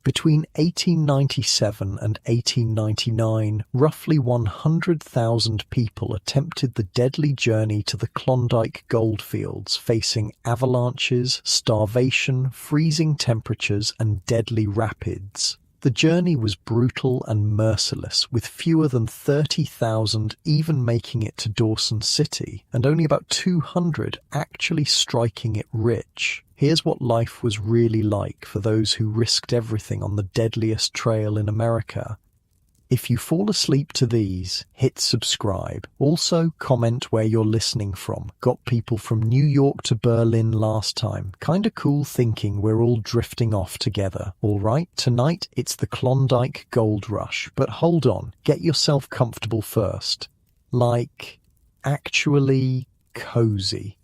Between 1897 and 1899, roughly 100,000 people attempted the deadly journey to the Klondike goldfields, facing avalanches, starvation, freezing temperatures, and deadly rapids. The journey was brutal and merciless, with fewer than 30,000 even making it to Dawson City, and only about 200 actually striking it rich. Here's what life was really like for those who risked everything on the deadliest trail in America. If you fall asleep to these, hit subscribe. Also, comment where you're listening from. Got people from New York to Berlin last time. Kinda cool thinking we're all drifting off together. Alright, tonight it's the Klondike Gold Rush. But hold on, get yourself comfortable first. Like, actually cozy.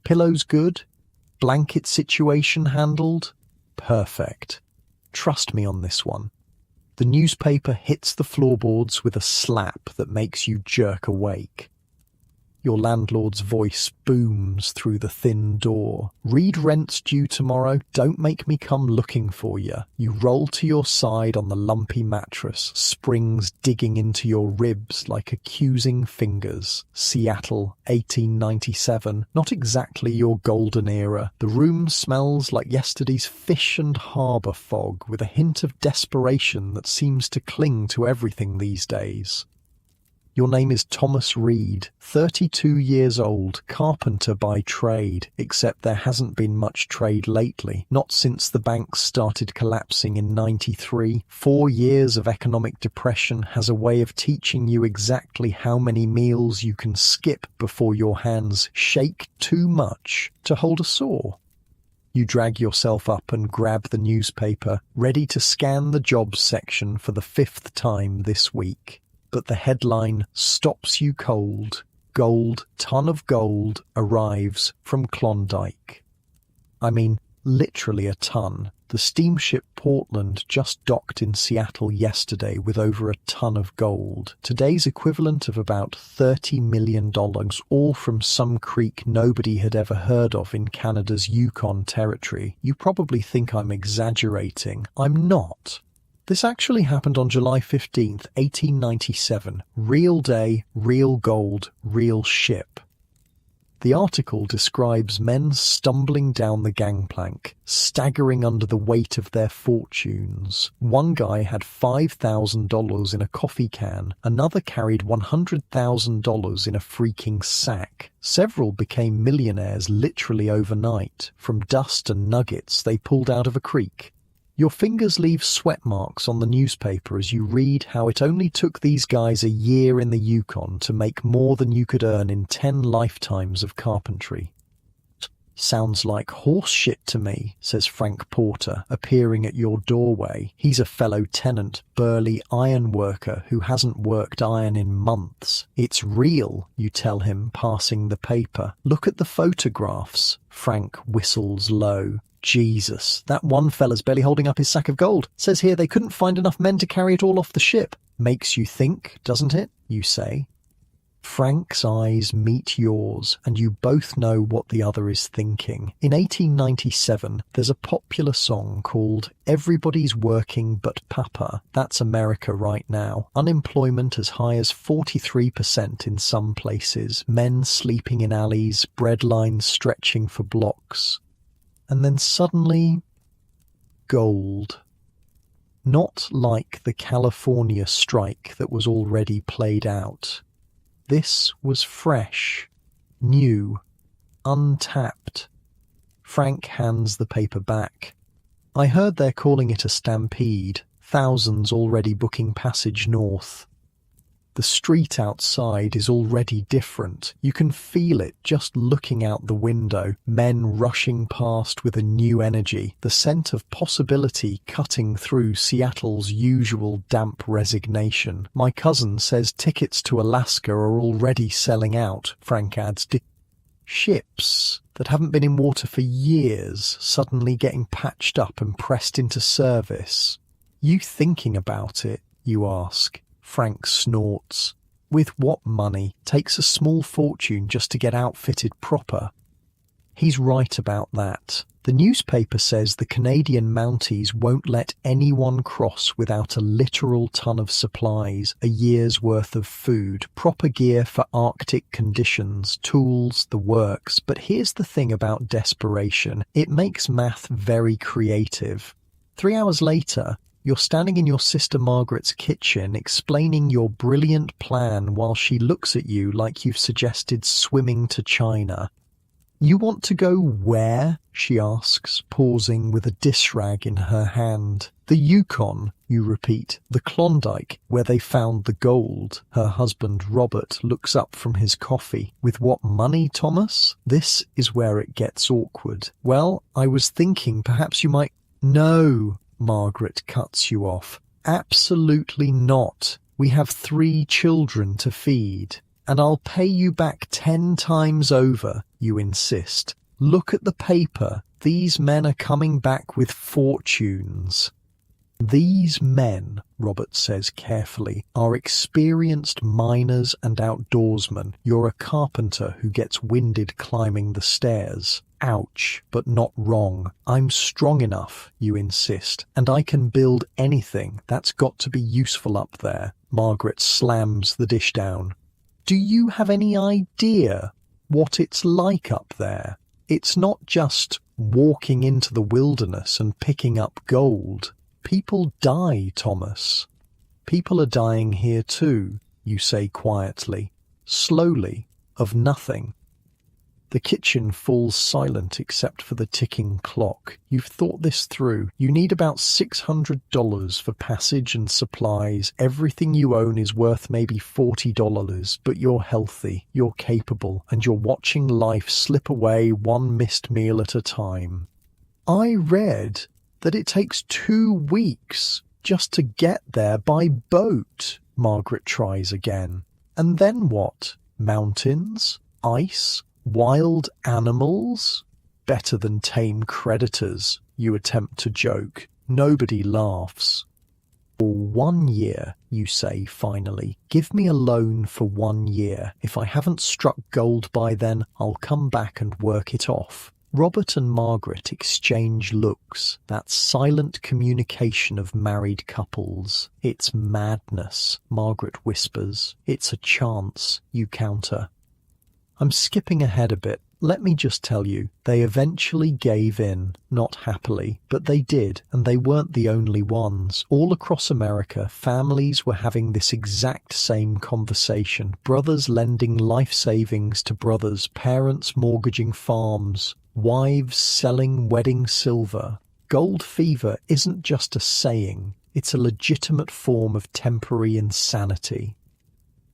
Pillows good? Blanket situation handled? Perfect. Trust me on this one. The newspaper hits the floorboards with a slap that makes you jerk awake. Your landlord's voice booms through the thin door. Read rent's due tomorrow, don't make me come looking for you. You roll to your side on the lumpy mattress, springs digging into your ribs like accusing fingers. Seattle, 1897. Not exactly your golden era. The room smells like yesterday's fish and harbour fog, with a hint of desperation that seems to cling to everything these days. Your name is Thomas Reed, 32 years old, carpenter by trade, except there hasn't been much trade lately, not since the banks started collapsing in '93. 4 years of economic depression has a way of teaching you exactly how many meals you can skip before your hands shake too much to hold a saw. You drag yourself up and grab the newspaper, ready to scan the jobs section for the 5th time this week. But the headline stops you cold. Gold, ton of gold, arrives from Klondike. I mean, literally a ton. The steamship Portland just docked in Seattle yesterday with over a ton of gold. Today's equivalent of about $30 million, all from some creek nobody had ever heard of in Canada's Yukon territory. You probably think I'm exaggerating. I'm not. This actually happened on July 15th, 1897. Real day, real gold, real ship. The article describes men stumbling down the gangplank, staggering under the weight of their fortunes. One guy had $5,000 in a coffee can, another carried $100,000 in a freaking sack. Several became millionaires literally overnight, from dust and nuggets they pulled out of a creek. Your fingers leave sweat marks on the newspaper as you read how it only took these guys a year in the Yukon to make more than you could earn in 10 lifetimes of carpentry. Sounds like horse shit to me, says Frank Porter, appearing at your doorway. He's a fellow tenant, burly iron worker who hasn't worked iron in months. It's real, you tell him, passing the paper. Look at the photographs. Frank whistles low. Jesus, that one fella's barely holding up his sack of gold. Says here they couldn't find enough men to carry it all off the ship. Makes you think, doesn't it? You say. Frank's eyes meet yours, and you both know what the other is thinking. In 1897, there's a popular song called Everybody's Working But Papa. That's America right now. Unemployment as high as 43% in some places. Men sleeping in alleys, bread lines stretching for blocks. And then suddenly, gold. Not like the California strike that was already played out. This was fresh, new, untapped. Frank hands the paper back. I heard they're calling it a stampede, thousands already booking passage north. The street outside is already different. You can feel it just looking out the window. Men rushing past with a new energy, the scent of possibility cutting through Seattle's usual damp resignation. My cousin says tickets to Alaska are already selling out, Frank adds. Ships that haven't been in water for years suddenly getting patched up and pressed into service. You thinking about it, you ask. Frank snorts. With what money? Takes a small fortune just to get outfitted proper. He's right about that. The newspaper says the Canadian Mounties won't let anyone cross without a literal ton of supplies, a year's worth of food, proper gear for Arctic conditions, tools, the works. But here's the thing about desperation. It makes math very creative. 3 hours later, you're standing in your sister Margaret's kitchen explaining your brilliant plan while she looks at you like you've suggested swimming to China. "You want to go where?" she asks, pausing with a dish rag in her hand. "The Yukon," you repeat. "The Klondike, where they found the gold." Her husband, Robert, looks up from his coffee. "With what money, Thomas?" This is where it gets awkward. "Well, I was thinking perhaps you might—" "No," Margaret cuts you off. "Absolutely not. We have 3 children to feed. And I'll pay you back 10 times over," you insist. "Look at the paper. These men are coming back with fortunes." "These men," Robert says carefully, "are experienced miners and outdoorsmen. You're a carpenter who gets winded climbing the stairs." "Ouch, but not wrong. I'm strong enough," you insist, "and I can build anything that's got to be useful up there." Margaret slams the dish down. "Do you have any idea what it's like up there? It's not just walking into the wilderness and picking up gold. People die, Thomas." "People are dying here too," you say quietly. "Slowly, of nothing." The kitchen falls silent except for the ticking clock. You've thought this through. You need about $600 for passage and supplies. Everything you own is worth maybe $40, but you're healthy, you're capable, and you're watching life slip away one missed meal at a time. "I read that it takes 2 weeks just to get there by boat," Margaret tries again. "And then what? Mountains? Ice? Wild animals?" "Better than tame creditors," you attempt to joke. Nobody laughs. "For 1 year," you say finally. "Give me a loan for 1 year. If I haven't struck gold by then, I'll come back and work it off." Robert and Margaret exchange looks, that silent communication of married couples. "It's madness," Margaret whispers. "It's a chance," you counter. I'm skipping ahead a bit. Let me just tell you, they eventually gave in, not happily, but they did, and they weren't the only ones. All across America, families were having this exact same conversation. Brothers lending life savings to brothers, parents mortgaging farms, wives selling wedding silver. Gold fever isn't just a saying, it's a legitimate form of temporary insanity.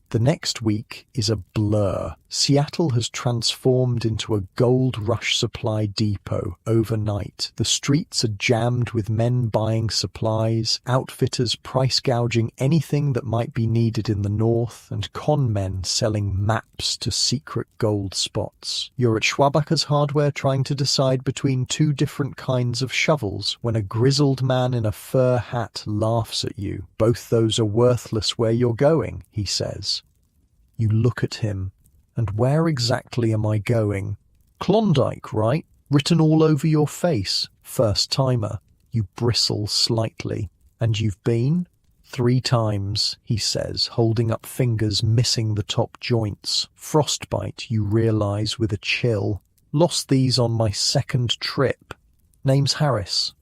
The next week is a blur. Seattle has transformed into a gold rush supply depot overnight. The streets are jammed with men buying supplies, outfitters price gouging anything that might be needed in the north, and con men selling maps to secret gold spots. You're at Schwabacher's Hardware trying to decide between 2 different kinds of shovels when a grizzled man in a fur hat laughs at you. "Both those are worthless where you're going," he says. You look at him. "And where exactly am I going?" "Klondike, right? Written all over your face. First timer." You bristle slightly. "And you've been?" "3 times, he says, holding up fingers missing the top joints. "Frostbite, you realize with a chill. "Lost these on my 2nd trip. "Name's Harris."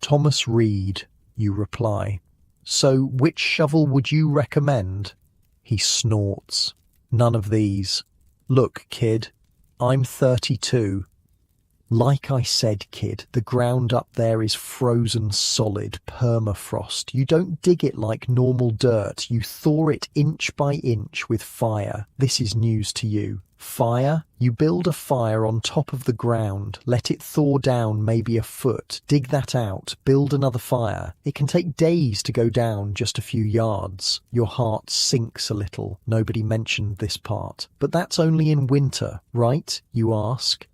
"Thomas Reed," you reply. "So which shovel would you recommend?" He snorts. "None of these. Look, kid, I'm 32. "Like I said, kid, the ground up there is frozen solid, permafrost. You don't dig it like normal dirt. You thaw it inch by inch with fire. This is news to you. Fire? You build a fire on top of the ground, let it thaw down maybe a foot, dig that out, build another fire. It can take days to go down just a few yards." Your heart sinks a little. Nobody mentioned this part. "But that's only in winter, right?" you ask.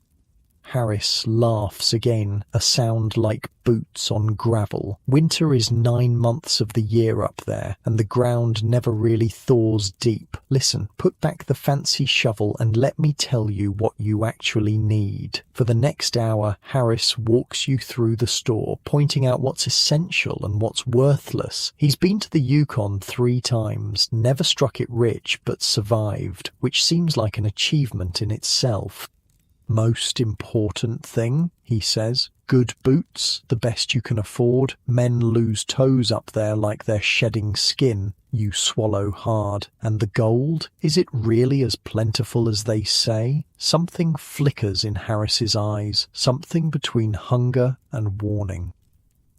Harris laughs again, a sound like boots on gravel. Winter is 9 months of the year up there, and the ground never really thaws deep. Listen, put back the fancy shovel and let me tell you what you actually need. For the next hour, Harris walks you through the store, pointing out what's essential and what's worthless. He's been to the Yukon 3 times, never struck it rich, but survived, which seems like an achievement in itself. Most important thing, he says, good boots, the best you can afford. Men lose toes up there like they're shedding skin. You swallow hard. And the gold? Is it really as plentiful as they say? Something flickers in Harris's eyes, something between hunger and warning.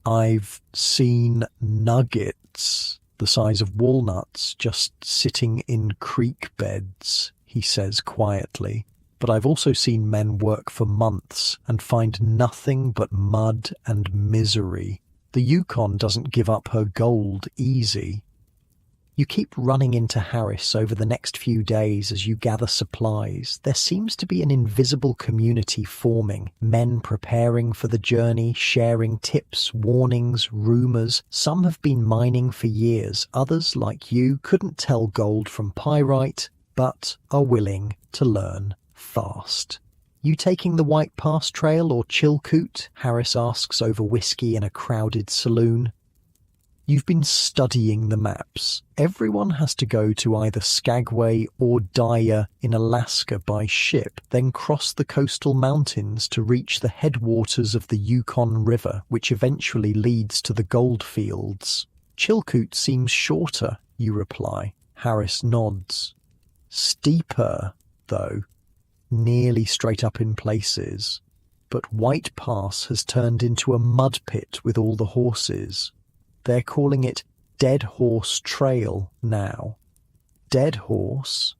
I've seen nuggets, the size of walnuts, just sitting in creek beds, he says quietly. But I've also seen men work for months and find nothing but mud and misery. The Yukon doesn't give up her gold easy. You keep running into Harris over the next few days as you gather supplies. There seems to be an invisible community forming, men preparing for the journey, sharing tips, warnings, rumours. Some have been mining for years. Others, like you, couldn't tell gold from pyrite, but are willing to learn fast. You taking the White Pass Trail or Chilkoot? Harris asks over whiskey in a crowded saloon. You've been studying the maps. Everyone has to go to either Skagway or Dyer in Alaska by ship, then cross the coastal mountains to reach the headwaters of the Yukon River, which eventually leads to the gold fields. Chilkoot seems shorter, you reply. Harris nods. Steeper, though. Nearly straight up in places. But White Pass has turned into a mud pit with all the horses. They're calling it Dead Horse Trail now. Dead horse?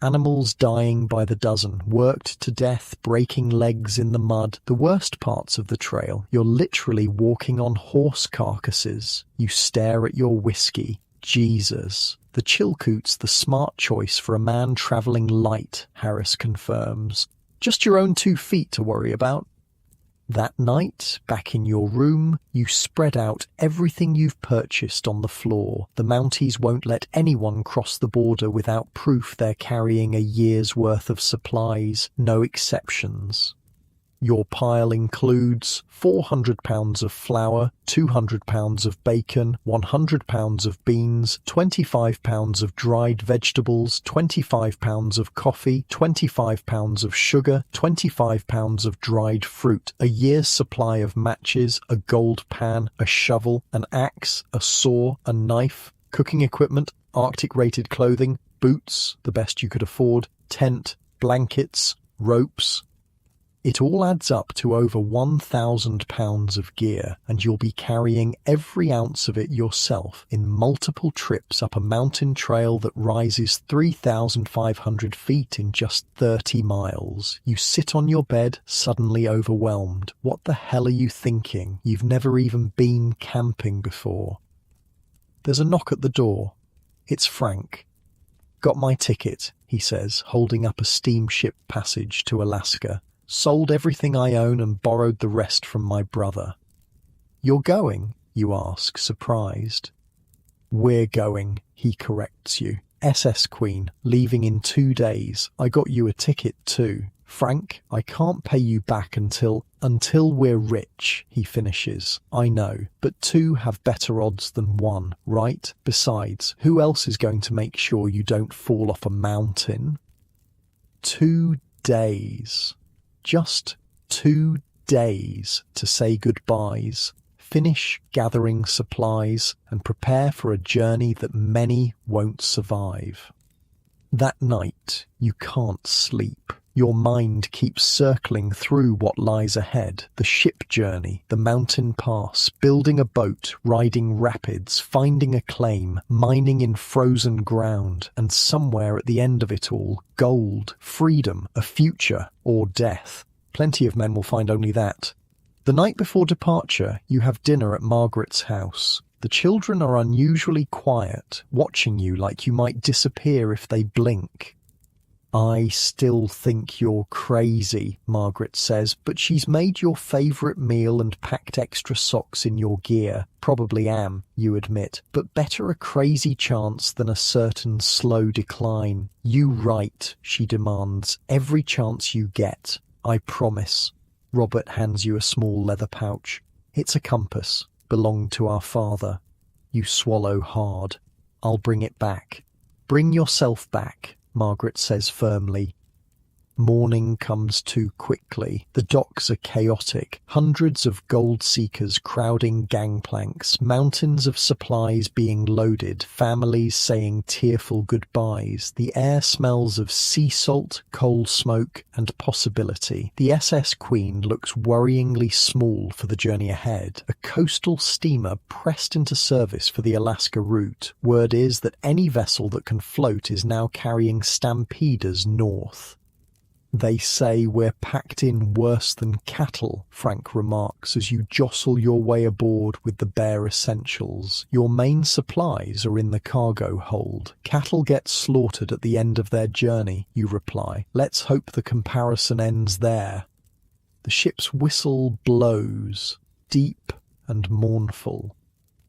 Animals dying by the dozen, worked to death, breaking legs in the mud. The worst parts of the trail, you're literally walking on horse carcasses. You stare at your whiskey. Jesus. The Chilkoot's the smart choice for a man travelling light, Harris confirms. Just your own 2 feet to worry about. That night, back in your room, you spread out everything you've purchased on the floor. The Mounties won't let anyone cross the border without proof they're carrying a year's worth of supplies, no exceptions. Your pile includes 400 pounds of flour, 200 pounds of bacon, 100 pounds of beans, 25 pounds of dried vegetables, 25 pounds of coffee, 25 pounds of sugar, 25 pounds of dried fruit, a year's supply of matches, a gold pan, a shovel, an axe, a saw, a knife, cooking equipment, Arctic-rated clothing, boots, the best you could afford, tent, blankets, ropes. It all adds up to over 1,000 pounds of gear, and you'll be carrying every ounce of it yourself in multiple trips up a mountain trail that rises 3,500 feet in just 30 miles. You sit on your bed, suddenly overwhelmed. What the hell are you thinking? You've never even been camping before. There's a knock at the door. It's Frank. Got my ticket, he says, holding up a steamship passage to Alaska. Sold everything I own and borrowed the rest from my brother. You're going? You ask, surprised. We're going, he corrects you. SS Queen, leaving in 2 days. I got you a ticket too. Frank, I can't pay you back until we're rich, he finishes. I know, but 2 have better odds than 1, right? Besides, who else is going to make sure you don't fall off a mountain? 2 days. Just 2 days to say goodbyes, finish gathering supplies, and prepare for a journey that many won't survive. That night, you can't sleep. Your mind keeps circling through what lies ahead, the ship journey, the mountain pass, building a boat, riding rapids, finding a claim, mining in frozen ground, and somewhere at the end of it all, gold, freedom, a future, or death. Plenty of men will find only that. The night before departure, you have dinner at Margaret's house. The children are unusually quiet, watching you like you might disappear if they blink. I still think you're crazy, Margaret says, but she's made your favourite meal and packed extra socks in your gear. Probably am, you admit, but better a crazy chance than a certain slow decline. You write, she demands, every chance you get. I promise. Robert hands you a small leather pouch. It's a compass, belonged to our father. You swallow hard. I'll bring it back. Bring yourself back, Margaret says firmly. Morning comes too quickly. The docks are chaotic. Hundreds of gold seekers crowding gangplanks, mountains of supplies being loaded, families saying tearful goodbyes. The air smells of sea salt, coal smoke, and possibility. The SS Queen looks worryingly small for the journey ahead. A coastal steamer pressed into service for the Alaska route. Word is that any vessel that can float is now carrying stampeders north. They say we're packed in worse than cattle, Frank remarks as you jostle your way aboard with the bare essentials. Your main supplies are in the cargo hold. Cattle get slaughtered at the end of their journey, you reply. Let's hope the comparison ends there. The ship's whistle blows, deep and mournful.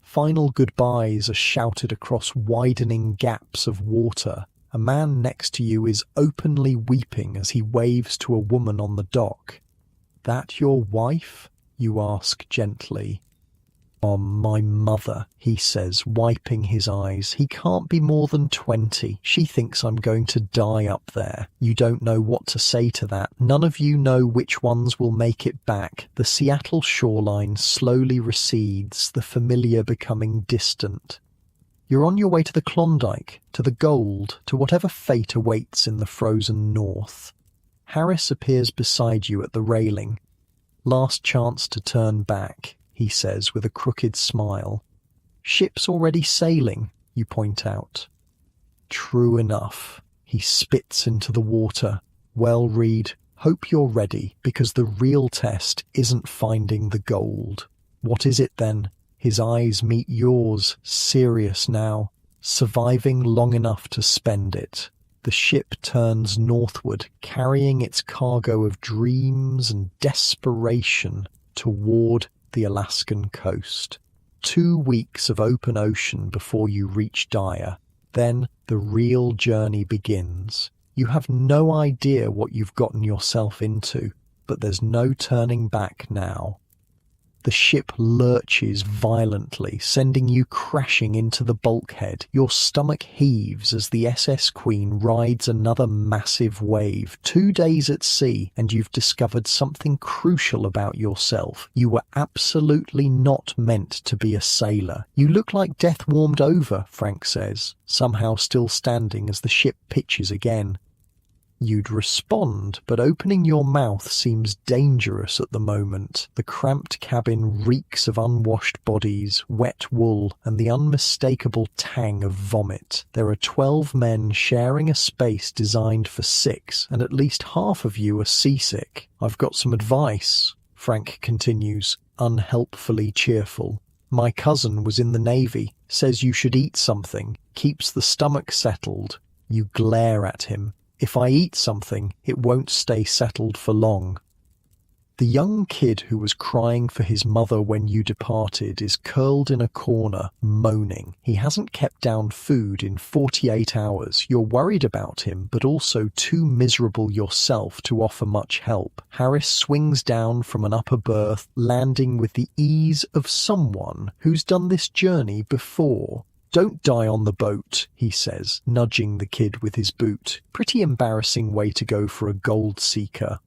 Final goodbyes are shouted across widening gaps of water. A man next to you is openly weeping as he waves to a woman on the dock. That your wife? You ask gently. Oh, my mother, he says, wiping his eyes. He can't be more than 20. She thinks I'm going to die up there. You don't know what to say to that. None of you know which ones will make it back. The Seattle shoreline slowly recedes, the familiar becoming distant. You're on your way to the Klondike, to the gold, to whatever fate awaits in the frozen north. Harris appears beside you at the railing. Last chance to turn back, he says with a crooked smile. Ship's already sailing, you point out. True enough. He spits into the water. Well, Reed, hope you're ready, because the real test isn't finding the gold. What is it then? His eyes meet yours, serious now, surviving long enough to spend it. The ship turns northward, carrying its cargo of dreams and desperation toward the Alaskan coast. 2 weeks of open ocean before you reach Dyer. Then the real journey begins. You have no idea what you've gotten yourself into, but there's no turning back now. The ship lurches violently, sending you crashing into the bulkhead. Your stomach heaves as the SS Queen rides another massive wave. 2 days at sea, and you've discovered something crucial about yourself. You were absolutely not meant to be a sailor. You look like death warmed over, Frank says, somehow still standing as the ship pitches again. You'd respond, but opening your mouth seems dangerous at the moment. The cramped cabin reeks of unwashed bodies, wet wool, and the unmistakable tang of vomit. There are 12 men sharing a space designed for 6, and at least half of you are seasick. I've got some advice, Frank continues, unhelpfully cheerful. My cousin was in the Navy, says you should eat something, keeps the stomach settled. You glare at him. If I eat something, it won't stay settled for long. The young kid who was crying for his mother when you departed is curled in a corner, moaning. He hasn't kept down food in 48 hours. You're worried about him, but also too miserable yourself to offer much help. Harris swings down from an upper berth, landing with the ease of someone who's done this journey before. Don't die on the boat, he says, nudging the kid with his boot. Pretty embarrassing way to go for a gold seeker.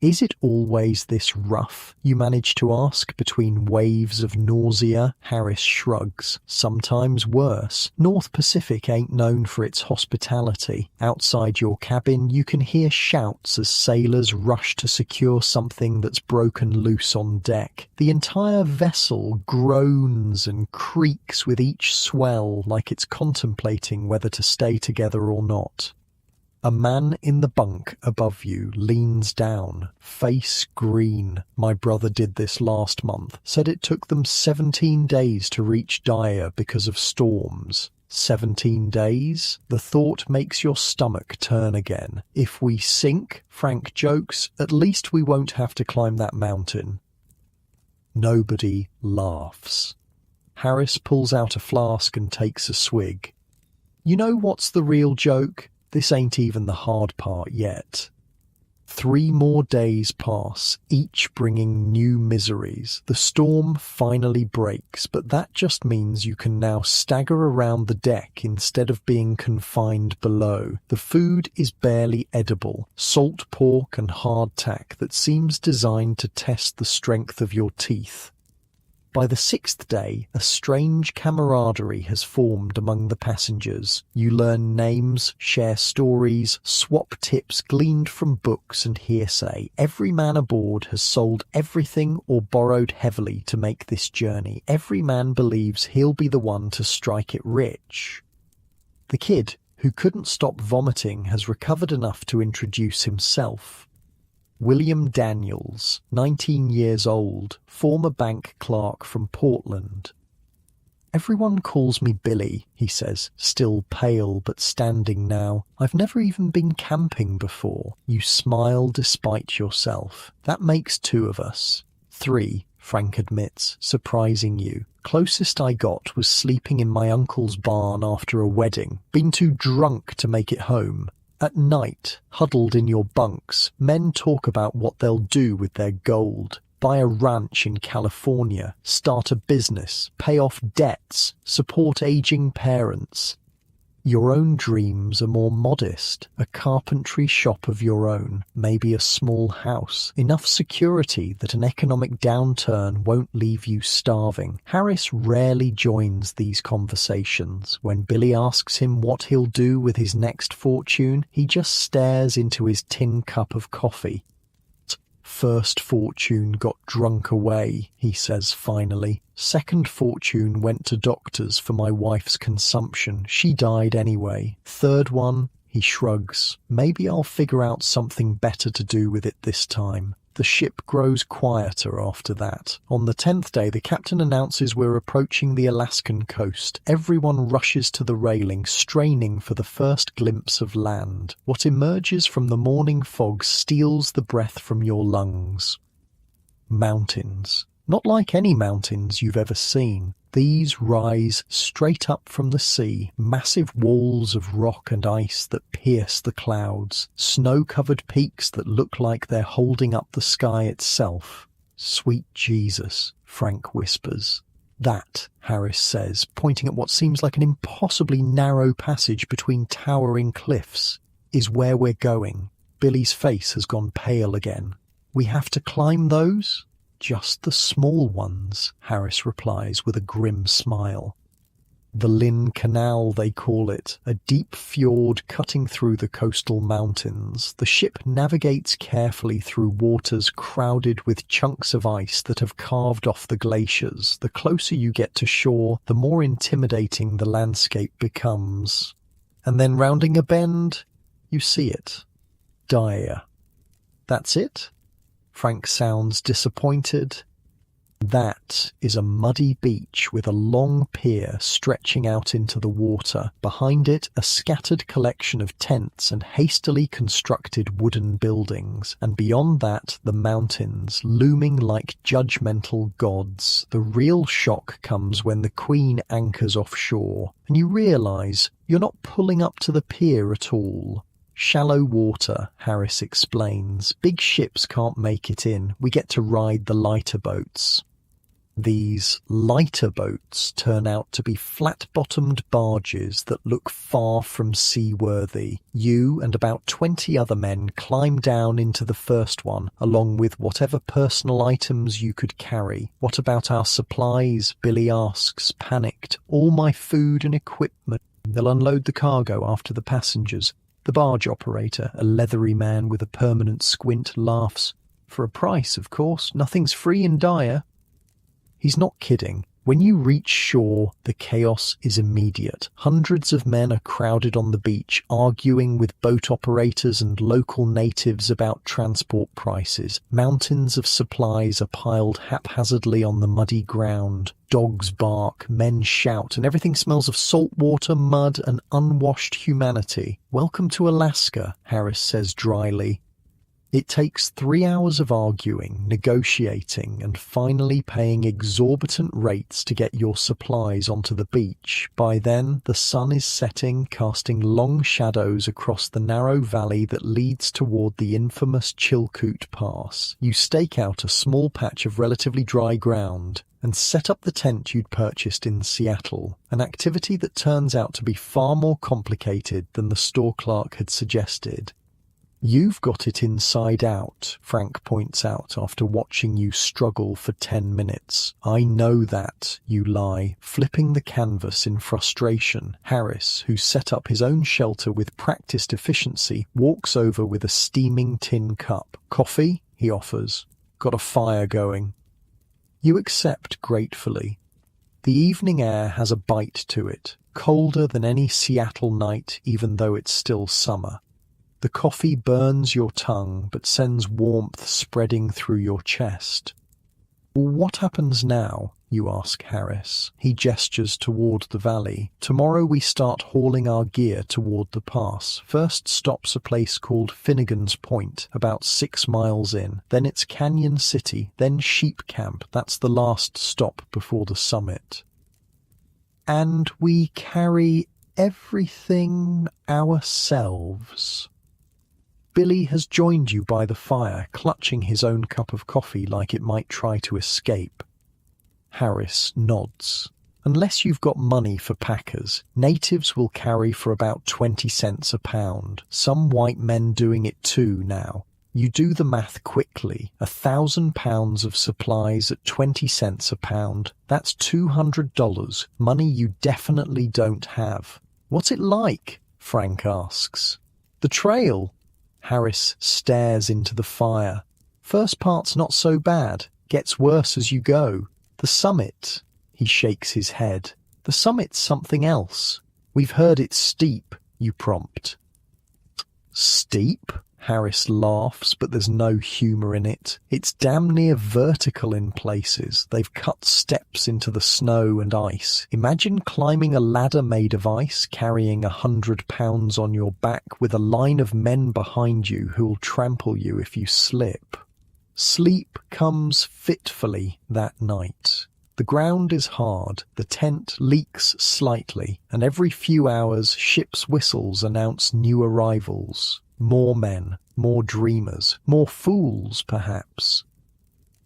Is it always this rough? You manage to ask between waves of nausea. Harris shrugs. Sometimes worse. North Pacific ain't known for its hospitality. Outside your cabin, you can hear shouts as sailors rush to secure something that's broken loose on deck. The entire vessel groans and creaks with each swell, like it's contemplating whether to stay together or not. A man in the bunk above you leans down, face green. My brother did this last month. Said it took them 17 days to reach Dyer because of storms. 17 days? The thought makes your stomach turn again. If we sink, Frank jokes, at least we won't have to climb that mountain. Nobody laughs. Harris pulls out a flask and takes a swig. You know what's the real joke? This ain't even the hard part yet. 3 more days pass, each bringing new miseries. The storm finally breaks, but that just means you can now stagger around the deck instead of being confined below. The food is barely edible, salt pork and hardtack that seems designed to test the strength of your teeth. By the 6th day, a strange camaraderie has formed among the passengers. You learn names, share stories, swap tips gleaned from books and hearsay. Every man aboard has sold everything or borrowed heavily to make this journey. Every man believes he'll be the one to strike it rich. The kid, who couldn't stop vomiting, has recovered enough to introduce himself. William Daniels, 19 years old, former bank clerk from Portland. Everyone calls me Billy, he says, still pale but standing now. I've never even been camping before. You smile despite yourself. That makes 2 of us. 3, Frank admits, surprising you. Closest I got was sleeping in my uncle's barn after a wedding. Been too drunk to make it home. At night, huddled in your bunks, men talk about what they'll do with their gold. Buy a ranch in California, start a business, pay off debts, support aging parents. Your own dreams are more modest. A carpentry shop of your own, maybe a small house, enough security that an economic downturn won't leave you starving. Harris rarely joins these conversations. When Billy asks him what he'll do with his next fortune, he just stares into his tin cup of coffee. First fortune got drunk away, he says finally. Second fortune went to doctors for my wife's consumption. She died anyway. Third one, he shrugs. Maybe I'll figure out something better to do with it this time. The ship grows quieter after that. On the 10th day, the captain announces we're approaching the Alaskan coast. Everyone rushes to the railing, straining for the first glimpse of land. What emerges from the morning fog steals the breath from your lungs. Mountains. Not like any mountains you've ever seen. These rise straight up from the sea, massive walls of rock and ice that pierce the clouds, snow-covered peaks that look like they're holding up the sky itself. Sweet Jesus, Frank whispers. That, Harris says, pointing at what seems like an impossibly narrow passage between towering cliffs, is where we're going. Billy's face has gone pale again. We have to climb those? Just the small ones, Harris replies with a grim smile. The Lynn Canal, they call it, a deep fjord cutting through the coastal mountains. The ship navigates carefully through waters crowded with chunks of ice that have carved off the glaciers. The closer you get to shore, the more intimidating the landscape becomes. And then rounding a bend, you see it. Dire. That's it? Frank sounds disappointed. That is a muddy beach with a long pier stretching out into the water. Behind it, a scattered collection of tents and hastily constructed wooden buildings. And beyond that, the mountains, looming like judgmental gods. The real shock comes when the Queen anchors offshore, and you realise you're not pulling up to the pier at all. Shallow water, Harris explains. Big ships can't make it in. We get to ride the lighter boats. These lighter boats turn out to be flat-bottomed barges that look far from seaworthy. You and about 20 other men climb down into the first one, along with whatever personal items you could carry. What about our supplies? Billy asks, panicked. All my food and equipment. They'll unload the cargo after the passengers. The barge operator, a leathery man with a permanent squint, laughs. For a price, of course. Nothing's free in Dire. He's not kidding. When you reach shore, the chaos is immediate. Hundreds of men are crowded on the beach, arguing with boat operators and local natives about transport prices. Mountains of supplies are piled haphazardly on the muddy ground. Dogs bark, men shout, and everything smells of salt water, mud, and unwashed humanity. "Welcome to Alaska," Harris says dryly. It takes 3 hours of arguing, negotiating, and finally paying exorbitant rates to get your supplies onto the beach. By then, the sun is setting, casting long shadows across the narrow valley that leads toward the infamous Chilkoot Pass. You stake out a small patch of relatively dry ground and set up the tent you'd purchased in Seattle, an activity that turns out to be far more complicated than the store clerk had suggested. "You've got it inside out," Frank points out after watching you struggle for 10 minutes. "I know that," you lie, flipping the canvas in frustration. Harris, who set up his own shelter with practiced efficiency, walks over with a steaming tin cup. "Coffee?" he offers. "Got a fire going." You accept gratefully. The evening air has a bite to it, colder than any Seattle night even though it's still summer. The coffee burns your tongue but sends warmth spreading through your chest. "What happens now?" you ask Harris. He gestures toward the valley. "Tomorrow we start hauling our gear toward the pass. First stop's a place called Finnegan's Point, about 6 miles in. Then it's Canyon City, then Sheep Camp. That's the last stop before the summit." "And we carry everything ourselves." Billy has joined you by the fire, clutching his own cup of coffee like it might try to escape. Harris nods. "Unless you've got money for packers, natives will carry for about 20 cents a pound. Some white men doing it too now. You do the math quickly. 1,000 pounds of supplies at 20 cents a pound. That's $200, money you definitely don't have." "What's it like?" Frank asks. "The trail?" Harris stares into the fire. "First part's not so bad. Gets worse as you go. The summit," he shakes his head. "The summit's something else. We've heard it's steep," you prompt. "Steep?" Harris laughs, but there's no humor in it. "It's damn near vertical in places. They've cut steps into the snow and ice. Imagine climbing a ladder made of ice, carrying 100 pounds on your back with a line of men behind you who'll trample you if you slip." Sleep comes fitfully that night. The ground is hard, the tent leaks slightly, and every few hours ship's whistles announce new arrivals. More men, more dreamers, more fools, perhaps.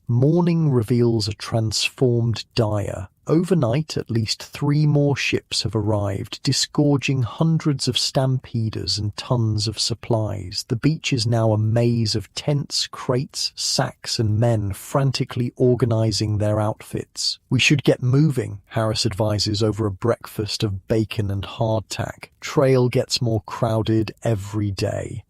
Morning reveals a transformed Dyer. Overnight, at least 3 more ships have arrived, disgorging hundreds of stampeders and tons of supplies. The beach is now a maze of tents, crates, sacks, and men frantically organizing their outfits. "We should get moving," Harris advises over a breakfast of bacon and hardtack. "Trail gets more crowded every day."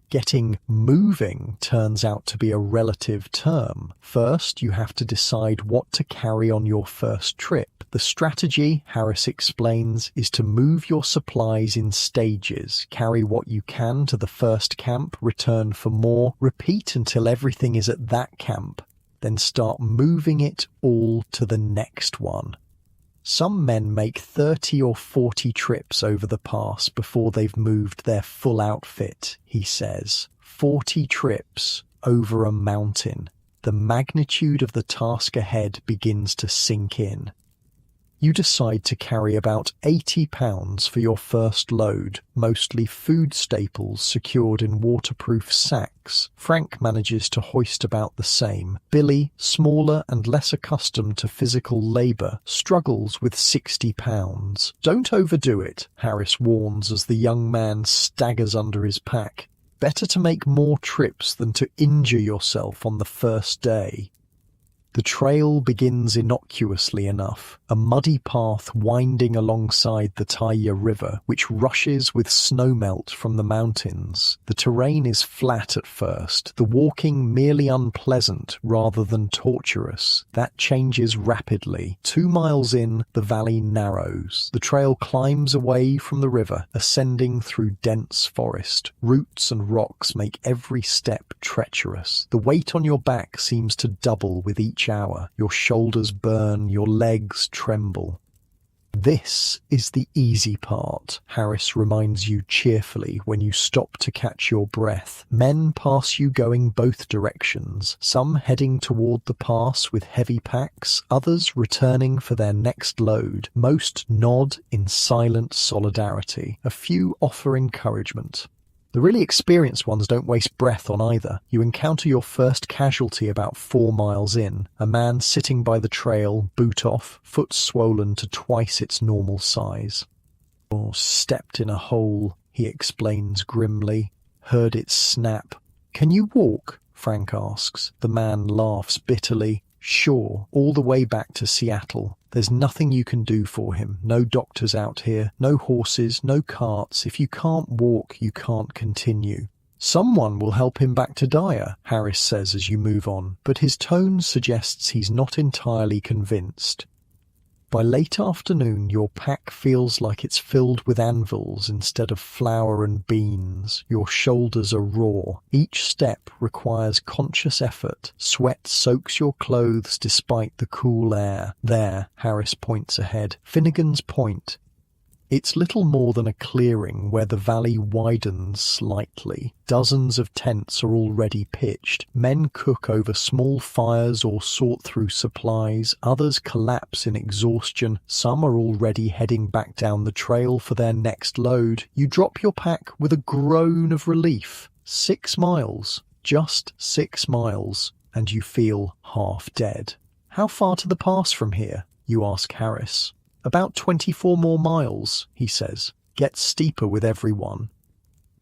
Getting moving turns out to be a relative term. First, you have to decide what to carry on your first trip. The strategy, Harris explains, is to move your supplies in stages. Carry what you can to the first camp, return for more, repeat until everything is at that camp, then start moving it all to the next one. Some men make 30 or 40 trips over the pass before they've moved their full outfit, he says. 40 trips over a mountain. The magnitude of the task ahead begins to sink in. You decide to carry about 80 pounds for your first load, mostly food staples secured in waterproof sacks. Frank manages to hoist about the same. Billy, smaller and less accustomed to physical labor, struggles with 60 pounds. "Don't overdo it," Harris warns as the young man staggers under his pack. "Better to make more trips than to injure yourself on the first day." The trail begins innocuously enough, a muddy path winding alongside the Taiya River, which rushes with snowmelt from the mountains. The terrain is flat at first, the walking merely unpleasant rather than torturous. That changes rapidly. 2 miles in, the valley narrows. The trail climbs away from the river, ascending through dense forest. Roots and rocks make every step treacherous. The weight on your back seems to double with each hour. Your shoulders burn, your legs tremble. This is the easy part, Harris reminds you cheerfully when you stop to catch your breath. Men pass you going both directions, some heading toward the pass with heavy packs, others returning for their next load. Most nod in silent solidarity. A few offer encouragement. The really experienced ones don't waste breath on either. You encounter your first casualty about 4 miles in, a man sitting by the trail, boot off, foot swollen to twice its normal size. "Or stepped in a hole," he explains grimly. "Heard it snap." "Can you walk?" Frank asks. The man laughs bitterly. "Sure, all the way back to Seattle. There's nothing you can do for him. No doctors out here, no horses, no carts. If you can't walk, you can't continue." "Someone will help him back to Dyer," Harris says as you move on, but his tone suggests he's not entirely convinced. By late afternoon, your pack feels like it's filled with anvils instead of flour and beans. Your shoulders are raw. Each step requires conscious effort. Sweat soaks your clothes despite the cool air. There, Harris points ahead. Finnegan's Point. It's little more than a clearing where the valley widens slightly. Dozens of tents are already pitched. Men cook over small fires or sort through supplies. Others collapse in exhaustion. Some are already heading back down the trail for their next load. You drop your pack with a groan of relief. 6 miles. Just 6 miles. And you feel half dead. "How far to the pass from here?" you ask Harris. "About 24 more miles," he says. "Gets steeper with every one."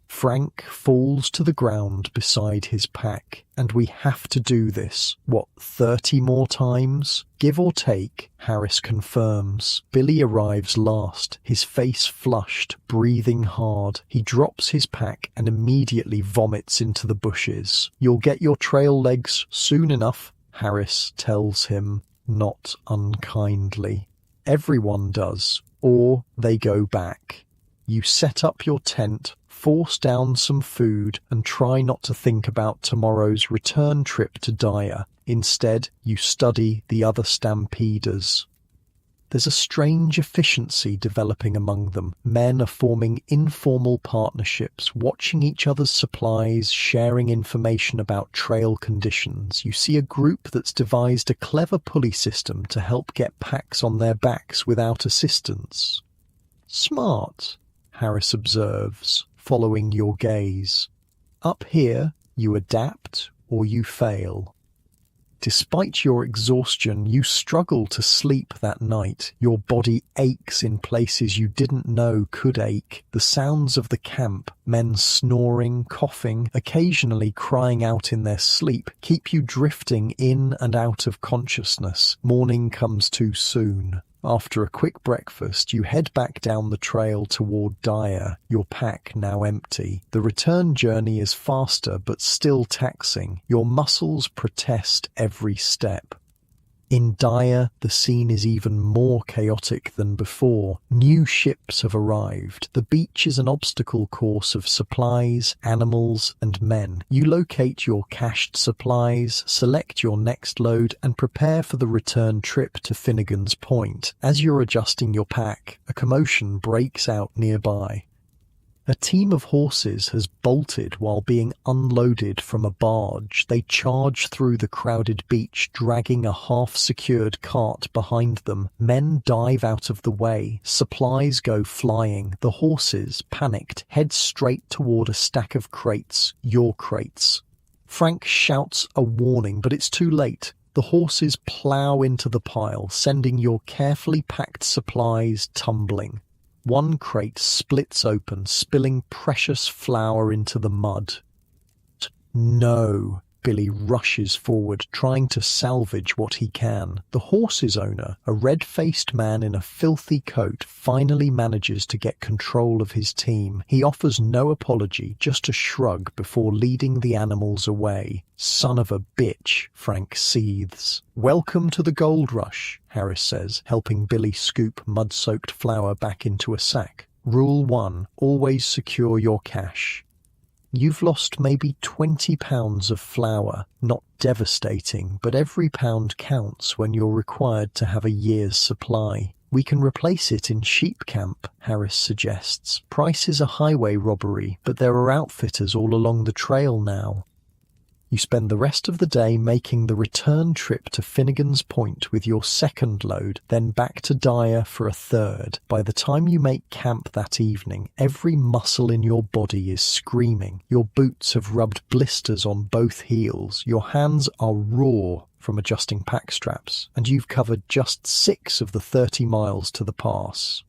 Frank falls to the ground beside his pack. "And we have to do this, 30 more times?" "Give or take," Harris confirms. Billy arrives last, his face flushed, breathing hard. He drops his pack and immediately vomits into the bushes. "You'll get your trail legs soon enough," Harris tells him, not unkindly. Everyone does, or they go back. You set up your tent, force down some food, and try not to think about tomorrow's return trip to Dyer. Instead, you study the other stampeders. There's a strange efficiency developing among them. Men are forming informal partnerships, watching each other's supplies, sharing information about trail conditions. You see a group that's devised a clever pulley system to help get packs on their backs without assistance. "Smart," Harris observes, following your gaze. "Up here, you adapt or you fail." Despite your exhaustion, you struggle to sleep that night. Your body aches in places you didn't know could ache. The sounds of the camp, men snoring, coughing, occasionally crying out in their sleep, keep you drifting in and out of consciousness. Morning comes too soon. After a quick breakfast, you head back down the trail toward Dyer, your pack now empty. The return journey is faster but still taxing. Your muscles protest every step. In Dyer, the scene is even more chaotic than before. New ships have arrived. The beach is an obstacle course of supplies, animals, and men. You locate your cached supplies, select your next load, and prepare for the return trip to Finnegan's Point. As you're adjusting your pack, a commotion breaks out nearby. A team of horses has bolted while being unloaded from a barge. They charge through the crowded beach, dragging a half-secured cart behind them. Men dive out of the way. Supplies go flying. The horses, panicked, head straight toward a stack of crates, your crates. Frank shouts a warning, but it's too late. The horses plow into the pile, sending your carefully packed supplies tumbling. One crate splits open, spilling precious flour into the mud. "No," Billy rushes forward, trying to salvage what he can. The horse's owner, a red-faced man in a filthy coat, finally manages to get control of his team. He offers no apology, just a shrug before leading the animals away. "Son of a bitch," Frank seethes. "Welcome to the Gold Rush," Harris says, helping Billy scoop mud-soaked flour back into a sack. "Rule 1, always secure your cash." You've lost maybe 20 pounds of flour. Not devastating, but every pound counts when you're required to have a year's supply. "We can replace it in sheep camp," Harris suggests. "Price is a highway robbery, but there are outfitters all along the trail now." You spend the rest of the day making the return trip to Finnegan's Point with your second load, then back to Dyer for a third. By the time you make camp that evening, every muscle in your body is screaming. Your boots have rubbed blisters on both heels. Your hands are raw from adjusting pack straps, and you've covered just 6 of the 30 miles to the pass.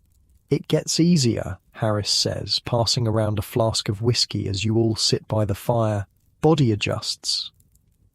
"It gets easier," Harris says, passing around a flask of whiskey as you all sit by the fire. "Body adjusts."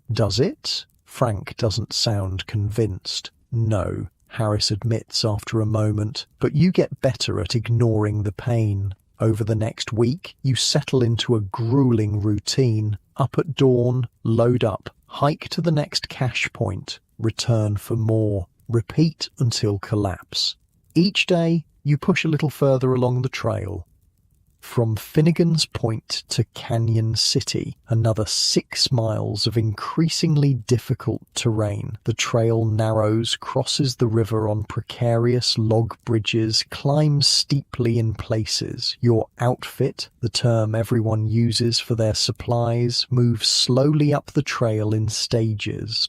"Does it?" Frank doesn't sound convinced. "No," Harris admits after a moment, "but you get better at ignoring the pain. Over the next week, you settle into a grueling routine. Up at dawn, load up, hike to the next cache point, return for more. Repeat until collapse. Each day, you push a little further along the trail. From Finnegan's Point to Canyon City, another 6 miles of increasingly difficult terrain. The trail narrows, crosses the river on precarious log bridges, climbs steeply in places. Your outfit, the term everyone uses for their supplies, moves slowly up the trail in stages.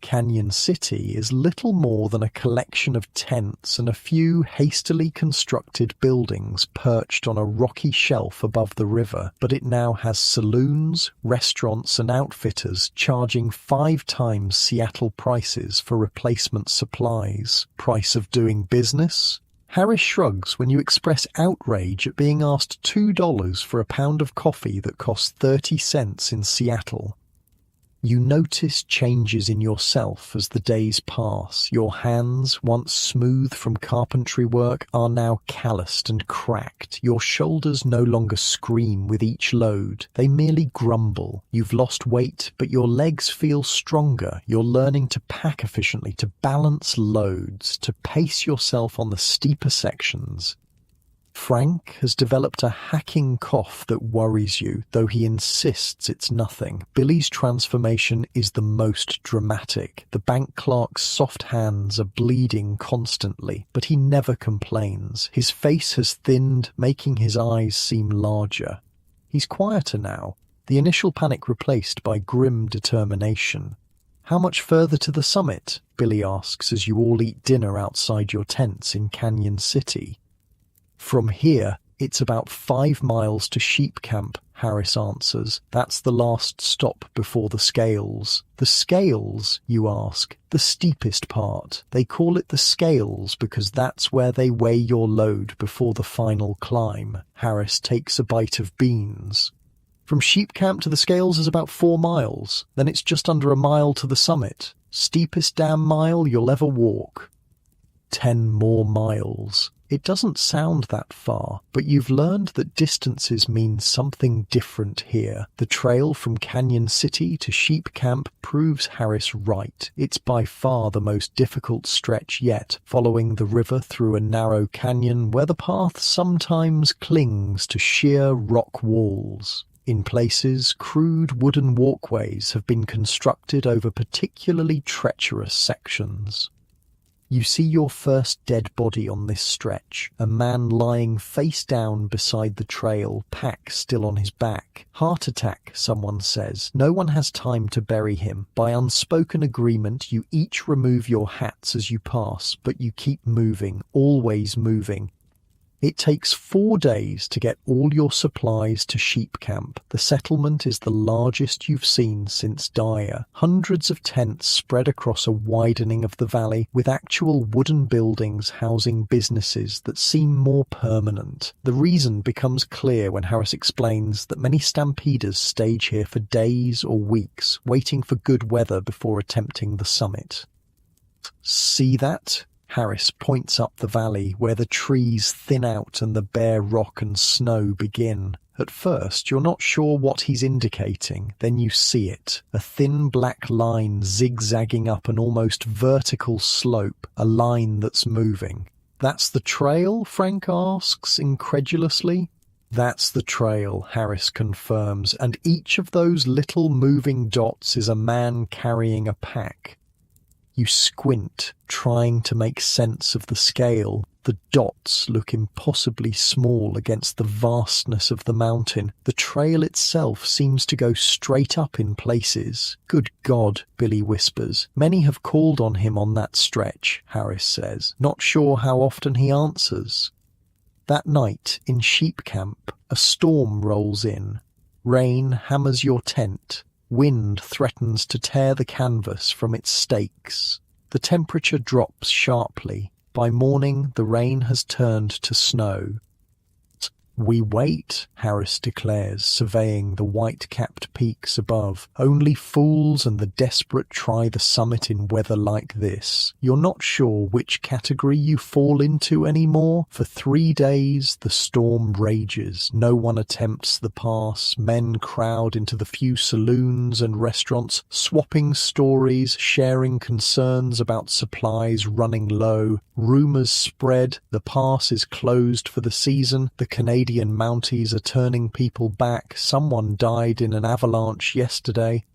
Canyon City is little more than a collection of tents and a few hastily constructed buildings perched on a rocky shelf above the river, but it now has saloons, restaurants and outfitters charging 5 times Seattle prices for replacement supplies. Price of doing business? Harris shrugs when you express outrage at being asked $2 for a pound of coffee that costs 30 cents in Seattle. You notice changes in yourself as the days pass. Your hands, once smooth from carpentry work, are now calloused and cracked. Your shoulders no longer scream with each load. They merely grumble. You've lost weight, but your legs feel stronger. You're learning to pack efficiently, to balance loads, to pace yourself on the steeper sections. Frank has developed a hacking cough that worries you, though he insists it's nothing. Billy's transformation is the most dramatic. The bank clerk's soft hands are bleeding constantly, but he never complains. His face has thinned, making his eyes seem larger. He's quieter now, the initial panic replaced by grim determination. "How much further to the summit?" Billy asks as you all eat dinner outside your tents in Canyon City. "From here, it's about 5 miles to sheep camp," Harris answers. "That's the last stop before the scales." "The scales?" you ask. "The steepest part. They call it the scales because that's where they weigh your load before the final climb." Harris takes a bite of beans. "From sheep camp to the scales is about 4 miles. Then it's just under a mile to the summit. Steepest damn mile you'll ever walk." 10 more miles. It doesn't sound that far, but you've learned that distances mean something different here. The trail from Canyon City to Sheep Camp proves Harris right. It's by far the most difficult stretch yet, following the river through a narrow canyon where the path sometimes clings to sheer rock walls. In places, crude wooden walkways have been constructed over particularly treacherous sections. You see your first dead body on this stretch, a man lying face down beside the trail, pack still on his back. Heart attack, someone says. No one has time to bury him. By unspoken agreement, you each remove your hats as you pass, but you keep moving, always moving. It takes 4 days to get all your supplies to Sheep Camp. The settlement is the largest you've seen since Dyer. Hundreds of tents spread across a widening of the valley, with actual wooden buildings housing businesses that seem more permanent. The reason becomes clear when Harris explains that many stampeders stage here for days or weeks, waiting for good weather before attempting the summit. See that? Harris points up the valley where the trees thin out and the bare rock and snow begin. At first, you're not sure what he's indicating, then you see it. A thin black line zigzagging up an almost vertical slope, a line that's moving. That's the trail? Frank asks incredulously. That's the trail, Harris confirms, and each of those little moving dots is a man carrying a pack. You squint, trying to make sense of the scale. The dots look impossibly small against the vastness of the mountain. The trail itself seems to go straight up in places. Good God, Billy whispers. Many have called on him on that stretch, Harris says. Not sure how often he answers. That night, in Sheep Camp, a storm rolls in. Rain hammers your tent. Wind threatens to tear the canvas from its stakes. The temperature drops sharply. By morning, the rain has turned to snow. We wait, Harris declares, surveying the white-capped peaks above. Only fools and the desperate try the summit in weather like this. You're not sure which category you fall into anymore. For 3 days, the storm rages. No one attempts the pass. Men crowd into the few saloons and restaurants, swapping stories, sharing concerns about supplies running low. Rumors spread. The pass is closed for the season. The Canadian Mounties are turning people back. Someone died in an avalanche yesterday.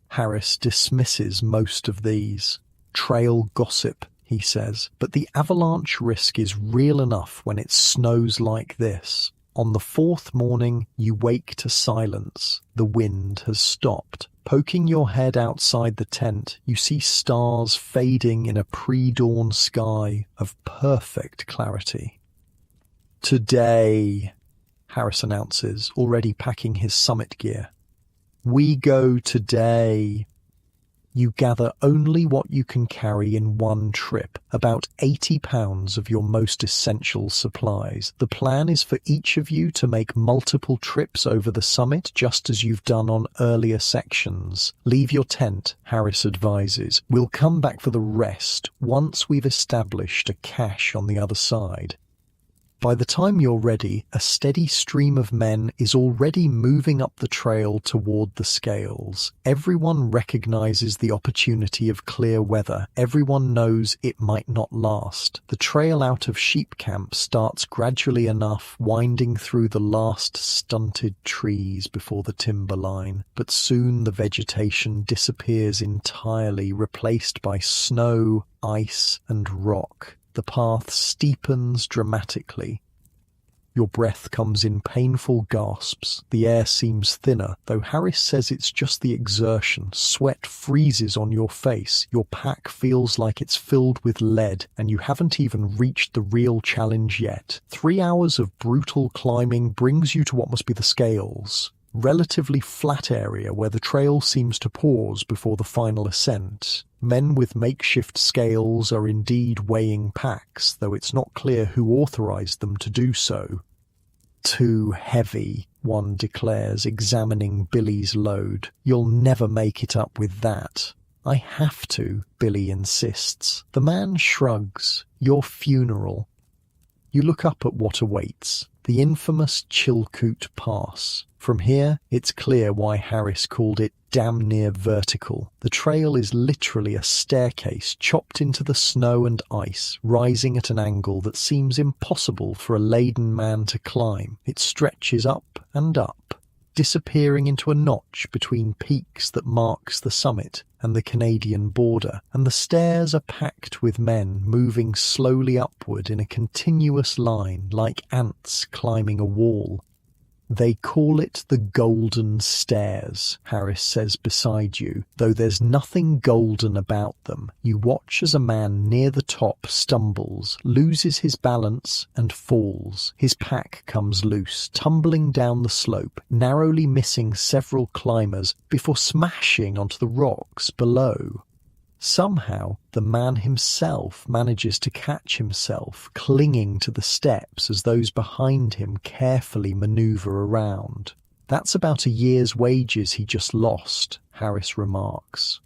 Harris dismisses most of these. Trail gossip, he says, but the avalanche risk is real enough when it snows like this. On the 4th morning, you wake to silence. The wind has stopped. Poking your head outside the tent, you see stars fading in a pre-dawn sky of perfect clarity. Today, Harris announces, already packing his summit gear. We go today. You gather only what you can carry in one trip, about 80 pounds of your most essential supplies. The plan is for each of you to make multiple trips over the summit, just as you've done on earlier sections. Leave your tent, Harris advises. We'll come back for the rest once we've established a cache on the other side. By the time you're ready, a steady stream of men is already moving up the trail toward the scales. Everyone recognizes the opportunity of clear weather. Everyone knows it might not last. The trail out of Sheep Camp starts gradually enough, winding through the last stunted trees before the timberline. But soon the vegetation disappears entirely, replaced by snow, ice, and rock. The path steepens dramatically. Your breath comes in painful gasps. The air seems thinner, though Harris says it's just the exertion. Sweat freezes on your face. Your pack feels like it's filled with lead, and you haven't even reached the real challenge yet. 3 hours of brutal climbing brings you to what must be the scales. Relatively flat area where the trail seems to pause before the final ascent. Men with makeshift scales are indeed weighing packs, though it's not clear who authorized them to do so. Too heavy, one declares, examining Billy's load. You'll never make it up with that. I have to, Billy insists. The man shrugs. Your funeral. You look up at what awaits. The infamous Chilkoot Pass. From here, it's clear why Harris called it damn near vertical. The trail is literally a staircase chopped into the snow and ice, rising at an angle that seems impossible for a laden man to climb. It stretches up and up, disappearing into a notch between peaks that marks the summit and the Canadian border, and the stairs are packed with men moving slowly upward in a continuous line like ants climbing a wall. They call it the Golden Stairs, Harris says beside you. Though there's nothing golden about them, you watch as a man near the top stumbles, loses his balance, and falls. His pack comes loose, tumbling down the slope, narrowly missing several climbers before smashing onto the rocks below. Somehow, the man himself manages to catch himself, clinging to the steps as those behind him carefully maneuver around. That's about a year's wages he just lost, Harris remarks.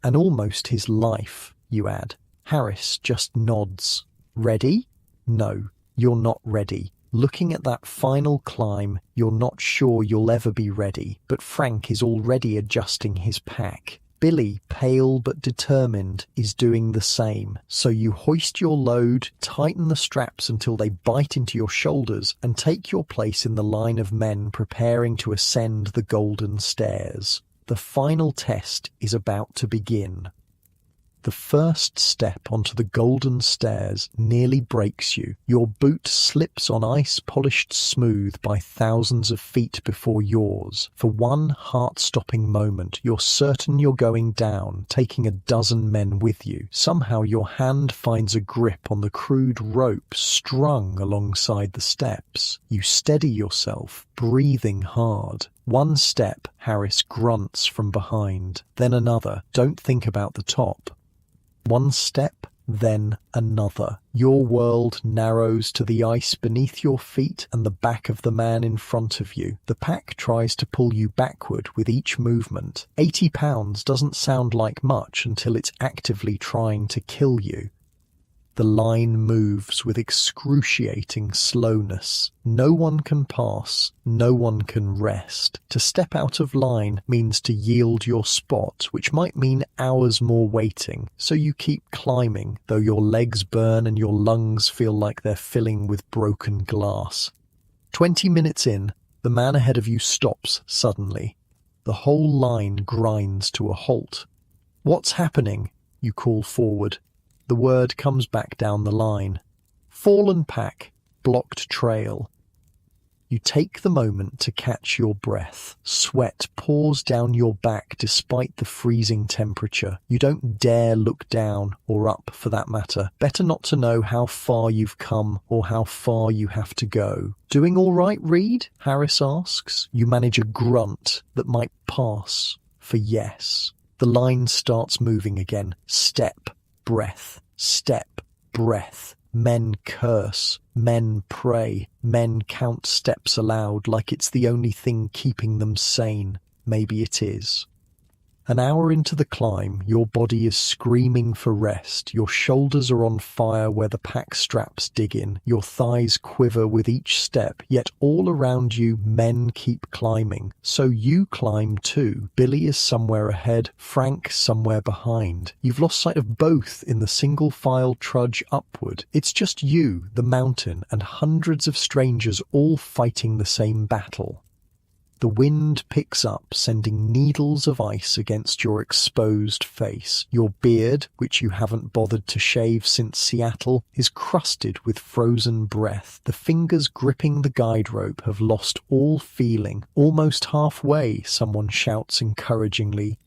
And almost his life, you add. Harris just nods. Ready? No, you're not ready. Looking at that final climb, you're not sure you'll ever be ready, but Frank is already adjusting his pack. Billy, pale but determined, is doing the same. So you hoist your load, tighten the straps until they bite into your shoulders, and take your place in the line of men preparing to ascend the Golden Stairs. The final test is about to begin. The first step onto the Golden Stairs nearly breaks you. Your boot slips on ice polished smooth by thousands of feet before yours. For one heart-stopping moment, you're certain you're going down, taking a dozen men with you. Somehow your hand finds a grip on the crude rope strung alongside the steps. You steady yourself, breathing hard. One step, Harris grunts from behind. Then another. Don't think about the top. One step, then another. Your world narrows to the ice beneath your feet and the back of the man in front of you. The pack tries to pull you backward with each movement. 80 pounds doesn't sound like much until it's actively trying to kill you. The line moves with excruciating slowness. No one can pass, no one can rest. To step out of line means to yield your spot, which might mean hours more waiting. So you keep climbing, though your legs burn and your lungs feel like they're filling with broken glass. 20 minutes in, the man ahead of you stops suddenly. The whole line grinds to a halt. What's happening? You call forward. The word comes back down the line. Fallen pack, blocked trail. You take the moment to catch your breath. Sweat pours down your back despite the freezing temperature. You don't dare look down, or up for that matter. Better not to know how far you've come or how far you have to go. Doing all right, Reed? Harris asks. You manage a grunt that might pass for yes. The line starts moving again. Step. Breath, step, breath. Men curse, men pray, men count steps aloud like it's the only thing keeping them sane. Maybe it is. An hour into the climb, your body is screaming for rest. Your shoulders are on fire where the pack straps dig in. Your thighs quiver with each step, yet all around you men keep climbing. So you climb too. Billy is somewhere ahead, Frank somewhere behind. You've lost sight of both in the single file trudge upward. It's just you, the mountain, and hundreds of strangers all fighting the same battle. The wind picks up, sending needles of ice against your exposed face. Your beard, which you haven't bothered to shave since Seattle, is crusted with frozen breath. The fingers gripping the guide rope have lost all feeling. Almost halfway, someone shouts encouragingly.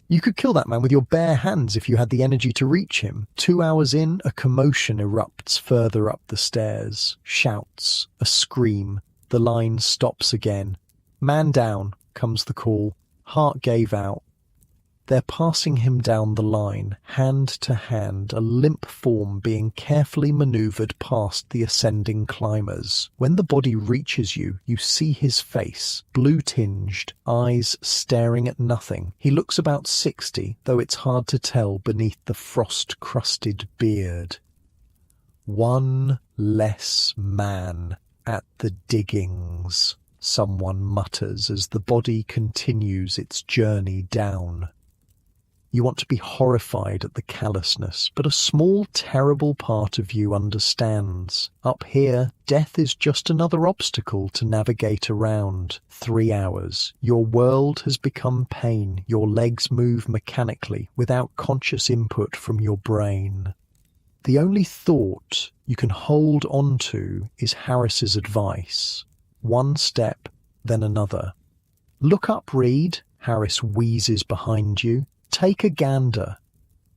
You could kill that man with your bare hands if you had the energy to reach him. 2 hours in, a commotion erupts further up the stairs. Shouts, a scream. The line stops again. Man down, comes the call. Heart gave out. They're passing him down the line, hand to hand, a limp form being carefully manoeuvred past the ascending climbers. When the body reaches you, you see his face, blue-tinged, eyes staring at nothing. He looks about 60, though it's hard to tell beneath the frost-crusted beard. One less man at the diggings. Someone mutters as the body continues its journey down. You want to be horrified at the callousness, but a small, terrible part of you understands. Up here, death is just another obstacle to navigate around. 3 hours. Your world has become pain. Your legs move mechanically, without conscious input from your brain. The only thought you can hold on to is Harris's advice. one step, then another. "Look up, Reed," Harris wheezes behind you. "Take a gander."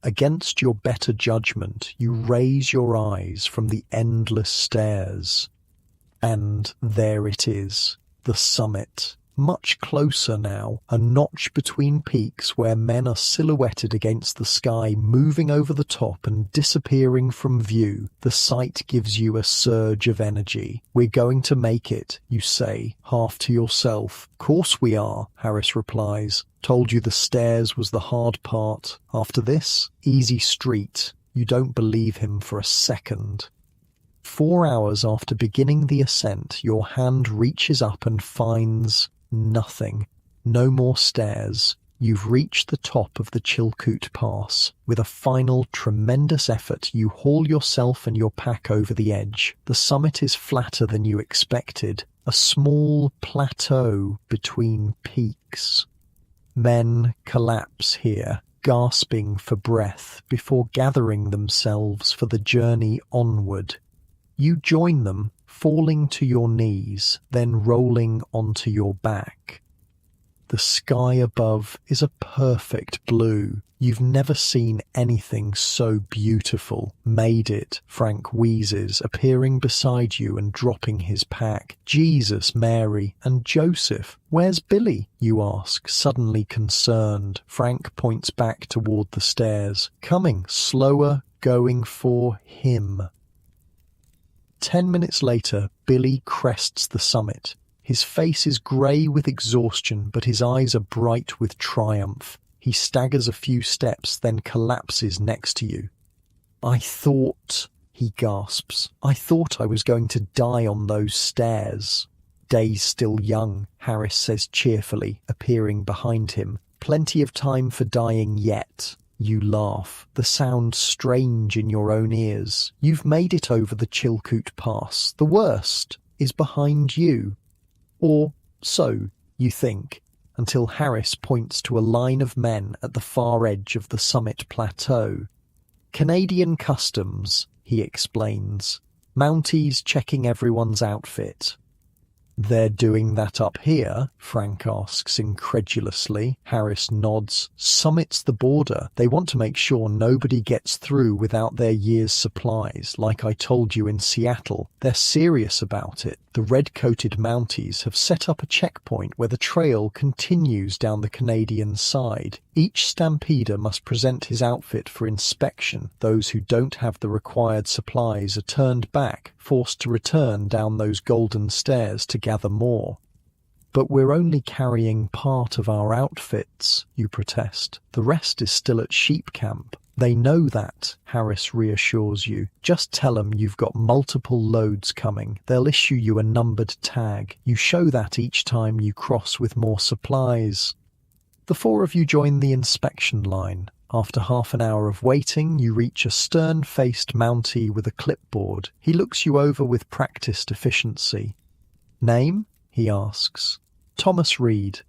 Against your better judgment, you raise your eyes from the endless stairs. And there it is, the summit. Much closer now, a notch between peaks where men are silhouetted against the sky, moving over the top and disappearing from view. The sight gives you a surge of energy. "We're going to make it," you say, half to yourself. "Course we are," Harris replies. "Told you the stairs was the hard part. After this, easy street." You don't believe him for a second. 4 hours after beginning the ascent, your hand reaches up and finds nothing. No more stairs. You've reached the top of the Chilkoot Pass. With a final tremendous effort, you haul yourself and your pack over the edge. The summit is flatter than you expected, a small plateau between peaks. Men collapse here, gasping for breath before gathering themselves for the journey onward. You join them, falling to your knees, then rolling onto your back. The sky above is a perfect blue. You've never seen anything so beautiful. "Made it," Frank wheezes, appearing beside you and dropping his pack. "Jesus, Mary, and Joseph. Where's Billy?" you ask, suddenly concerned. Frank points back toward the stairs. "Coming, slower, going for him." 10 minutes later, Billy crests the summit. His face is grey with exhaustion, but his eyes are bright with triumph. He staggers a few steps, then collapses next to you. "I thought," he gasps, "I thought I was going to die on those stairs." "Day's still young," Harris says cheerfully, appearing behind him. "Plenty of time for dying yet." You laugh, the sound strange in your own ears. You've made it over the Chilkoot Pass. The worst is behind you. Or so you think, until Harris points to a line of men at the far edge of the summit plateau. "Canadian Customs," he explains. "Mounties checking everyone's outfit." "They're doing that up here?" Frank asks incredulously. Harris nods. "Summit's the border. They want to make sure nobody gets through without their year's supplies, like I told you in Seattle. They're serious about it. The red-coated Mounties have set up a checkpoint where the trail continues down the Canadian side. Each stampeder must present his outfit for inspection. Those who don't have the required supplies are turned back, forced to return down those golden stairs to gather more." "But we're only carrying part of our outfits," you protest. "The rest is still at sheep camp." "They know that," Harris reassures you. "Just tell them you've got multiple loads coming. They'll issue you a numbered tag. You show that each time you cross with more supplies." The four of you join the inspection line. After half an hour of waiting, you reach a stern-faced Mountie with a clipboard. He looks you over with practiced efficiency. "Name?" he asks. "Thomas Reed."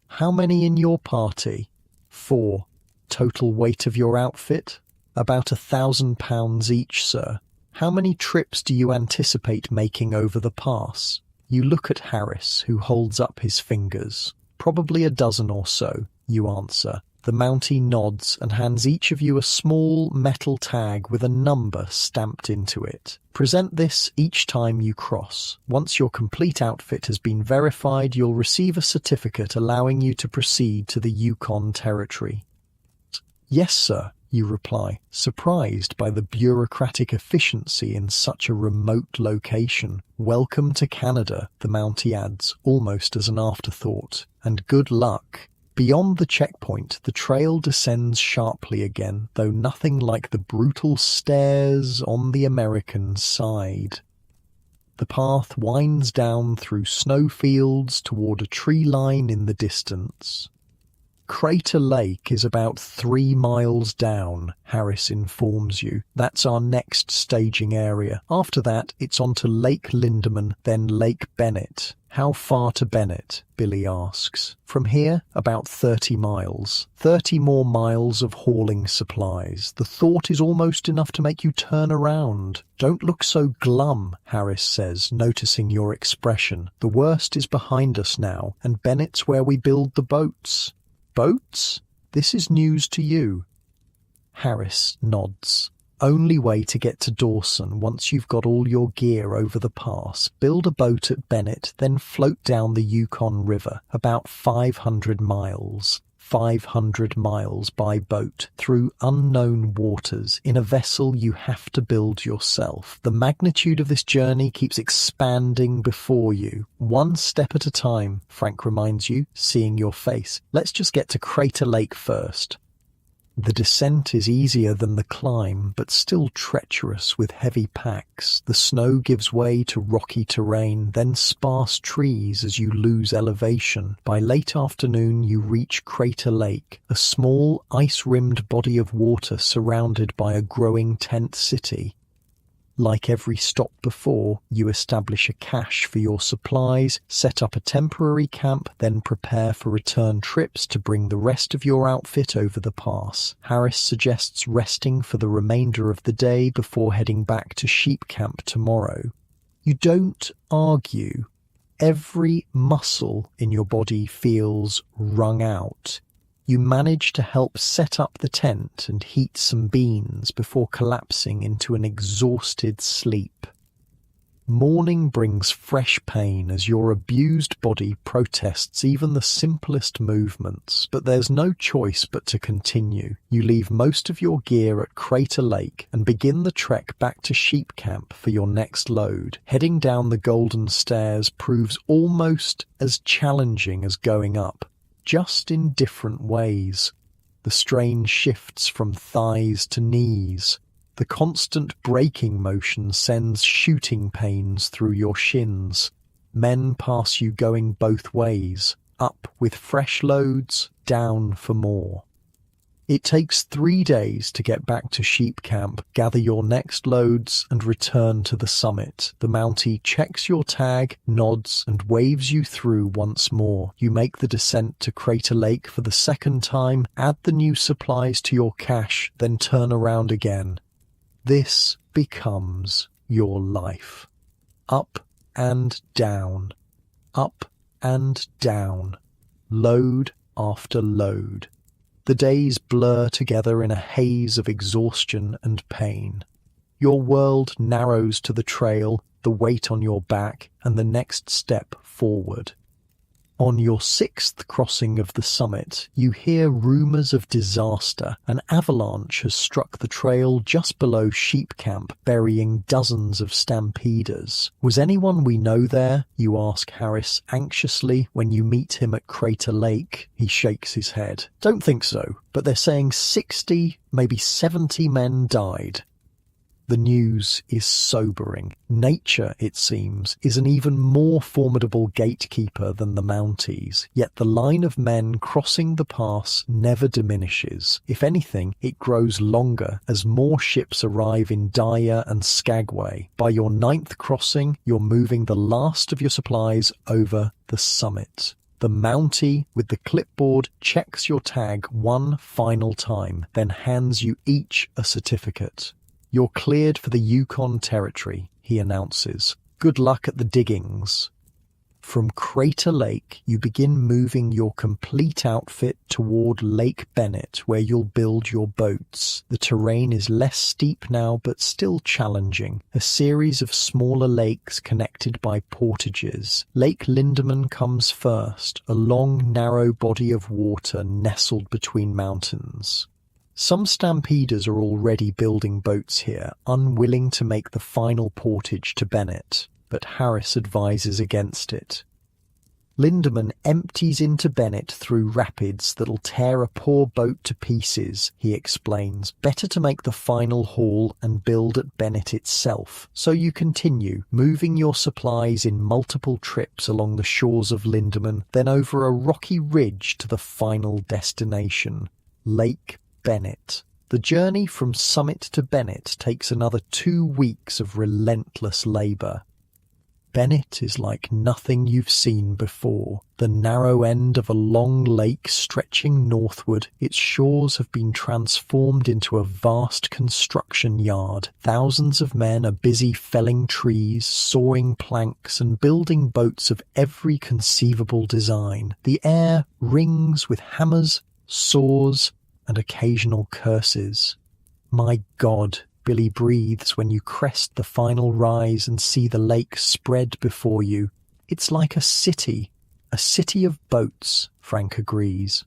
"How many in your party?" "4. Total weight of your outfit?" "About 1,000 pounds each, sir." "How many trips do you anticipate making over the pass?" You look at Harris, who holds up his fingers. "Probably a dozen or so," you answer. The Mountie nods and hands each of you a small metal tag with a number stamped into it. Present this each time you cross. Once your complete outfit has been verified, you'll receive a certificate allowing you to proceed to the Yukon territory. "Yes, sir," you reply, surprised by the bureaucratic efficiency in such a remote location. "Welcome to Canada," the Mountie adds, almost as an afterthought. "And good luck." Beyond the checkpoint, the trail descends sharply again, though nothing like the brutal stairs on the American side. The path winds down through snowfields toward a tree line in the distance. Crater Lake is about 3 miles down, Harris informs you. That's our next staging area. After that, it's on to Lake Lindeman, then Lake Bennett. How far to Bennett? Billy asks. From here, about 30 miles. 30 more miles of hauling supplies. The thought is almost enough to make you turn around. Don't look so glum, Harris says, noticing your expression. The worst is behind us now, and Bennett's where we build the boats. Boats? This is news to you. Harris nods. Only way to get to Dawson once you've got all your gear over the pass. Build a boat at Bennett, then float down the Yukon River, about 500 miles. 500 miles by boat, through unknown waters, in a vessel you have to build yourself. The magnitude of this journey keeps expanding before you. One step at a time, Frank reminds you, seeing your face. Let's just get to Crater Lake first. The descent is easier than the climb, but still treacherous with heavy packs. The snow gives way to rocky terrain, then sparse trees as you lose elevation. By late afternoon, you reach Crater Lake, a small, ice-rimmed body of water surrounded by a growing tent city. Like every stop before, you establish a cache for your supplies, set up a temporary camp, then prepare for return trips to bring the rest of your outfit over the pass. Harris suggests resting for the remainder of the day before heading back to sheep camp tomorrow. You don't argue. Every muscle in your body feels wrung out. You manage to help set up the tent and heat some beans before collapsing into an exhausted sleep. Morning brings fresh pain as your abused body protests even the simplest movements, but there's no choice but to continue. You leave most of your gear at Crater Lake and begin the trek back to sheep camp for your next load. Heading down the Golden Stairs proves almost as challenging as going up, just in different ways. The strain shifts from thighs to knees. The constant braking motion sends shooting pains through your shins. Men pass you going both ways, up with fresh loads, down for more. It takes 3 days to get back to sheep camp, gather your next loads, and return to the summit. The Mountie checks your tag, nods, and waves you through once more. You make the descent to Crater Lake for the second time, add the new supplies to your cache, then turn around again. This becomes your life. Up and down. Up and down. Load after load. The days blur together in a haze of exhaustion and pain. Your world narrows to the trail, the weight on your back, and the next step forward. On your 6th crossing of the summit, you hear rumours of disaster. An avalanche has struck the trail just below sheep camp, burying dozens of stampeders. Was anyone we know there? You ask Harris anxiously when you meet him at Crater Lake. He shakes his head. Don't think so, but they're saying 60, maybe 70 men died. The news is sobering. Nature, it seems, is an even more formidable gatekeeper than the Mounties, yet the line of men crossing the pass never diminishes. If anything, it grows longer as more ships arrive in Dyer and Skagway. By your 9th crossing, you're moving the last of your supplies over the summit. The Mountie with the clipboard checks your tag one final time, then hands you each a certificate. You're cleared for the Yukon territory, he announces. Good luck at the diggings. From Crater Lake, you begin moving your complete outfit toward Lake Bennett, where you'll build your boats. The terrain is less steep now, but still challenging. A series of smaller lakes connected by portages. Lake Lindeman comes first, a long, narrow body of water nestled between mountains. Some stampeders are already building boats here, unwilling to make the final portage to Bennett, but Harris advises against it. Lindeman empties into Bennett through rapids that'll tear a poor boat to pieces, he explains. Better to make the final haul and build at Bennett itself. So you continue, moving your supplies in multiple trips along the shores of Lindeman, then over a rocky ridge to the final destination, Lake Bennett. The journey from summit to Bennett takes another 2 weeks of relentless labour. Bennett is like nothing you've seen before. The narrow end of a long lake stretching northward, its shores have been transformed into a vast construction yard. Thousands of men are busy felling trees, sawing planks, and building boats of every conceivable design. The air rings with hammers, saws, and occasional curses. My God, Billy breathes when you crest the final rise and see the lake spread before you. It's like a city of boats, Frank agrees.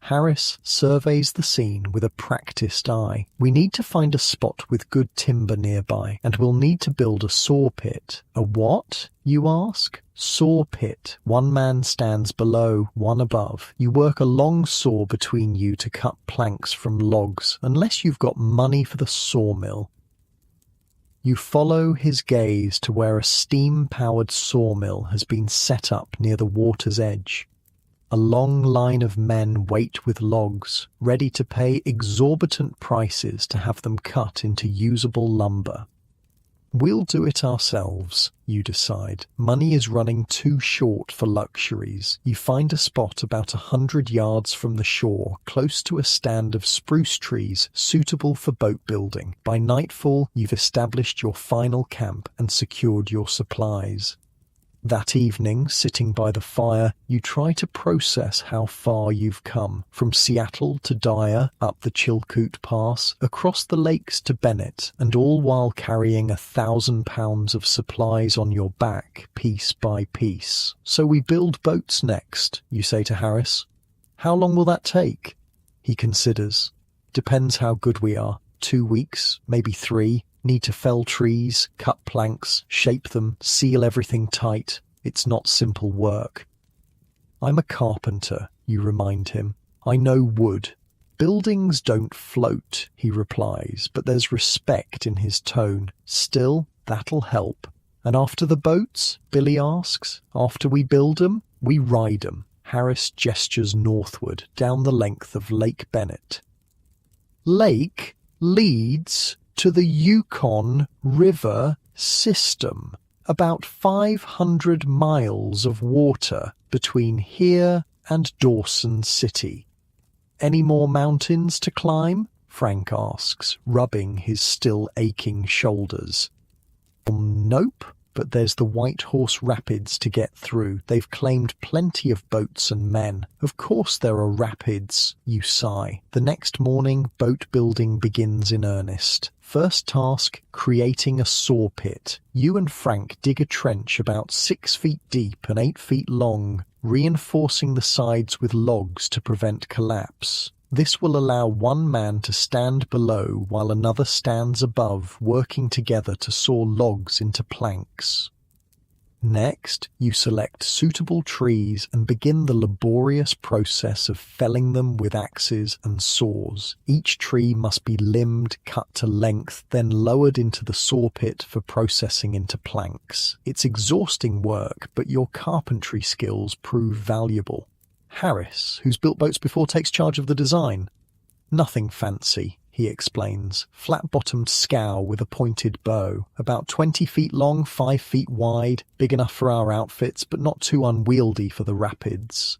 Harris surveys the scene with a practiced eye. We need to find a spot with good timber nearby, and we'll need to build a saw pit. A what, you ask? Saw pit. One man stands below, one above. You work a long saw between you to cut planks from logs, unless you've got money for the sawmill. You follow his gaze to where a steam-powered sawmill has been set up near the water's edge. A long line of men wait with logs, ready to pay exorbitant prices to have them cut into usable lumber. We'll do it ourselves, you decide. Money is running too short for luxuries. You find a spot about 100 yards from the shore, close to a stand of spruce trees suitable for boat building. By nightfall, you've established your final camp and secured your supplies. That evening, sitting by the fire, you try to process how far you've come. From Seattle to Dyer, up the Chilkoot Pass, across the lakes to Bennett, and all while carrying 1,000 pounds of supplies on your back, piece by piece. So we build boats next, you say to Harris. How long will that take? He considers. Depends how good we are. 2 weeks, maybe 3. Need to fell trees, cut planks, shape them, seal everything tight. It's not simple work. I'm a carpenter, you remind him. I know wood. Buildings don't float, he replies, but there's respect in his tone. Still, that'll help. And after the boats? Billy asks. After we build 'em, we ride 'em. Harris gestures northward, down the length of Lake Bennett. Lake leads to the Yukon River system, about 500 miles of water between here and Dawson City. Any more mountains to climb? Frank asks, rubbing his still aching shoulders. Nope, but there's the White Horse Rapids to get through. They've claimed plenty of boats and men. Of course there are rapids, you sigh. The next morning, boat building begins in earnest. First task, creating a saw pit. You and Frank dig a trench about 6 feet deep and 8 feet long, reinforcing the sides with logs to prevent collapse. This will allow one man to stand below while another stands above, working together to saw logs into planks. Next, you select suitable trees and begin the laborious process of felling them with axes and saws. Each tree must be limbed, cut to length, then lowered into the saw pit for processing into planks. It's exhausting work, but your carpentry skills prove valuable. Harris, who's built boats before, takes charge of the design. Nothing fancy, he explains. Flat-bottomed scow with a pointed bow, about 20 feet long, 5 feet wide, big enough for our outfits, but not too unwieldy for the rapids.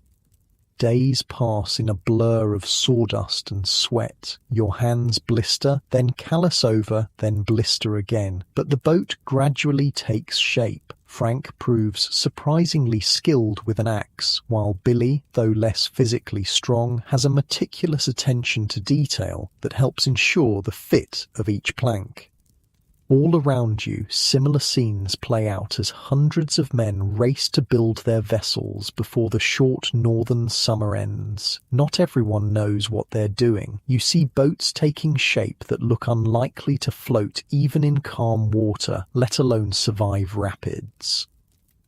Days pass in a blur of sawdust and sweat. Your hands blister, then callous over, then blister again. But the boat gradually takes shape. Frank proves surprisingly skilled with an axe, while Billy, though less physically strong, has a meticulous attention to detail that helps ensure the fit of each plank. All around you, similar scenes play out as hundreds of men race to build their vessels before the short northern summer ends. Not everyone knows what they're doing. You see boats taking shape that look unlikely to float even in calm water, let alone survive rapids.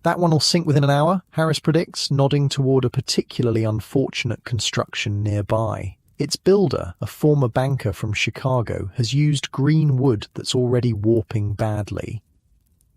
That one will sink within an hour, Harris predicts, nodding toward a particularly unfortunate construction nearby. Its builder, a former banker from Chicago, has used green wood that's already warping badly.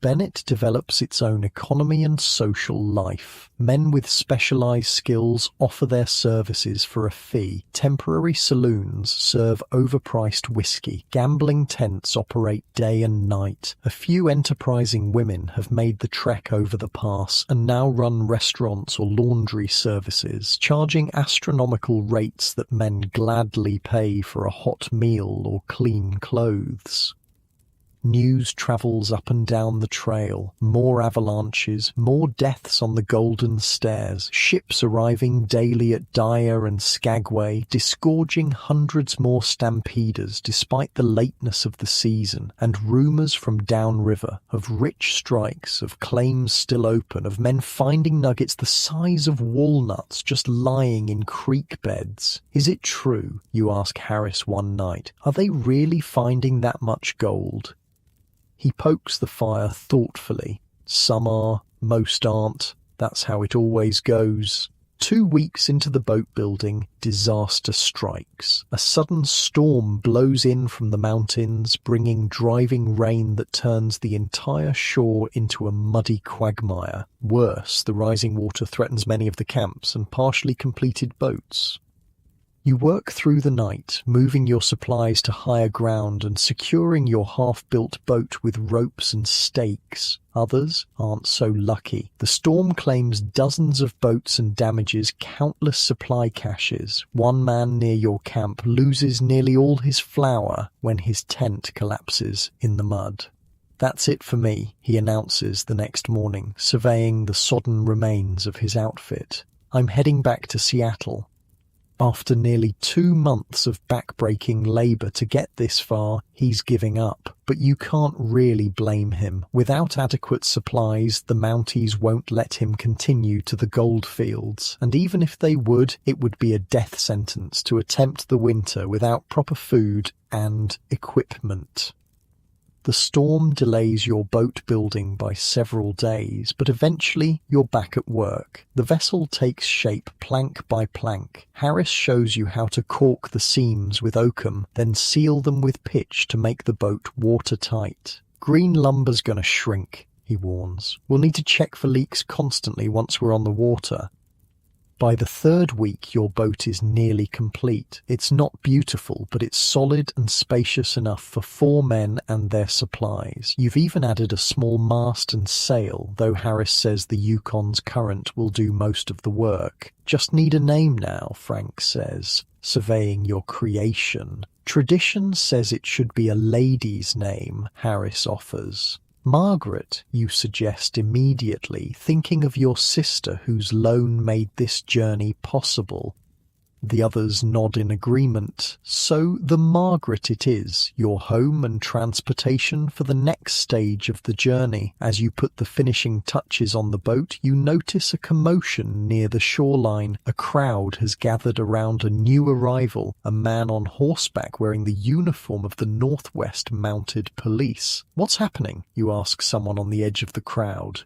Bennett develops its own economy and social life. Men with specialized skills offer their services for a fee. Temporary saloons serve overpriced whiskey. Gambling tents operate day and night. A few enterprising women have made the trek over the pass and now run restaurants or laundry services, charging astronomical rates that men gladly pay for a hot meal or clean clothes. News travels up and down the trail. More avalanches, more deaths on the Golden Stairs, ships arriving daily at Dyer and Skagway, disgorging hundreds more stampeders despite the lateness of the season, and rumours from downriver of rich strikes, of claims still open, of men finding nuggets the size of walnuts just lying in creek beds. Is it true, you ask Harris one night? Are they really finding that much gold? He pokes the fire thoughtfully. Some are, most aren't. That's how it always goes. 2 weeks into the boat building, disaster strikes. A sudden storm blows in from the mountains, bringing driving rain that turns the entire shore into a muddy quagmire. Worse, the rising water threatens many of the camps and partially completed boats. You work through the night, moving your supplies to higher ground and securing your half-built boat with ropes and stakes. Others aren't so lucky. The storm claims dozens of boats and damages countless supply caches. One man near your camp loses nearly all his flour when his tent collapses in the mud. "That's it for me," he announces the next morning, surveying the sodden remains of his outfit. "I'm heading back to Seattle." After nearly 2 months of backbreaking labour to get this far, he's giving up. But you can't really blame him. Without adequate supplies, the Mounties won't let him continue to the gold fields. And even if they would, it would be a death sentence to attempt the winter without proper food and equipment. The storm delays your boat building by several days, but eventually you're back at work. The vessel takes shape plank by plank. Harris shows you how to caulk the seams with oakum, then seal them with pitch to make the boat watertight. "Green lumber's gonna shrink," he warns. "We'll need to check for leaks constantly once we're on the water." By the 3rd week, your boat is nearly complete. It's not beautiful, but it's solid and spacious enough for 4 men and their supplies. You've even added a small mast and sail, though Harris says the Yukon's current will do most of the work. "Just need a name now," Frank says, surveying your creation. "Tradition says it should be a lady's name," Harris offers. "Margaret," you suggest immediately, thinking of your sister whose loan made this journey possible. The others nod in agreement. "So the Margaret it is, your home and transportation for the next stage of the journey." As you put the finishing touches on the boat, you notice a commotion near the shoreline. A crowd has gathered around a new arrival, a man on horseback wearing the uniform of the Northwest Mounted Police. "What's happening?" you ask someone on the edge of the crowd.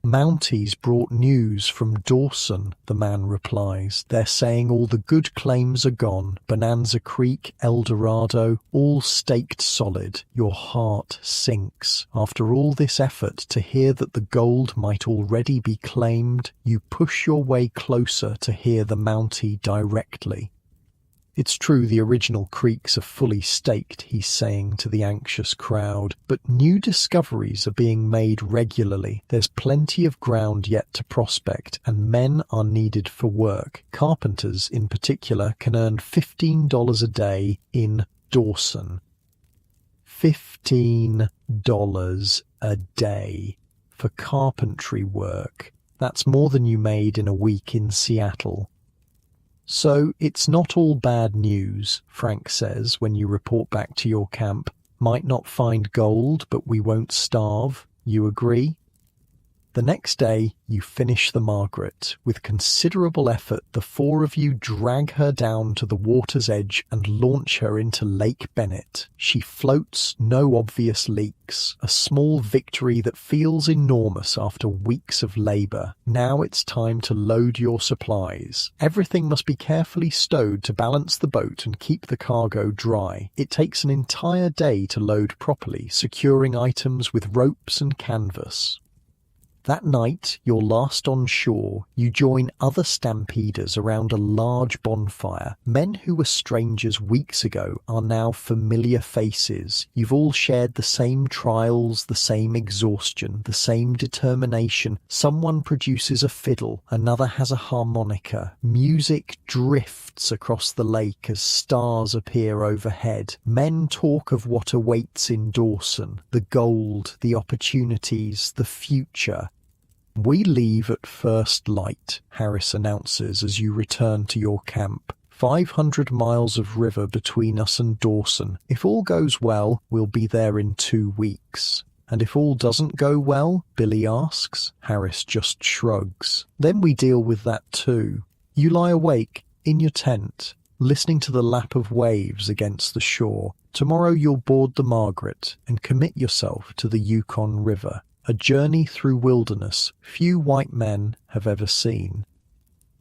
"Mounties brought news from Dawson," the man replies. "They're saying all the good claims are gone. Bonanza Creek, El Dorado, all staked solid." Your heart sinks. After all this effort to hear that the gold might already be claimed, you push your way closer to hear the Mountie directly. "It's true the original creeks are fully staked," he's saying to the anxious crowd, "but new discoveries are being made regularly. There's plenty of ground yet to prospect, and men are needed for work. Carpenters, in particular, can earn $15 a day in Dawson." $15 a day for carpentry work. That's more than you made in a week in Seattle. "So it's not all bad news," Frank says when you report back to your camp. "Might not find gold, but we won't starve. You agree?" The next day, you finish the Margaret. With considerable effort, the four of you drag her down to the water's edge and launch her into Lake Bennett. She floats, no obvious leaks, a small victory that feels enormous after weeks of labor. Now it's time to load your supplies. Everything must be carefully stowed to balance the boat and keep the cargo dry. It takes an entire day to load properly, securing items with ropes and canvas. That night, you're last on shore, you join other stampeders around a large bonfire. Men who were strangers weeks ago are now familiar faces. You've all shared the same trials, the same exhaustion, the same determination. Someone produces a fiddle, another has a harmonica. Music drifts across the lake as stars appear overhead. Men talk of what awaits in Dawson, the gold, the opportunities, the future. "We leave at first light," Harris announces as you return to your camp. 500 miles of river between us and Dawson. If all goes well, we'll be there in 2 weeks. "And if all doesn't go well?" Billy asks. Harris just shrugs. "Then we deal with that too." You lie awake in your tent, listening to the lap of waves against the shore. Tomorrow you'll board the Margaret and commit yourself to the Yukon River. A journey through wilderness few white men have ever seen.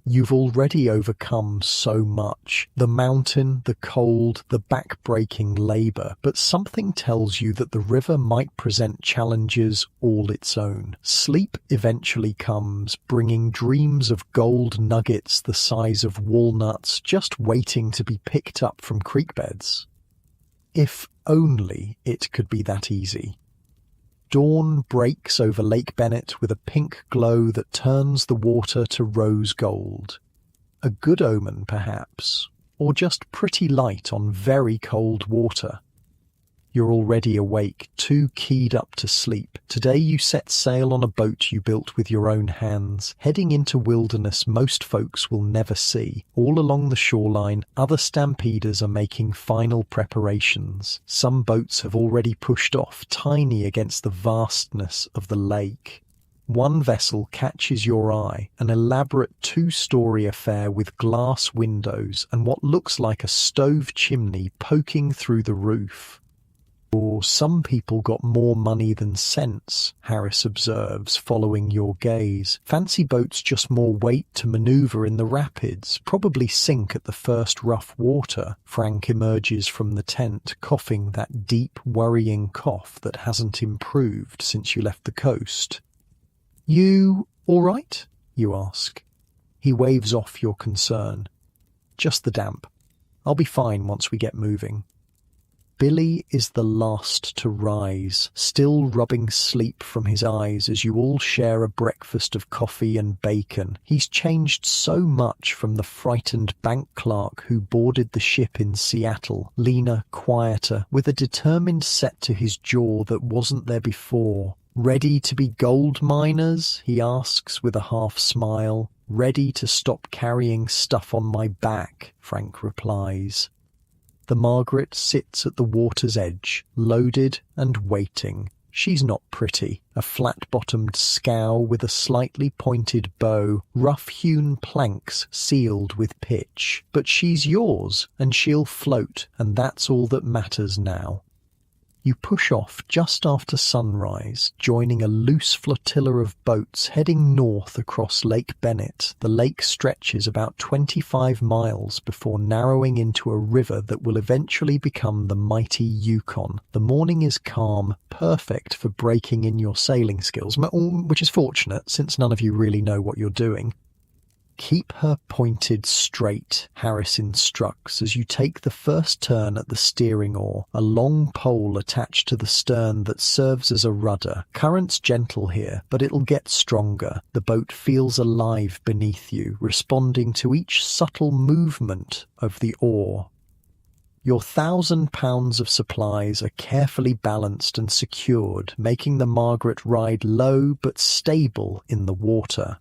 You've already overcome so much. The mountain, the cold, the back-breaking labor. But something tells you that the river might present challenges all its own. Sleep eventually comes, bringing dreams of gold nuggets the size of walnuts just waiting to be picked up from creek beds. If only it could be that easy. Dawn breaks over Lake Bennett with a pink glow that turns the water to rose gold. A good omen, perhaps, or just pretty light on very cold water. You're already awake, too keyed up to sleep. Today you set sail on a boat you built with your own hands, heading into wilderness most folks will never see. All along the shoreline, other stampeders are making final preparations. Some boats have already pushed off, tiny against the vastness of the lake. One vessel catches your eye, an elaborate 2-story affair with glass windows and what looks like a stove chimney poking through the roof. "Or some people got more money than sense," Harris observes, following your gaze. "Fancy boats just more weight to maneuver in the rapids, probably sink at the first rough water." Frank emerges from the tent, coughing that deep, worrying cough that hasn't improved since you left the coast. "You all right?" you ask. He waves off your concern. "Just the damp. I'll be fine once we get moving." Billy is the last to rise, still rubbing sleep from his eyes as you all share a breakfast of coffee and bacon. He's changed so much from the frightened bank clerk who boarded the ship in Seattle, leaner, quieter, with a determined set to his jaw that wasn't there before. "Ready to be gold miners?" he asks with a half smile. "Ready to stop carrying stuff on my back," Frank replies. The Margaret sits at the water's edge, loaded and waiting. She's not pretty, a flat-bottomed scow with a slightly pointed bow, rough-hewn planks sealed with pitch. But she's yours, and she'll float, and that's all that matters now. You push off just after sunrise, joining a loose flotilla of boats heading north across Lake Bennett. The lake stretches about 25 miles before narrowing into a river that will eventually become the mighty Yukon. The morning is calm, perfect for breaking in your sailing skills, which is fortunate since none of you really know what you're doing. "Keep her pointed straight," Harris instructs as you take the first turn at the steering oar, a long pole attached to the stern that serves as a rudder. Current's gentle here, but it'll get stronger. The boat feels alive beneath you, responding to each subtle movement of the oar. Your 1,000 pounds of supplies are carefully balanced and secured, making the Margaret ride low but stable in the water.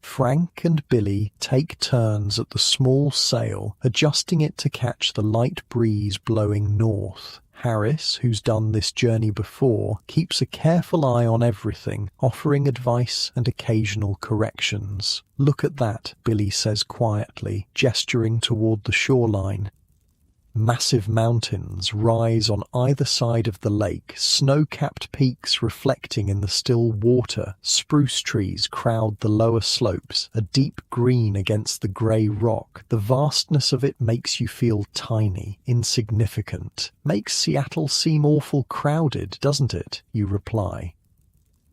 Frank and Billy take turns at the small sail, adjusting it to catch the light breeze blowing north. Harris, who's done this journey before, keeps a careful eye on everything, offering advice and occasional corrections. "Look at that," Billy says quietly, gesturing toward the shoreline. Massive mountains rise on either side of the lake, snow-capped peaks reflecting in the still water. Spruce trees crowd the lower slopes, a deep green against the grey rock. The vastness of it makes you feel tiny, insignificant. "Makes Seattle seem awful crowded, doesn't it?" you reply.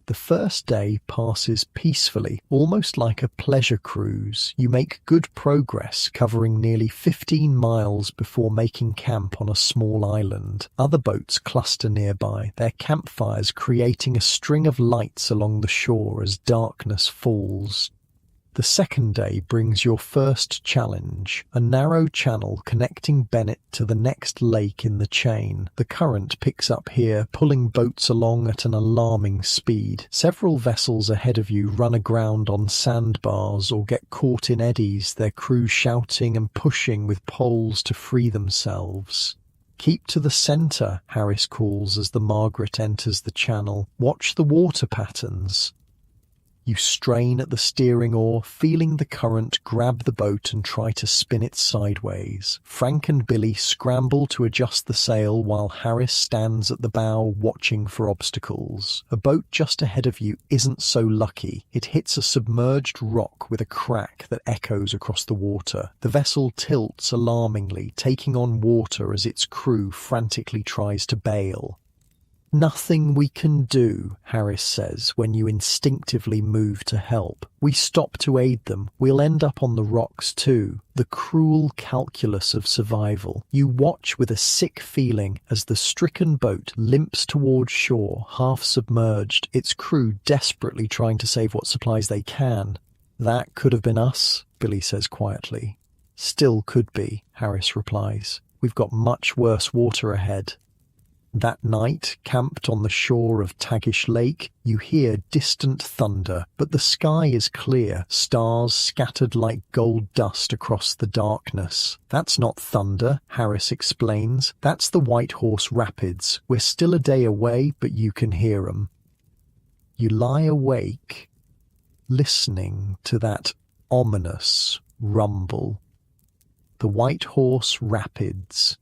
The first day passes peacefully, almost like a pleasure cruise. You make good progress, covering nearly 15 miles before making camp on a small island. Other boats cluster nearby, their campfires creating a string of lights along the shore as darkness falls. The second day brings your first challenge, a narrow channel connecting Bennett to the next lake in the chain. The current picks up here, pulling boats along at an alarming speed. Several vessels ahead of you run aground on sandbars or get caught in eddies, their crews shouting and pushing with poles to free themselves. "Keep to the center," Harris calls as the Margaret enters the channel. "Watch the water patterns." You strain at the steering oar, feeling the current grab the boat and try to spin it sideways. Frank and Billy scramble to adjust the sail while Harris stands at the bow watching for obstacles. A boat just ahead of you isn't so lucky. It hits a submerged rock with a crack that echoes across the water. The vessel tilts alarmingly, taking on water as its crew frantically tries to bail. "Nothing we can do," Harris says when you instinctively move to help. "We stop to aid them. We'll end up on the rocks too." The cruel calculus of survival. You watch with a sick feeling as the stricken boat limps toward shore, half submerged, its crew desperately trying to save what supplies they can. "That could have been us," Billy says quietly. "Still could be," Harris replies. "We've got much worse water ahead." That night, camped on the shore of Tagish Lake, you hear distant thunder, but the sky is clear, stars scattered like gold dust across the darkness. "That's not thunder," Harris explains. "That's the White Horse Rapids. We're still a day away, but you can hear 'em." You lie awake, listening to that ominous rumble. The White Horse Rapids.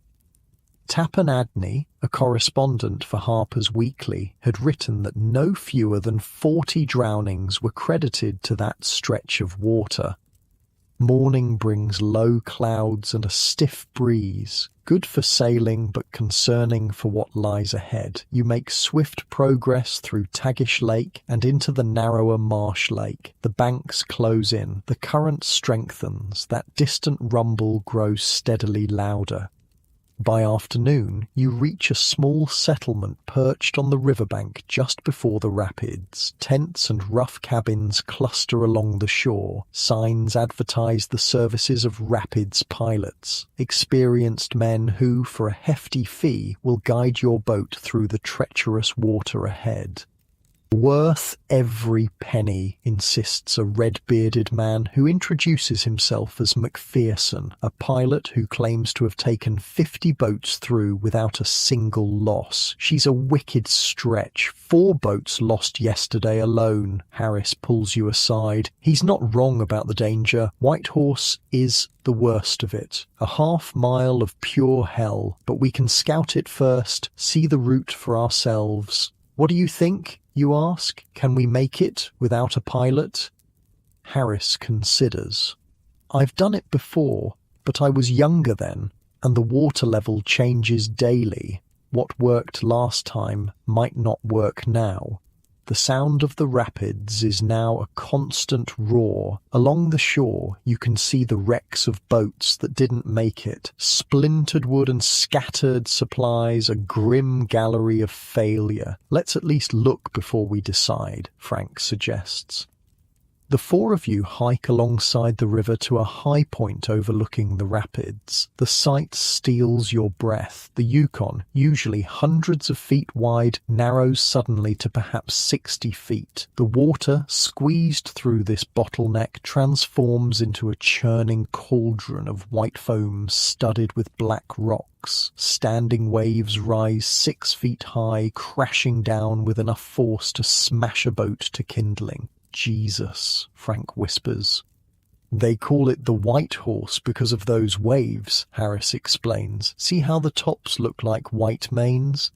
Tapan Adney, a correspondent for Harper's Weekly, had written that no fewer than 40 drownings were credited to that stretch of water. Morning brings low clouds and a stiff breeze, good for sailing but concerning for what lies ahead. You make swift progress through Tagish Lake and into the narrower Marsh Lake. The banks close in, the current strengthens, that distant rumble grows steadily louder. By afternoon, you reach a small settlement perched on the riverbank just before the rapids. Tents and rough cabins cluster along the shore. Signs advertise the services of rapids pilots, experienced men who, for a hefty fee, will guide your boat through the treacherous water ahead. "Worth every penny," insists a red-bearded man who introduces himself as McPherson, a pilot who claims to have taken 50 boats through without a single loss. "She's a wicked stretch. 4 boats lost yesterday alone." Harris pulls you aside. He's not wrong about the danger. White Horse is the worst of it. A half-mile of pure hell, but we can scout it first, see the route for ourselves. "What do you think?" you ask. "Can we make it without a pilot?" Harris considers. "I've done it before, but I was younger then, and the water level changes daily. What worked last time might not work now." The sound of the rapids is now a constant roar. Along the shore, you can see the wrecks of boats that didn't make it. Splintered wood and scattered supplies, a grim gallery of failure. "Let's at least look before we decide," Frank suggests. The four of you hike alongside the river to a high point overlooking the rapids. The sight steals your breath. The Yukon, usually hundreds of feet wide, narrows suddenly to perhaps 60 feet. The water, squeezed through this bottleneck, transforms into a churning cauldron of white foam studded with black rocks. Standing waves rise 6 feet high, crashing down with enough force to smash a boat to kindling. Jesus, Frank whispers. They call it the White Horse because of those waves, Harris explains. See how the tops look like white manes?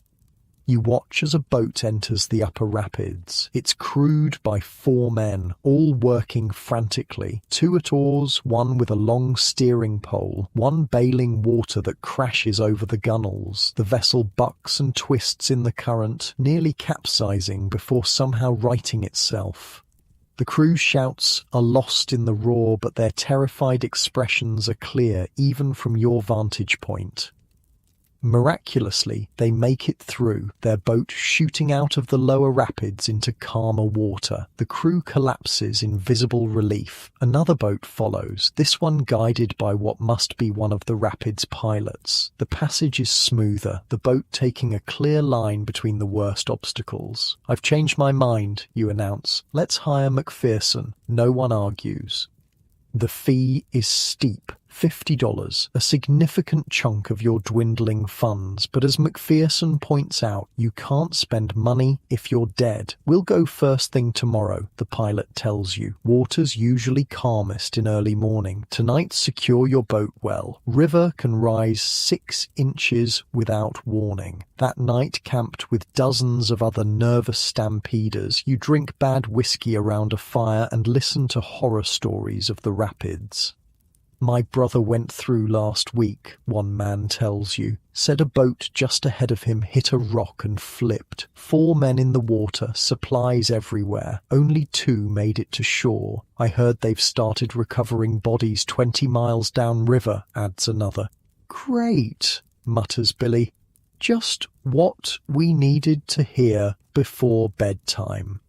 You watch as a boat enters the upper rapids. It's crewed by 4 men, all working frantically. 2 at oars, 1 with a long steering pole, 1 bailing water that crashes over the gunwales. The vessel bucks and twists in the current, nearly capsizing before somehow righting itself. The crew's shouts are lost in the roar, but their terrified expressions are clear even from your vantage point. Miraculously, they make it through, their boat shooting out of the lower rapids into calmer water. The crew collapses in visible relief. Another boat follows, this one guided by what must be one of the rapids' pilots. The passage is smoother, the boat taking a clear line between the worst obstacles. "I've changed my mind," you announce. "Let's hire McPherson." No one argues. The fee is steep. $50, a significant chunk of your dwindling funds, but as McPherson points out, you can't spend money if you're dead. "We'll go first thing tomorrow," the pilot tells you. "Water's usually calmest in early morning. Tonight, secure your boat well. River can rise 6 inches without warning." That night, camped with dozens of other nervous stampeders, you drink bad whiskey around a fire and listen to horror stories of the rapids. "My brother went through last week," one man tells you. "Said a boat just ahead of him hit a rock and flipped. 4 men in the water, supplies everywhere. Only 2 made it to shore. I heard they've started recovering bodies 20 miles downriver," adds another. "Great," mutters Billy. "Just what we needed to hear before bedtime."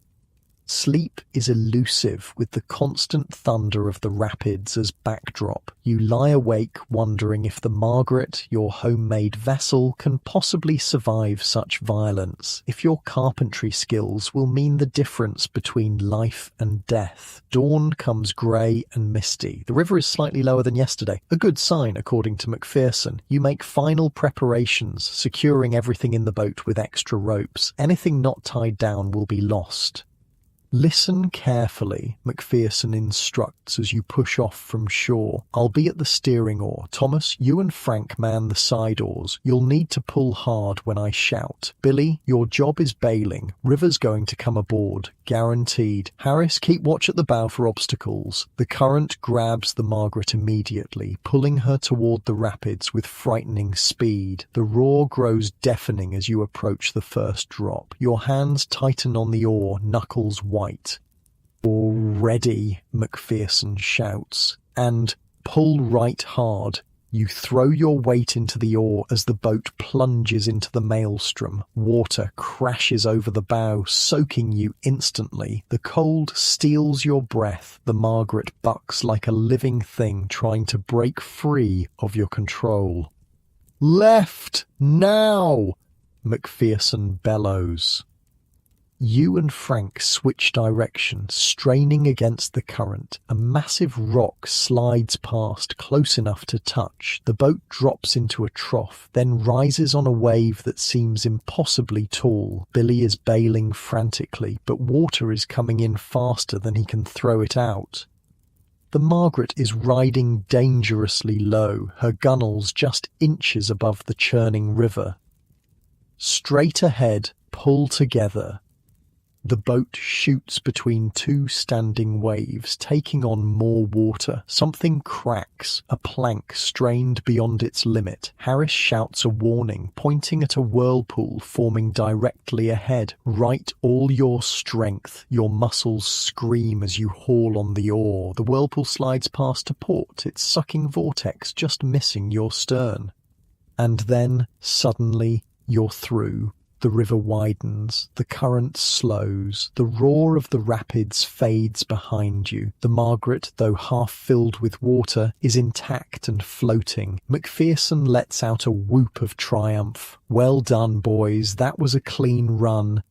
Sleep is elusive with the constant thunder of the rapids as backdrop. You lie awake wondering if the Margaret, your homemade vessel, can possibly survive such violence, if your carpentry skills will mean the difference between life and death. Dawn comes grey and misty. The river is slightly lower than yesterday. A good sign, according to McPherson. You make final preparations, securing everything in the boat with extra ropes. Anything not tied down will be lost. "Listen carefully," McPherson instructs as you push off from shore. "I'll be at the steering oar. Thomas, you and Frank man the side oars. You'll need to pull hard when I shout. Billy, your job is bailing. River's going to come aboard. Guaranteed. Harris, keep watch at the bow for obstacles." The current grabs the Margaret immediately, pulling her toward the rapids with frightening speed. The roar grows deafening as you approach the first drop. Your hands tighten on the oar, knuckles white. "Already," McPherson shouts, and "pull right hard." You throw your weight into the oar as the boat plunges into the maelstrom. Water crashes over the bow, soaking you instantly. The cold steals your breath. The Margaret bucks like a living thing trying to break free of your control. "Left, now!" McPherson bellows. You and Frank switch direction, straining against the current. A massive rock slides past, close enough to touch. The boat drops into a trough, then rises on a wave that seems impossibly tall. Billy is bailing frantically, but water is coming in faster than he can throw it out. The Margaret is riding dangerously low, her gunwales just inches above the churning river. Straight ahead, pull together. The boat shoots between 2 standing waves, taking on more water. Something cracks, a plank strained beyond its limit. Harris shouts a warning, pointing at a whirlpool forming directly ahead. Right all your strength. Your muscles scream as you haul on the oar. The whirlpool slides past to port, its sucking vortex just missing your stern. And then, suddenly, you're through. The river widens, the current slows, the roar of the rapids fades behind you. The Margaret, though half filled with water, is intact and floating. McPherson lets out a whoop of triumph. "Well done, boys, that was a clean run."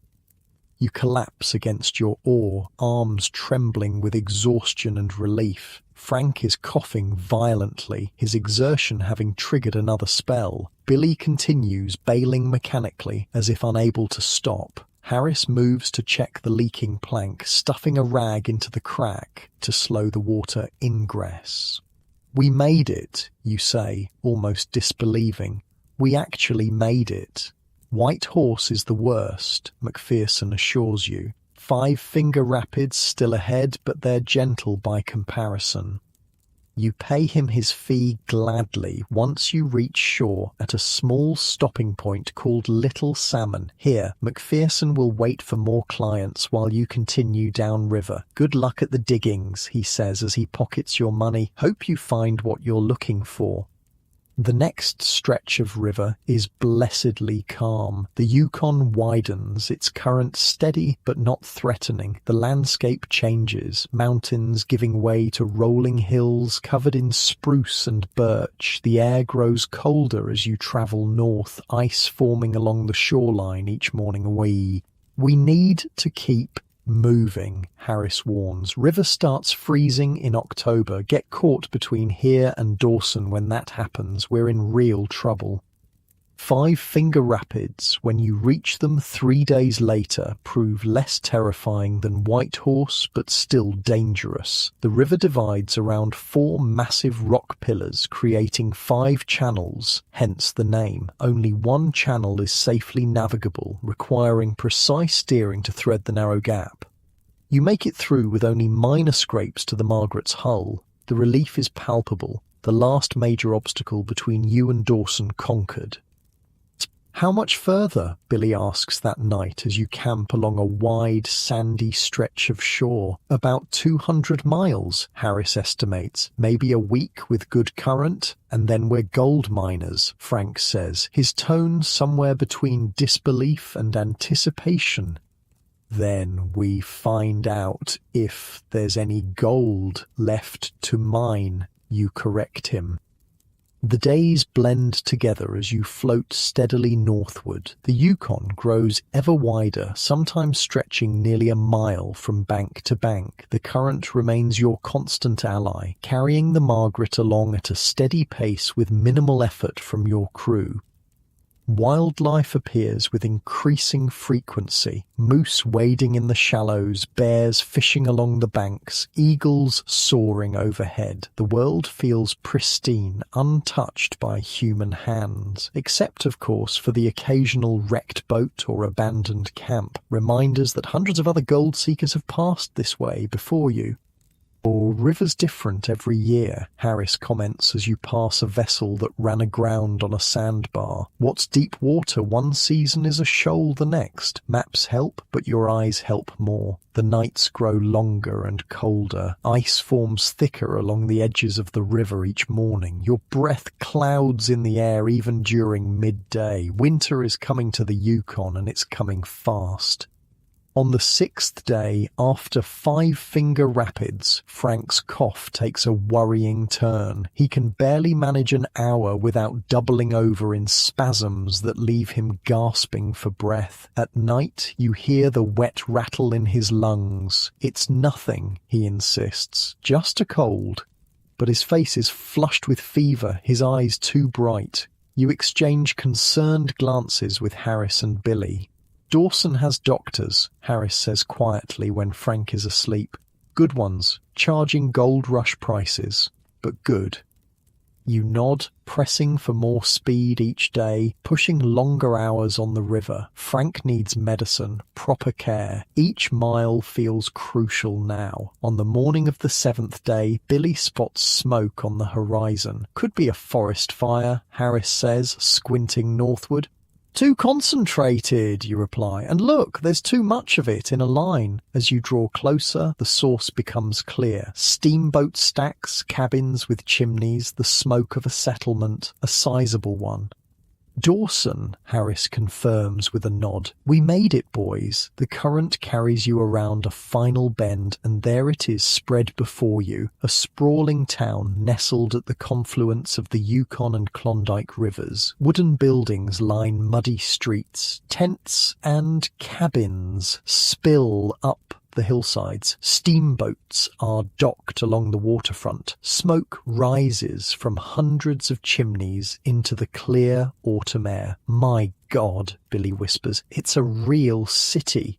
You collapse against your oar, arms trembling with exhaustion and relief. Frank is coughing violently, his exertion having triggered another spell. Billy continues bailing mechanically, as if unable to stop. Harris moves to check the leaking plank, stuffing a rag into the crack to slow the water ingress. "We made it," you say, almost disbelieving. "We actually made it." "White Horse is the worst," McPherson assures you. 5 Finger Rapids still ahead, but they're gentle by comparison. You pay him his fee gladly once you reach shore at a small stopping point called Little Salmon. Here, McPherson will wait for more clients while you continue downriver. "Good luck at the diggings," he says as he pockets your money. "Hope you find what you're looking for." The next stretch of river is blessedly calm. The Yukon widens, its current steady but not threatening. The landscape changes, mountains giving way to rolling hills covered in spruce and birch. The air grows colder as you travel north, ice forming along the shoreline each morning. We need to keep moving, Harris warns. River starts freezing in October. Get caught between here and Dawson when that happens. We're in real trouble. 5 Finger Rapids, when you reach them 3 days later, prove less terrifying than White Horse, but still dangerous. The river divides around 4 massive rock pillars, creating 5 channels, hence the name. Only one channel is safely navigable, requiring precise steering to thread the narrow gap. You make it through with only minor scrapes to the Margaret's hull. The relief is palpable, the last major obstacle between you and Dawson conquered. "How much further?" Billy asks that night as you camp along a wide, sandy stretch of shore. "About 200 miles, Harris estimates. Maybe a week with good current, and then we're gold miners," Frank says, his tone somewhere between disbelief and anticipation. "Then we find out if there's any gold left to mine," you correct him. The days blend together as you float steadily northward. The Yukon grows ever wider, sometimes stretching nearly a mile from bank to bank. The current remains your constant ally, carrying the Margaret along at a steady pace with minimal effort from your crew. Wildlife appears with increasing frequency. Moose wading in the shallows, bears fishing along the banks, eagles soaring overhead. The world feels pristine, untouched by human hands, except, of course, for the occasional wrecked boat or abandoned camp, reminders that hundreds of other gold seekers have passed this way before you. "Or river's different every year," Harris comments as you pass a vessel that ran aground on a sandbar. "What's deep water one season is a shoal the next. Maps help, but your eyes help more. The nights grow longer and colder. Ice forms thicker along the edges of the river each morning. Your breath clouds in the air even during midday. Winter is coming to the Yukon, and it's coming fast." On the 6th day, after 5 Finger Rapids, Frank's cough takes a worrying turn. He can barely manage an hour without doubling over in spasms that leave him gasping for breath. At night, you hear the wet rattle in his lungs. "It's nothing," he insists, "just a cold." But his face is flushed with fever, his eyes too bright. You exchange concerned glances with Harris and Billy. "Dawson has doctors," Harris says quietly when Frank is asleep. "Good ones, charging Gold Rush prices, but good." You nod, pressing for more speed each day, pushing longer hours on the river. Frank needs medicine, proper care. Each mile feels crucial now. On the morning of the 7th day, Billy spots smoke on the horizon. "Could be a forest fire," Harris says, squinting northward. "Too concentrated," you reply, "and look, there's too much of it in a line." As you draw closer, the source becomes clear. Steamboat stacks, cabins with chimneys, the smoke of a settlement, a sizable one. Dawson, Harris confirms with a nod. We made it, boys. The current carries you around a final bend, and there it is spread before you, a sprawling town nestled at the confluence of the Yukon and Klondike rivers. Wooden buildings line muddy streets. Tents and cabins spill up the hillsides. Steamboats are docked along the waterfront. Smoke rises from hundreds of chimneys into the clear autumn air. My God, Billy whispers, it's a real city.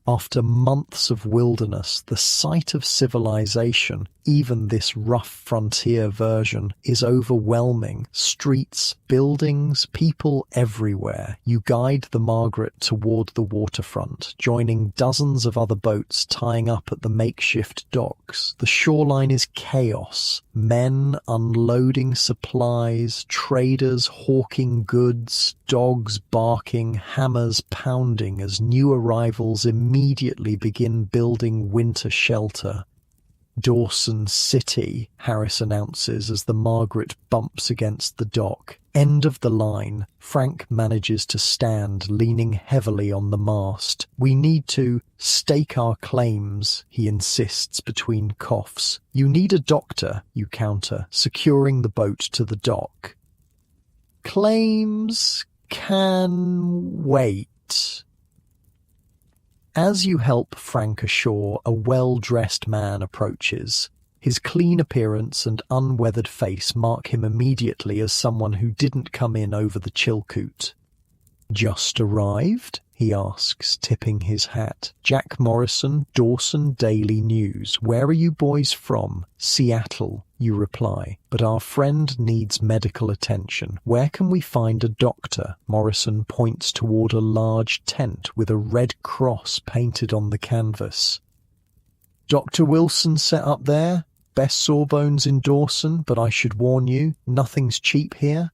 After months of wilderness, the sight of civilization, even this rough frontier version, is overwhelming. Streets, buildings, people everywhere. You guide the Margaret toward the waterfront, joining dozens of other boats tying up at the makeshift docks. The shoreline is chaos. Men unloading supplies, traders hawking goods, dogs barking, hammers pounding as new arrivals immediately begin building winter shelter. Dawson City, Harris announces as the Margaret bumps against the dock. End of the line. Frank manages to stand, leaning heavily on the mast. We need to stake our claims, he insists between coughs. You need a doctor, you counter, securing the boat to the dock. Claims can wait. As you help Frank ashore, a well-dressed man approaches. His clean appearance and unweathered face mark him immediately as someone who didn't come in over the Chilkoot. Just arrived? He asks, tipping his hat. Jack Morrison, Dawson Daily News. Where are you boys from? Seattle, you reply. But our friend needs medical attention. Where can we find a doctor? Morrison points toward a large tent with a red cross painted on the canvas. Dr. Wilson set up there? Best sawbones in Dawson, but I should warn you, nothing's cheap here.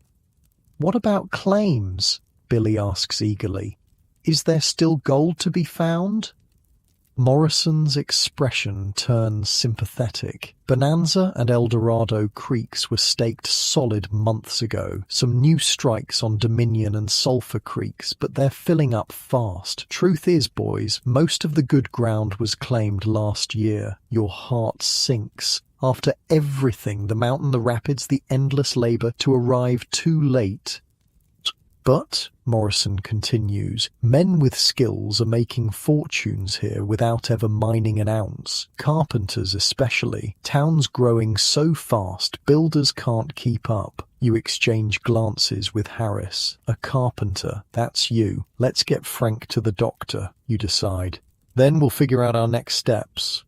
What about claims? Billy asks eagerly. Is there still gold to be found? Morrison's expression turns sympathetic. Bonanza and Eldorado creeks were staked solid months ago. Some new strikes on Dominion and Sulphur creeks, but they're filling up fast. Truth is, boys, most of the good ground was claimed last year. Your heart sinks. After everything, the mountain, the rapids, the endless labor, to arrive too late. But, Morrison continues, men with skills are making fortunes here without ever mining an ounce. Carpenters especially. Towns growing so fast, builders can't keep up. You exchange glances with Harris. A carpenter, that's you. Let's get Frank to the doctor, you decide. Then we'll figure out our next steps.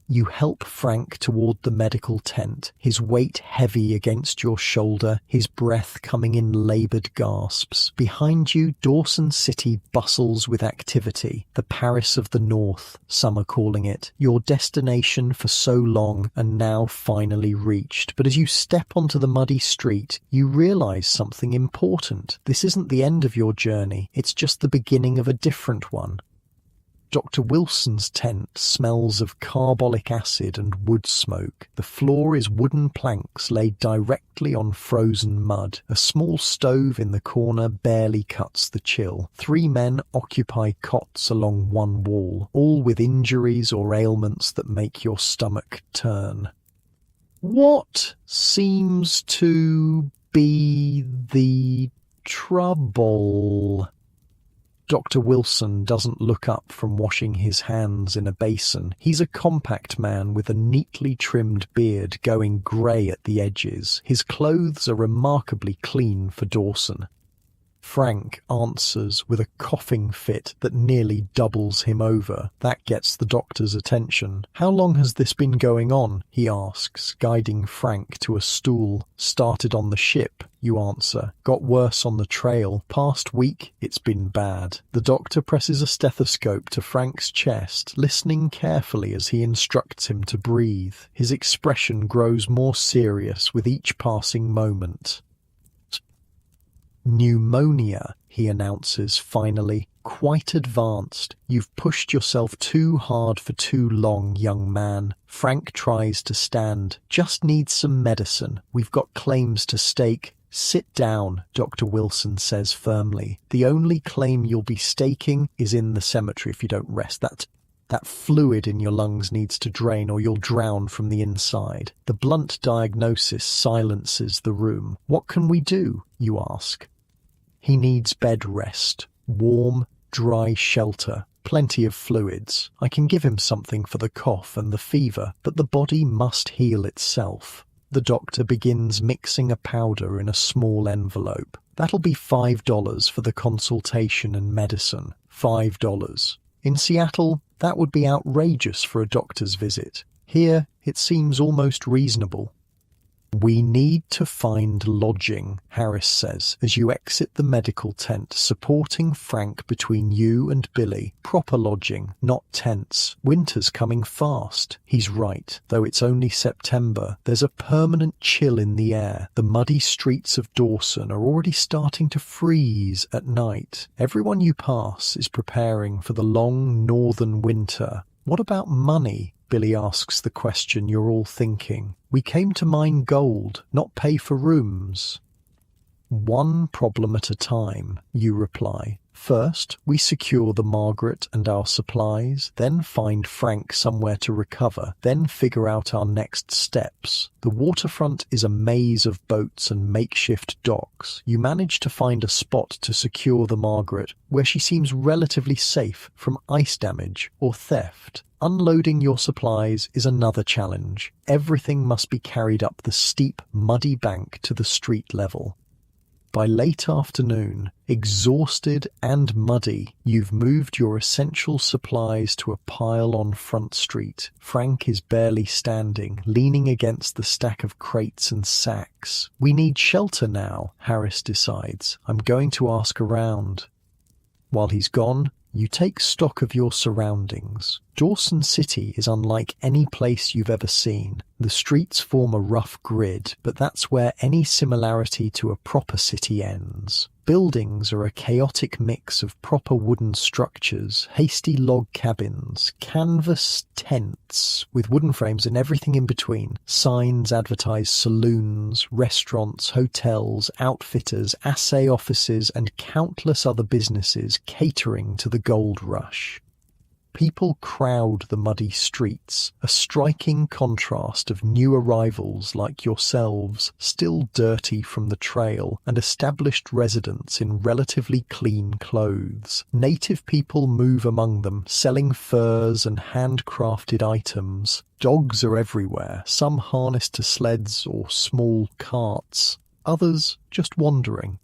You help Frank toward the medical tent, his weight heavy against your shoulder, his breath coming in laboured gasps. Behind you, Dawson City bustles with activity, the Paris of the North, some are calling it, your destination for so long and now finally reached. But as you step onto the muddy street, you realise something important. This isn't the end of your journey, it's just the beginning of a different one. Dr. Wilson's tent smells of carbolic acid and wood smoke. The floor is wooden planks laid directly on frozen mud. A small stove in the corner barely cuts the chill. 3 men occupy cots along one wall, all with injuries or ailments that make your stomach turn. What seems to be the trouble? Dr. Wilson doesn't look up from washing his hands in a basin. He's a compact man with a neatly trimmed beard going grey at the edges. His clothes are remarkably clean for Dawson. Frank answers with a coughing fit that nearly doubles him over. That gets the doctor's attention. How long has this been going on? He asks, guiding Frank to a stool. Started on the ship, you answer. Got worse on the trail. Past week, it's been bad. The doctor presses a stethoscope to Frank's chest, listening carefully as he instructs him to breathe. His expression grows more serious with each passing moment. Pneumonia, he announces finally. Quite advanced. You've pushed yourself too hard for too long, young man. Frank tries to stand. Just need some medicine. We've got claims to stake. Sit down, Dr. Wilson says firmly. The only claim you'll be staking is in the cemetery if you don't rest. That fluid in your lungs needs to drain or you'll drown from the inside. The blunt diagnosis silences the room. What can we do, you ask? He needs bed rest, warm, dry shelter, plenty of fluids. I can give him something for the cough and the fever, but the body must heal itself. The doctor begins mixing a powder in a small envelope. That'll be $5 for the consultation and medicine. $5. In Seattle, that would be outrageous for a doctor's visit. Here, it seems almost reasonable. We need to find lodging, Harris says, as you exit the medical tent, supporting Frank between you and Billy. Proper lodging, not tents. Winter's coming fast. He's right. Though it's only September, there's a permanent chill in the air. The muddy streets of Dawson are already starting to freeze at night. Everyone you pass is preparing for the long northern winter. What about money? Billy asks the question you're all thinking. We came to mine gold, not pay for rooms. One problem at a time, you reply. First, we secure the Margaret and our supplies, then find Frank somewhere to recover, then figure out our next steps. The waterfront is a maze of boats and makeshift docks. You manage to find a spot to secure the Margaret, where she seems relatively safe from ice damage or theft. Unloading your supplies is another challenge. Everything must be carried up the steep, muddy bank to the street level. By late afternoon, exhausted and muddy, you've moved your essential supplies to a pile on Front Street. Frank is barely standing, leaning against the stack of crates and sacks. We need shelter now, Harris decides. I'm going to ask around. While he's gone, you take stock of your surroundings. Dawson City is unlike any place you've ever seen. The streets form a rough grid, but that's where any similarity to a proper city ends. Buildings are a chaotic mix of proper wooden structures, hasty log cabins, canvas tents with wooden frames and everything in between. Signs advertise saloons, restaurants, hotels, outfitters, assay offices, and countless other businesses catering to the gold rush. People crowd the muddy streets, a striking contrast of new arrivals like yourselves, still dirty from the trail, and established residents in relatively clean clothes. Native people move among them, selling furs and handcrafted items. Dogs are everywhere, some harnessed to sleds or small carts, others just wandering.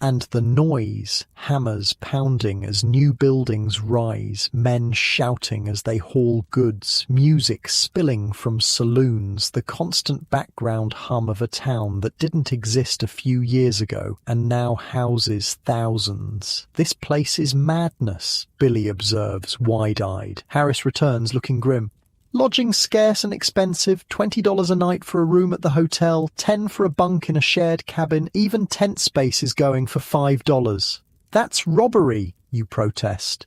And the noise, hammers pounding as new buildings rise, men shouting as they haul goods, music spilling from saloons, the constant background hum of a town that didn't exist a few years ago and now houses thousands. This place is madness, Billy observes, wide-eyed. Harris returns, looking grim. Lodging scarce and expensive, $20 a night for a room at the hotel, $10 for a bunk in a shared cabin, even tent space is going for $5. That's robbery, you protest.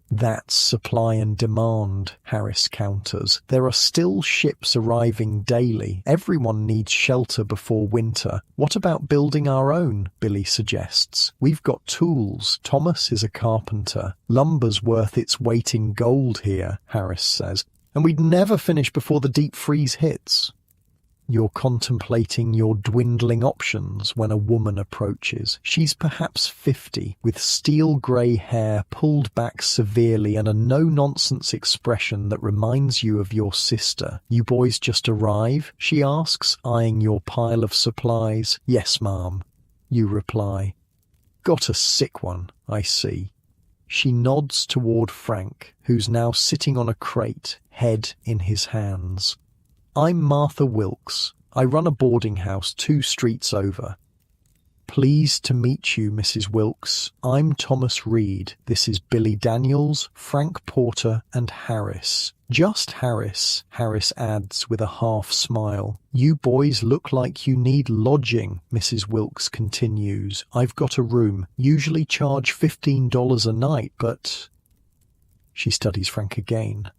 That's supply and demand, Harris counters. There are still ships arriving daily. Everyone needs shelter before winter. What about building our own, Billy suggests. We've got tools. Thomas is a carpenter. Lumber's worth its weight in gold here, Harris says. And we'd never finish before the deep freeze hits. You're contemplating your dwindling options when a woman approaches. She's perhaps 50, with steel-grey hair pulled back severely and a no-nonsense expression that reminds you of your sister. You boys just arrive? She asks, eyeing your pile of supplies. Yes, ma'am, you reply. Got a sick one, I see. She nods toward Frank, who's now sitting on a crate, head in his hands. I'm Martha Wilkes. I run a boarding house 2 streets over. Pleased to meet you, Mrs. Wilkes. I'm Thomas Reed. This is Billy Daniels, Frank Porter, and Harris. Just Harris, Harris adds with a half smile. You boys look like you need lodging, Mrs. Wilkes continues. I've got a room. Usually charge $15 a night, but... She studies Frank again.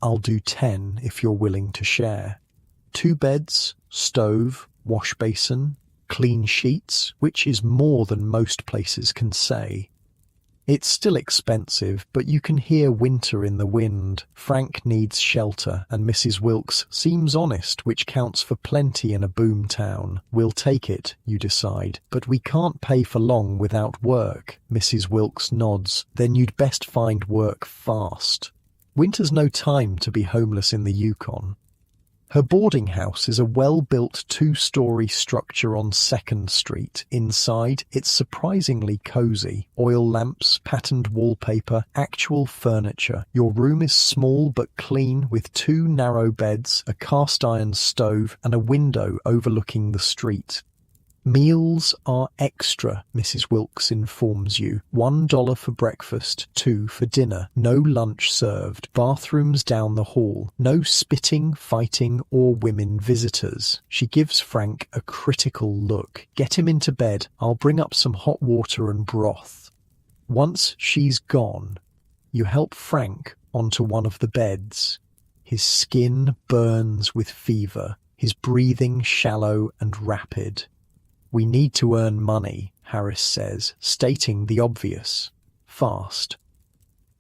I'll do 10 if you're willing to share. 2 beds, stove, wash basin. Clean sheets, which is more than most places can say. It's still expensive, but you can hear winter in the wind. Frank needs shelter, and Mrs. Wilkes seems honest, which counts for plenty in a boom town. We'll take it, you decide, but we can't pay for long without work. Mrs. Wilkes nods. Then you'd best find work fast. Winter's no time to be homeless in the Yukon. Her boarding house is a well-built two-story structure on 2nd Street. Inside, it's surprisingly cozy. Oil lamps, patterned wallpaper, actual furniture. Your room is small but clean, with 2 narrow beds, a cast-iron stove, and a window overlooking the street. Meals are extra, Mrs. Wilkes informs you. $1 for breakfast, $2 for dinner. No lunch served. Bathrooms down the hall. No spitting, fighting, or women visitors. She gives Frank a critical look. Get him into bed. I'll bring up some hot water and broth. Once she's gone, you help Frank onto one of the beds. His skin burns with fever. His breathing shallow and rapid. We need to earn money, Harris says, stating the obvious. Fast.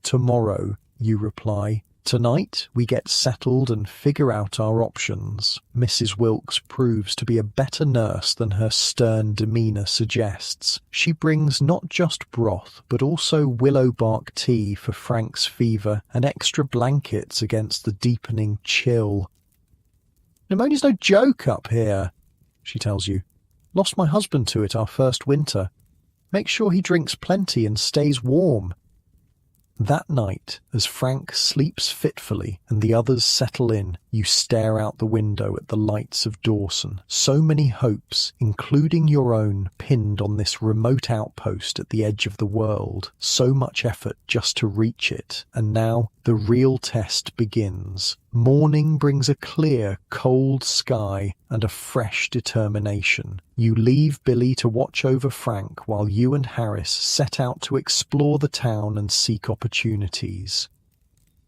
Tomorrow, you reply. Tonight, we get settled and figure out our options. Mrs. Wilkes proves to be a better nurse than her stern demeanor suggests. She brings not just broth, but also willow bark tea for Frank's fever and extra blankets against the deepening chill. Pneumonia's no joke up here, she tells you. Lost my husband to it our first winter. Make sure he drinks plenty and stays warm. That night, as Frank sleeps fitfully and the others settle in, you stare out the window at the lights of Dawson. So many hopes, including your own, pinned on this remote outpost at the edge of the world. So much effort just to reach it. And now, the real test begins. Morning brings a clear, cold sky and a fresh determination. You leave Billy to watch over Frank while you and Harris set out to explore the town and seek opportunities.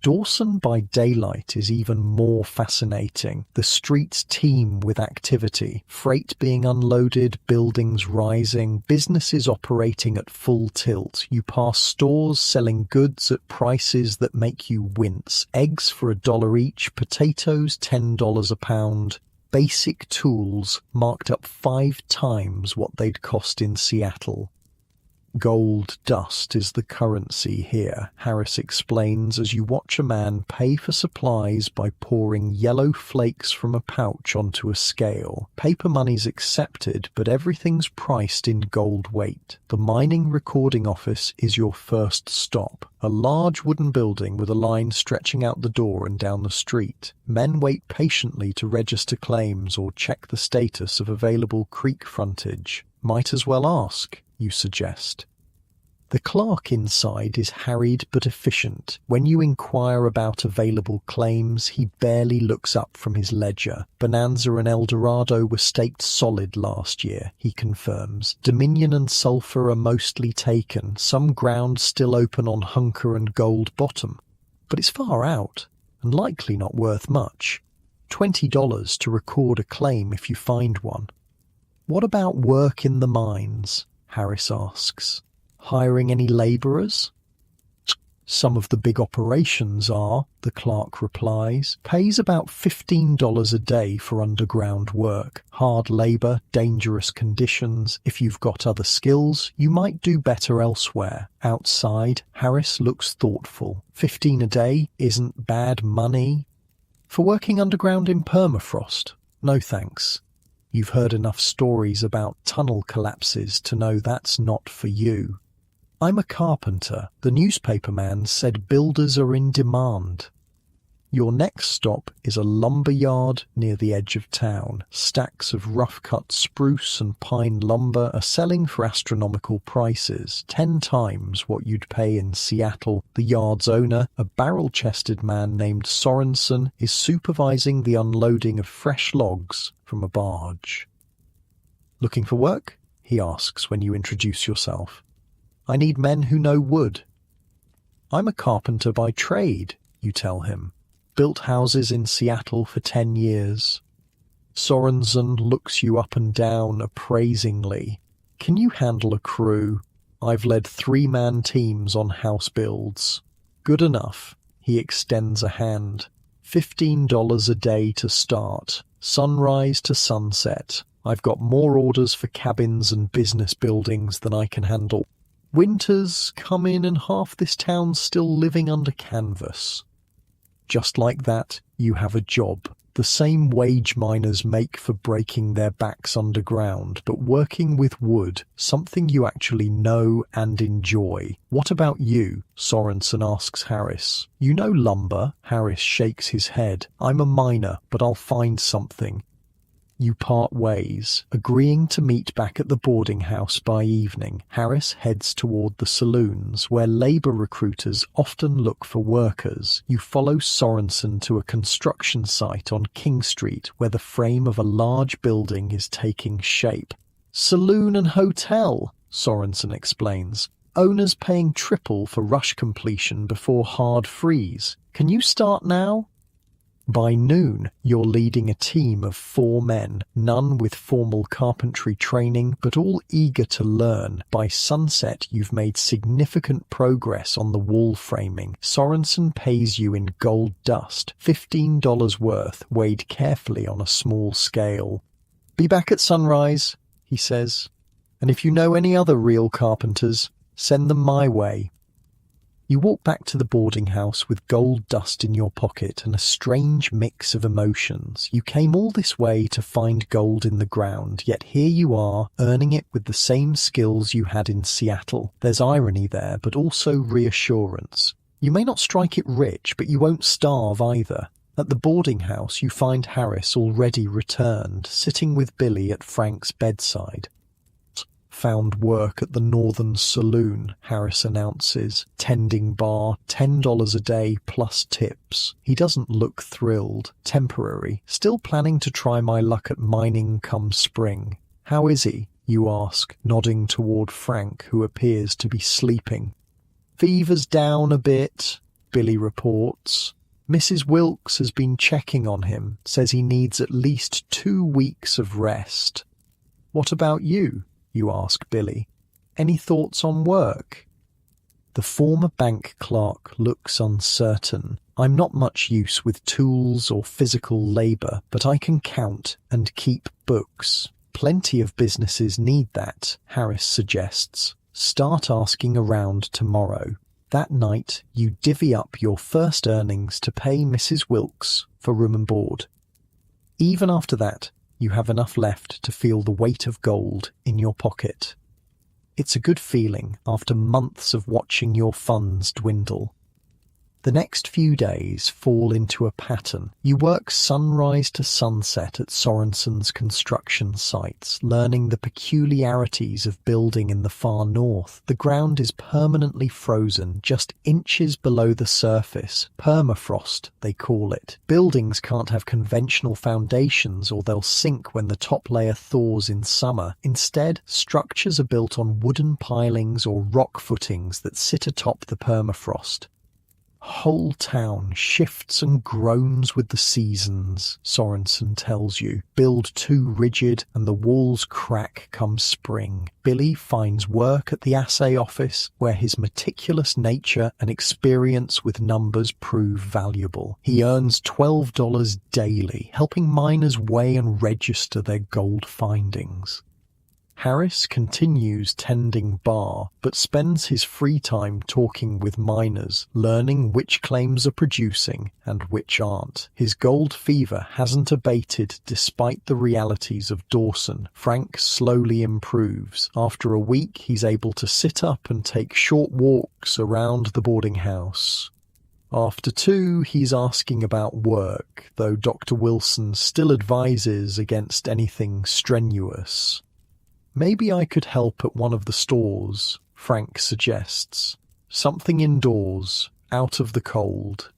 Dawson by daylight is even more fascinating. The streets teem with activity, freight being unloaded, buildings rising, businesses operating at full tilt. You pass stores selling goods at prices that make you wince. Eggs for $1 each, potatoes $10 a pound. Basic tools marked up 5 times what they'd cost in Seattle. Gold dust is the currency here, Harris explains as you watch a man pay for supplies by pouring yellow flakes from a pouch onto a scale. Paper money's accepted, but everything's priced in gold weight. The mining recording office is your first stop. A large wooden building with a line stretching out the door and down the street. Men wait patiently to register claims or check the status of available creek frontage. Might as well ask, you suggest. The clerk inside is harried but efficient. When you inquire about available claims, he barely looks up from his ledger. Bonanza and Eldorado were staked solid last year, he confirms. Dominion and Sulphur are mostly taken, some ground still open on Hunker and Gold Bottom. But it's far out, and likely not worth much. $20 to record a claim if you find one. What about work in the mines? Harris asks. Hiring any labourers? Some of the big operations are, the clerk replies. Pays about $15 a day for underground work. Hard labour, dangerous conditions. If you've got other skills, you might do better elsewhere. Outside, Harris looks thoughtful. $15 a day isn't bad money. For working underground in permafrost? No thanks. You've heard enough stories about tunnel collapses to know that's not for you. I'm a carpenter. The newspaperman said builders are in demand. Your next stop is a lumber yard near the edge of town. Stacks of rough-cut spruce and pine lumber are selling for astronomical prices, 10 times what you'd pay in Seattle. The yard's owner, a barrel-chested man named Sorensen, is supervising the unloading of fresh logs from a barge. Looking for work? He asks when you introduce yourself. I need men who know wood. I'm a carpenter by trade, you tell him. Built houses in Seattle for 10 years. Sorensen looks you up and down appraisingly. Can you handle a crew? I've led 3-man teams on house builds. Good enough. He extends a hand. $15 a day to start. Sunrise to sunset. I've got more orders for cabins and business buildings than I can handle. Winters come in and half this town's still living under canvas. Just like that, you have a job. The same wage miners make for breaking their backs underground, but working with wood, something you actually know and enjoy. What about you? Sorensen asks Harris. You know lumber? Harris shakes his head. I'm a miner, but I'll find something. You part ways, agreeing to meet back at the boarding house by evening. Harris heads toward the saloons, where labor recruiters often look for workers. You follow Sorensen to a construction site on King Street, where the frame of a large building is taking shape. Saloon and hotel, Sorensen explains. Owners paying triple for rush completion before hard freeze. Can you start now? By noon, you're leading a team of 4 men, none with formal carpentry training, but all eager to learn. By sunset, you've made significant progress on the wall framing. Sorensen pays you in gold dust, $15 worth, weighed carefully on a small scale. Be back at sunrise, he says. And if you know any other real carpenters, send them my way. You walk back to the boarding house with gold dust in your pocket and a strange mix of emotions. You came all this way to find gold in the ground, yet here you are, earning it with the same skills you had in Seattle. There's irony there, but also reassurance. You may not strike it rich, but you won't starve either. At the boarding house, you find Harris already returned, sitting with Billy at Frank's bedside. Found work at the Northern Saloon, Harris announces. Tending bar, $10 a day plus tips. He doesn't look thrilled. Temporary. Still planning to try my luck at mining come spring. How is he? You ask, nodding toward Frank, who appears to be sleeping. Fever's down a bit, Billy reports. Mrs. Wilkes has been checking on him, says he needs at least 2 weeks of rest. What about you? You ask Billy. Any thoughts on work? The former bank clerk looks uncertain. I'm not much use with tools or physical labor, but I can count and keep books. Plenty of businesses need that, Harris suggests. Start asking around tomorrow. That night, you divvy up your first earnings to pay Mrs. Wilkes for room and board. Even after that, you have enough left to feel the weight of gold in your pocket. It's a good feeling after months of watching your funds dwindle. The next few days fall into a pattern. You work sunrise to sunset at Sorensen's construction sites, learning the peculiarities of building in the far north. The ground is permanently frozen, just inches below the surface. Permafrost, they call it. Buildings can't have conventional foundations or they'll sink when the top layer thaws in summer. Instead, structures are built on wooden pilings or rock footings that sit atop the permafrost. Whole town shifts and groans with the seasons, Sorensen tells you. Build too rigid and the walls crack come spring. Billy finds work at the assay office where his meticulous nature and experience with numbers prove valuable. He earns $12 daily, helping miners weigh and register their gold findings. Harris continues tending bar, but spends his free time talking with miners, learning which claims are producing and which aren't. His gold fever hasn't abated despite the realities of Dawson. Frank slowly improves. After a week, he's able to sit up and take short walks around the boarding house. After 2, he's asking about work, though Dr. Wilson still advises against anything strenuous. Maybe I could help at one of the stores, Frank suggests. Something indoors, out of the cold.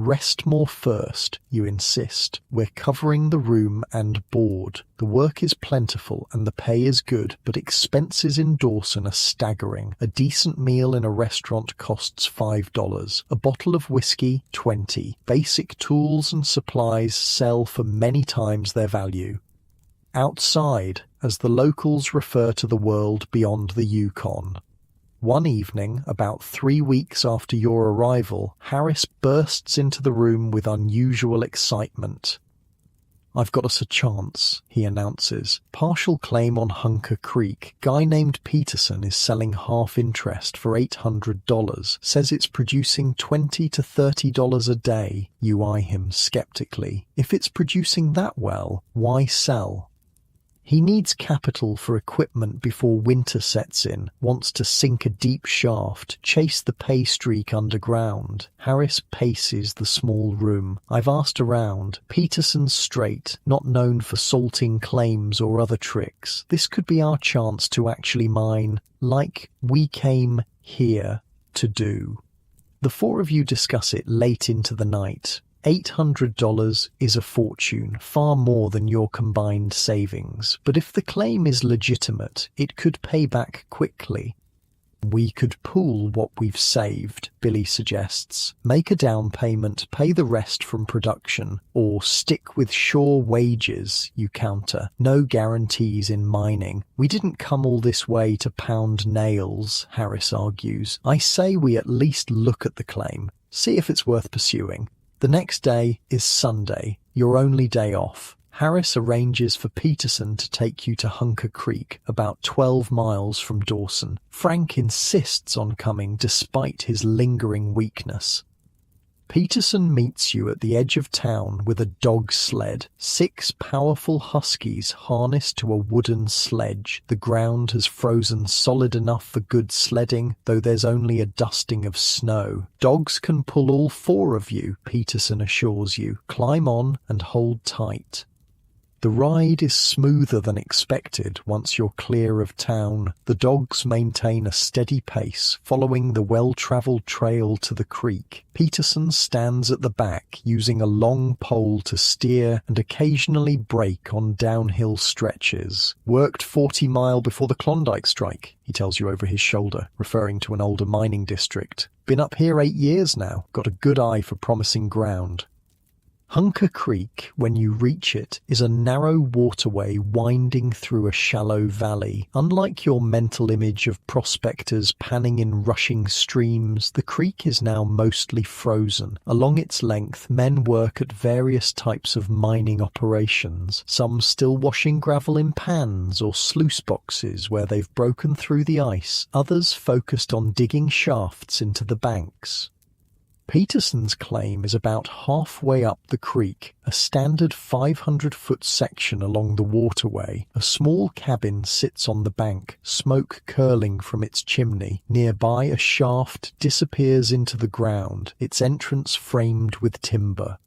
Rest more first, you insist. We're covering the room and board. The work is plentiful and the pay is good, but expenses in Dawson are staggering. A decent meal in a restaurant costs $5. A bottle of whiskey, $20. Basic tools and supplies sell for many times their value. Outside, as the locals refer to the world beyond the Yukon. One evening, about 3 weeks after your arrival, Harris bursts into the room with unusual excitement. "I've got us a chance," he announces. "Partial claim on Hunker Creek. Guy named Peterson is selling half interest for $800. Says it's producing $20 to $30 a day." You eye him skeptically. "If it's producing that well, why sell?" He needs capital for equipment before winter sets in, wants to sink a deep shaft, chase the pay streak underground. Harris paces the small room. "I've asked around. Peterson's straight, not known for salting claims or other tricks. This could be our chance to actually mine, like we came here to do." The four of you discuss it late into the night. $800 is a fortune, far more than your combined savings. But if the claim is legitimate, it could pay back quickly. "We could pool what we've saved," Billy suggests. "Make a down payment, pay the rest from production, or stick with sure wages," you counter. "No guarantees in mining. We didn't come all this way to pound nails," Harris argues. "I say we at least look at the claim, see if it's worth pursuing." The next day is Sunday, your only day off. Harris arranges for Peterson to take you to Hunker Creek, about 12 miles from Dawson. Frank insists on coming despite his lingering weakness. Peterson meets you at the edge of town with a dog sled. 6 powerful huskies harnessed to a wooden sledge. The ground has frozen solid enough for good sledding, though there's only a dusting of snow. "Dogs can pull all 4 of you," Peterson assures you. "Climb on and hold tight." The ride is smoother than expected once you're clear of town. The dogs maintain a steady pace, following the well-travelled trail to the creek. Peterson stands at the back, using a long pole to steer and occasionally brake on downhill stretches. "Worked 40 mile before the Klondike strike," he tells you over his shoulder, referring to an older mining district. "Been up here 8 years now. Got a good eye for promising ground." Hunker Creek, when you reach it, is a narrow waterway winding through a shallow valley. Unlike your mental image of prospectors panning in rushing streams, the creek is now mostly frozen. Along its length, men work at various types of mining operations, some still washing gravel in pans or sluice boxes where they've broken through the ice, others focused on digging shafts into the banks. Peterson's claim is about halfway up the creek, a standard 500-foot section along the waterway. A small cabin sits on the bank, smoke curling from its chimney. Nearby, a shaft disappears into the ground, its entrance framed with timber.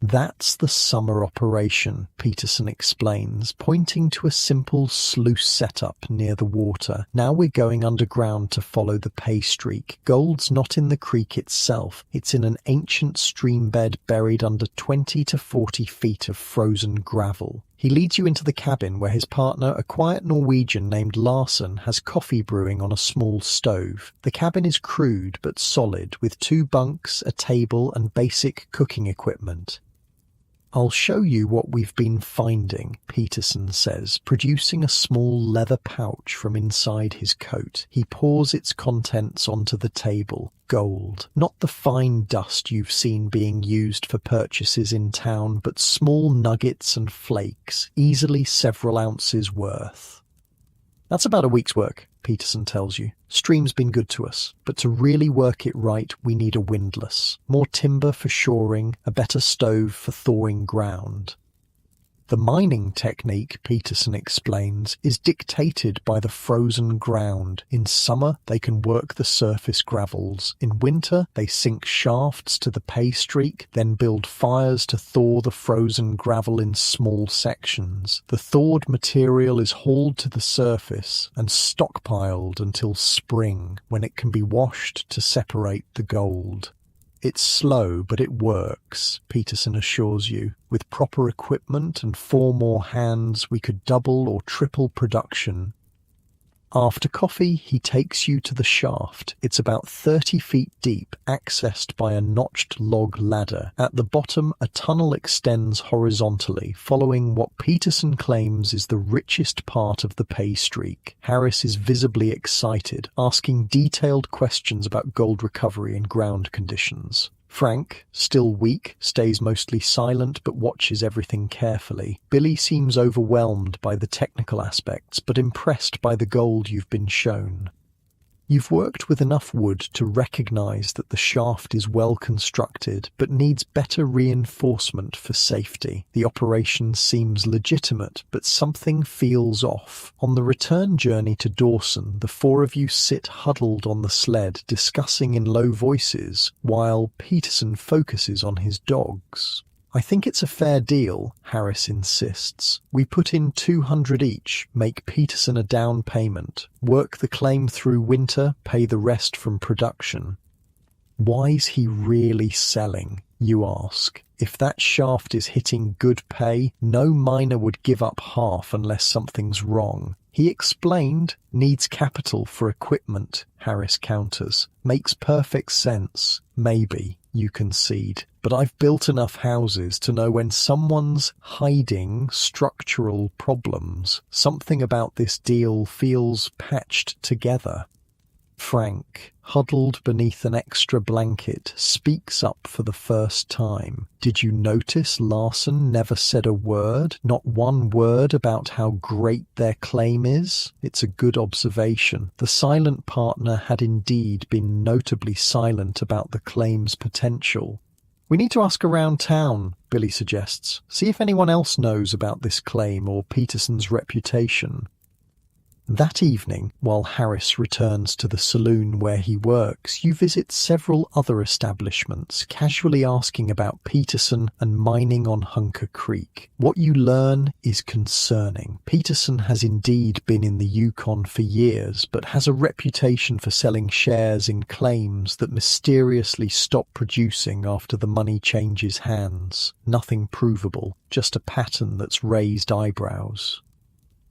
"That's the summer operation," Peterson explains, pointing to a simple sluice setup near the water. "Now we're going underground to follow the pay streak. Gold's not in the creek itself. It's in an ancient stream bed buried under 20 to 40 feet of frozen gravel." He leads you into the cabin where his partner, a quiet Norwegian named Larson, has coffee brewing on a small stove. The cabin is crude but solid, with 2 bunks, a table, and basic cooking equipment. "I'll show you what we've been finding," Peterson says, producing a small leather pouch from inside his coat. He pours its contents onto the table. Gold. Not the fine dust you've seen being used for purchases in town, but small nuggets and flakes, easily several ounces worth. "That's about a week's work," Peterson tells you. "Stream's been good to us, but to really work it right, we need a windlass. More timber for shoring, a better stove for thawing ground." The mining technique, Peterson explains, is dictated by the frozen ground. In summer, they can work the surface gravels. In winter, they sink shafts to the pay streak, then build fires to thaw the frozen gravel in small sections. The thawed material is hauled to the surface and stockpiled until spring, when it can be washed to separate the gold. It's slow, but it works, Peterson assures you. With proper equipment and 4 more hands, we could double or triple production. After coffee, he takes you to the shaft. It's about 30 feet deep, accessed by a notched log ladder. At the bottom, a tunnel extends horizontally, following what Peterson claims is the richest part of the pay streak. Harris is visibly excited, asking detailed questions about gold recovery and ground conditions. Frank, still weak, stays mostly silent but watches everything carefully. Billy seems overwhelmed by the technical aspects but impressed by the gold you've been shown. You've worked with enough wood to recognize that the shaft is well constructed but needs better reinforcement for safety. The operation seems legitimate, but something feels off. On the return journey to Dawson, the 4 of you sit huddled on the sled, discussing in low voices, while Peterson focuses on his dogs. I think it's a fair deal, Harris insists. We put in $200 each, make Peterson a down payment, work the claim through winter, pay the rest from production. Why's he really selling, you ask? If that shaft is hitting good pay, no miner would give up half unless something's wrong. He explained, needs capital for equipment, Harris counters. Makes perfect sense. Maybe, you concede. But I've built enough houses to know when someone's hiding structural problems. Something about this deal feels patched together. Frank, huddled beneath an extra blanket, speaks up for the first time. Did you notice Larson never said a word, not one word about how great their claim is? It's a good observation. The silent partner had indeed been notably silent about the claim's potential. We need to ask around town, Billy suggests. See if anyone else knows about this claim or Peterson's reputation. That evening, while Harris returns to the saloon where he works, you visit several other establishments, casually asking about Peterson and mining on Hunker Creek. What you learn is concerning. Peterson has indeed been in the Yukon for years, but has a reputation for selling shares in claims that mysteriously stop producing after the money changes hands. Nothing provable, just a pattern that's raised eyebrows.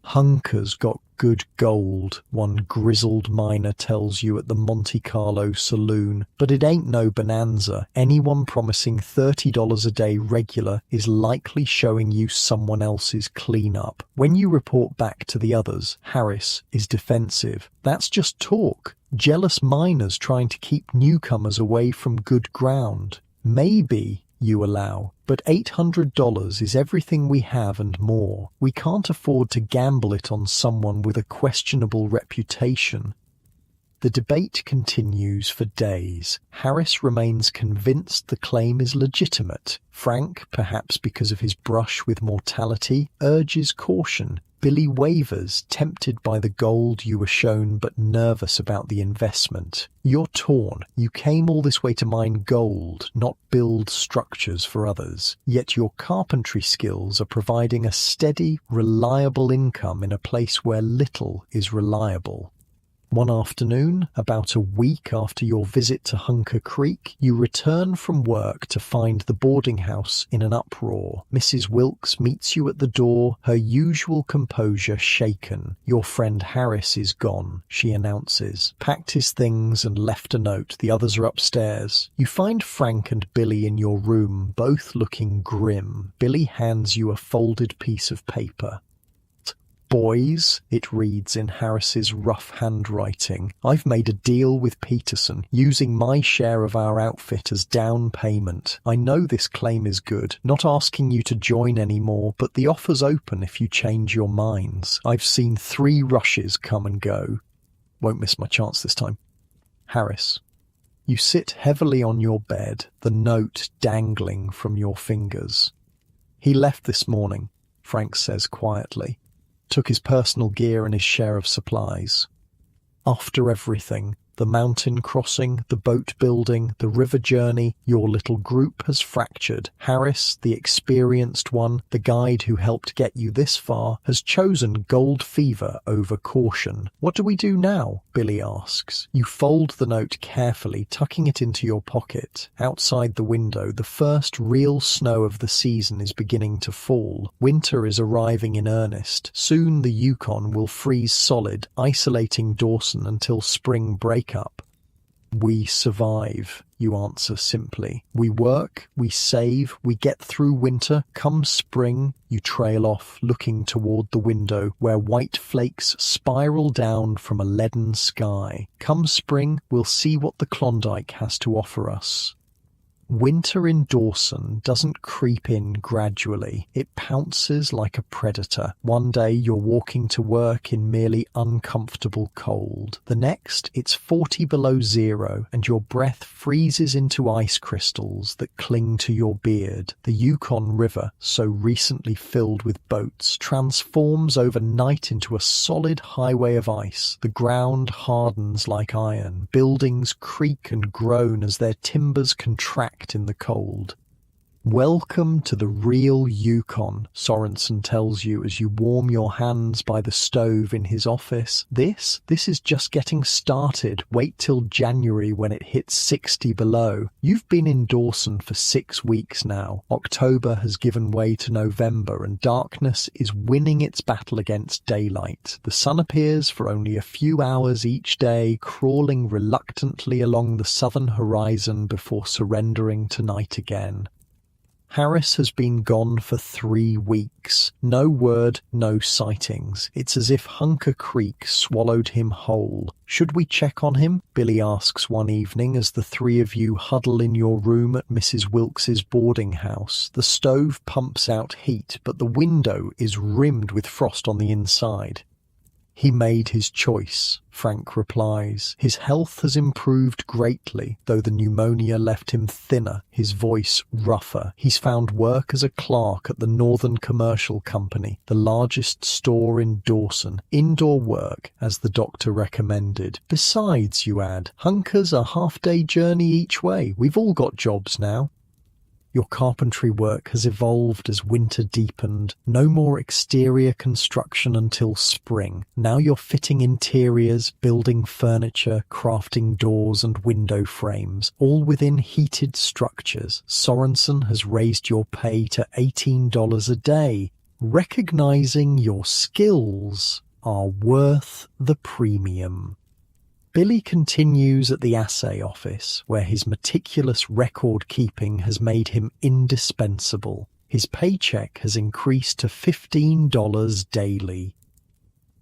Hunker's got good gold, one grizzled miner tells you at the Monte Carlo saloon, but it ain't no bonanza. Anyone promising $30 a day regular is likely showing you someone else's cleanup. When you report back to the others, Harris is defensive. That's just talk. Jealous miners trying to keep newcomers away from good ground. Maybe you allow, but $800 is everything we have and more. We can't afford to gamble it on someone with a questionable reputation. The debate continues for days. Harris remains convinced the claim is legitimate. Frank, perhaps because of his brush with mortality, urges caution. Billy wavers, tempted by the gold you were shown but nervous about the investment. You're torn. You came all this way to mine gold, not build structures for others. Yet your carpentry skills are providing a steady, reliable income in a place where little is reliable. One afternoon, about a week after your visit to Hunker Creek, you return from work to find the boarding house in an uproar. Mrs. Wilkes meets you at the door, her usual composure shaken. Your friend Harris is gone, she announces. Packed his things and left a note. The others are upstairs. You find Frank and Billy in your room, both looking grim. Billy hands you a folded piece of paper. Boys, it reads in Harris's rough handwriting, I've made a deal with Peterson, using my share of our outfit as down payment. I know this claim is good, not asking you to join anymore, but the offer's open if you change your minds. I've seen 3 rushes come and go. Won't miss my chance this time. Harris. You sit heavily on your bed, the note dangling from your fingers. He left this morning, Frank says quietly. Took his personal gear and his share of supplies. After everything, The mountain crossing, the boat building, the river journey, your little group has fractured. Harris, the experienced one, the guide who helped get you this far, has chosen gold fever over caution. What do we do now? Billy asks. You fold the note carefully, tucking it into your pocket. Outside the window, the first real snow of the season is beginning to fall. Winter is arriving in earnest. Soon the Yukon will freeze solid, isolating Dawson until spring breakup. We survive, you answer simply. We work, we save, we get through winter. Come spring, you trail off, looking toward the window where white flakes spiral down from a leaden sky. Come spring, we'll see what the Klondike has to offer us. Winter in Dawson doesn't creep in gradually. It pounces like a predator. One day you're walking to work in merely uncomfortable cold. The next, it's 40 below zero and your breath freezes into ice crystals that cling to your beard. The Yukon River, so recently filled with boats, transforms overnight into a solid highway of ice. The ground hardens like iron. Buildings creak and groan as their timbers contract in the cold. Welcome to the real Yukon, Sorensen tells you as you warm your hands by the stove in his office. This is just getting started. Wait till January when it hits 60 below. You've been in Dawson for 6 weeks now. October has given way to November and darkness is winning its battle against daylight. The sun appears for only a few hours each day, crawling reluctantly along the southern horizon before surrendering to night again. Harris has been gone for 3 weeks. No word, no sightings. It's as if Hunker Creek swallowed him whole. Should we check on him? Billy asks one evening as the three of you huddle in your room at Mrs. Wilkes's boarding house. The stove pumps out heat, but the window is rimmed with frost on the inside. He made his choice, Frank replies. His health has improved greatly, though the pneumonia left him thinner, his voice rougher. He's found work as a clerk at the Northern Commercial Company, the largest store in Dawson. Indoor work, as the doctor recommended. Besides, you add, Hunker's a half-day journey each way. We've all got jobs now. Your carpentry work has evolved as winter deepened. No more exterior construction until spring. Now you're fitting interiors, building furniture, crafting doors and window frames, all within heated structures. Sorensen has raised your pay to $18 a day, recognizing your skills are worth the premium. Billy continues at the assay office, where his meticulous record-keeping has made him indispensable. His paycheck has increased to $15 daily.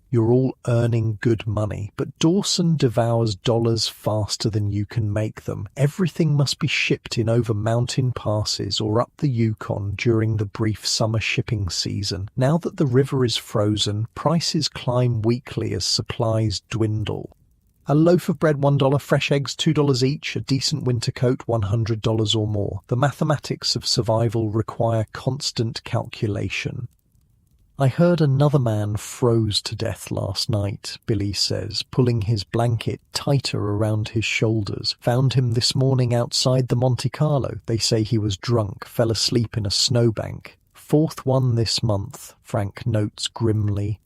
You're all earning good money, but Dawson devours dollars faster than you can make them. Everything must be shipped in over mountain passes or up the Yukon during the brief summer shipping season. Now that the river is frozen, prices climb weekly as supplies dwindle. A loaf of bread $1, fresh eggs $2 each, a decent winter coat $100 or more. The mathematics of survival require constant calculation. I heard another man froze to death last night, Billy says, pulling his blanket tighter around his shoulders. Found him this morning outside the Monte Carlo. They say he was drunk, fell asleep in a snowbank. 4th one this month, Frank notes grimly.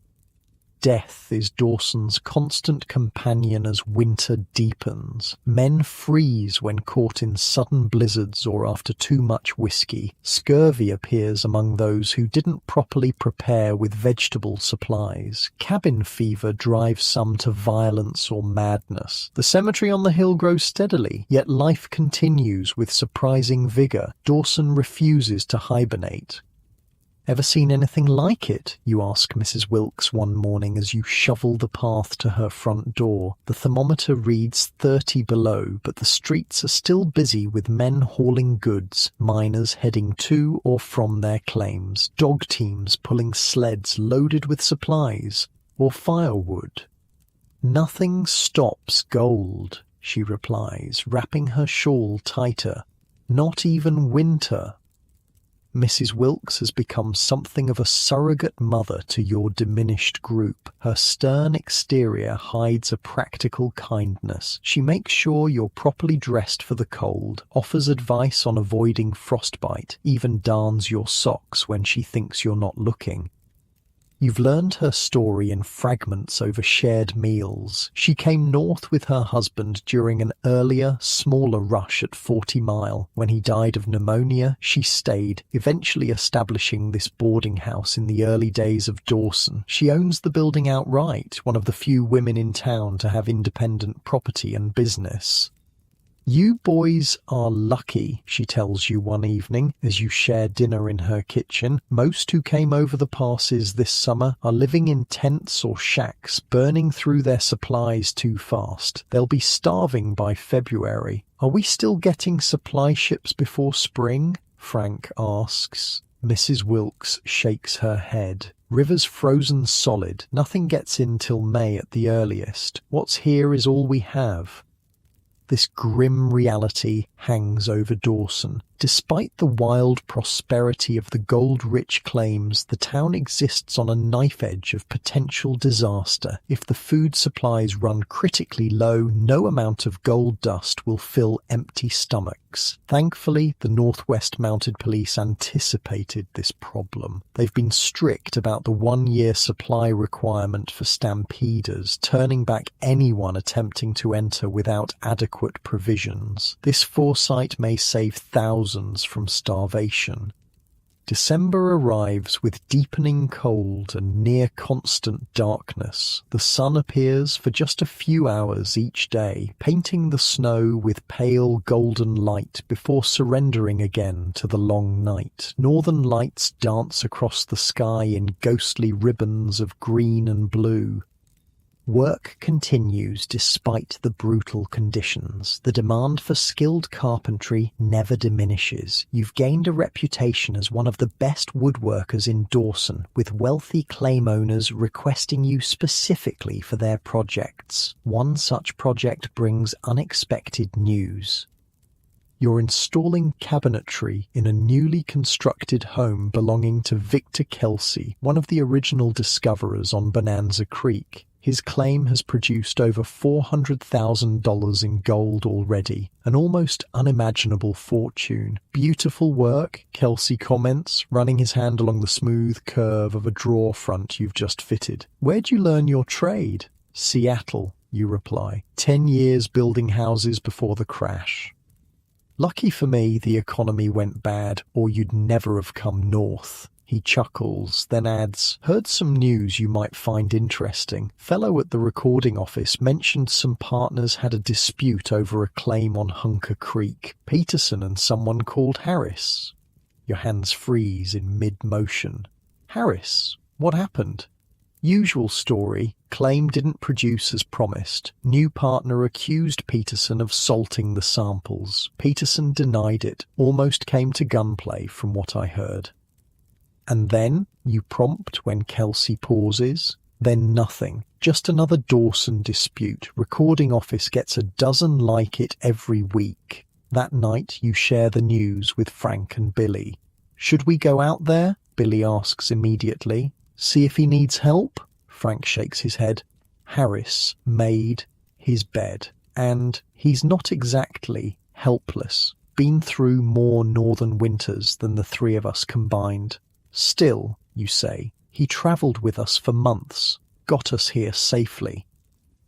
Death is Dawson's constant companion as winter deepens. Men freeze when caught in sudden blizzards or after too much whiskey. Scurvy appears among those who didn't properly prepare with vegetable supplies. Cabin fever drives some to violence or madness. The cemetery on the hill grows steadily, yet life continues with surprising vigor. Dawson refuses to hibernate. Ever seen anything like it? You ask Mrs. Wilkes one morning as you shovel the path to her front door. The thermometer reads 30 below, but the streets are still busy with men hauling goods, miners heading to or from their claims, dog teams pulling sleds loaded with supplies or firewood. Nothing stops gold, she replies, wrapping her shawl tighter. Not even winter. Mrs. Wilkes has become something of a surrogate mother to your diminished group. Her stern exterior hides a practical kindness. She makes sure you're properly dressed for the cold, offers advice on avoiding frostbite, even darns your socks when she thinks you're not looking. You've learned her story in fragments over shared meals. She came north with her husband during an earlier, smaller rush at 40 Mile. When he died of pneumonia, she stayed, eventually establishing this boarding house in the early days of Dawson. She owns the building outright, one of the few women in town to have independent property and business. "You boys are lucky," she tells you one evening as you share dinner in her kitchen. "Most who came over the passes this summer are living in tents or shacks, burning through their supplies too fast. They'll be starving by February. Are we still getting supply ships before spring?" Frank asks. Mrs. Wilkes shakes her head. "River's frozen solid. Nothing gets in till May at the earliest. What's here is all we have." This grim reality hangs over Dawson. Despite the wild prosperity of the gold-rich claims, the town exists on a knife edge of potential disaster. If the food supplies run critically low, no amount of gold dust will fill empty stomachs. Thankfully, the Northwest Mounted Police anticipated this problem. They've been strict about the one-year supply requirement for stampeders, turning back anyone attempting to enter without adequate provisions. This foresight may save thousands from starvation. December arrives with deepening cold and near-constant darkness. The sun appears for just a few hours each day, painting the snow with pale golden light before surrendering again to the long night. Northern lights dance across the sky in ghostly ribbons of green and blue. Work continues despite the brutal conditions. The demand for skilled carpentry never diminishes. You've gained a reputation as one of the best woodworkers in Dawson, with wealthy claim owners requesting you specifically for their projects. One such project brings unexpected news. You're installing cabinetry in a newly constructed home belonging to Victor Kelsey, one of the original discoverers on Bonanza Creek. His claim has produced over $400,000 in gold already, an almost unimaginable fortune. "Beautiful work," Kelsey comments, running his hand along the smooth curve of a drawer front you've just fitted. "Where'd you learn your trade?" "Seattle," you reply. 10 years building houses before the crash. "Lucky for me, the economy went bad, or you'd never have come north." He chuckles, then adds, "Heard some news you might find interesting. Fellow at the recording office mentioned some partners had a dispute over a claim on Hunker Creek. Peterson and someone called Harris." Your hands freeze in mid-motion. "Harris? What happened?" "Usual story. Claim didn't produce as promised. New partner accused Peterson of salting the samples. Peterson denied it. Almost came to gunplay from what I heard." "And then?" you prompt when Kelsey pauses. "Then nothing. Just another Dawson dispute. Recording office gets a dozen like it every week." That night you share the news with Frank and Billy. "Should we go out there?" Billy asks immediately. "See if he needs help?" Frank shakes his head. Harris made his bed, and he's not exactly helpless. Been through more northern winters than the three of us combined. "Still," you say, "he travelled with us for months, got us here safely.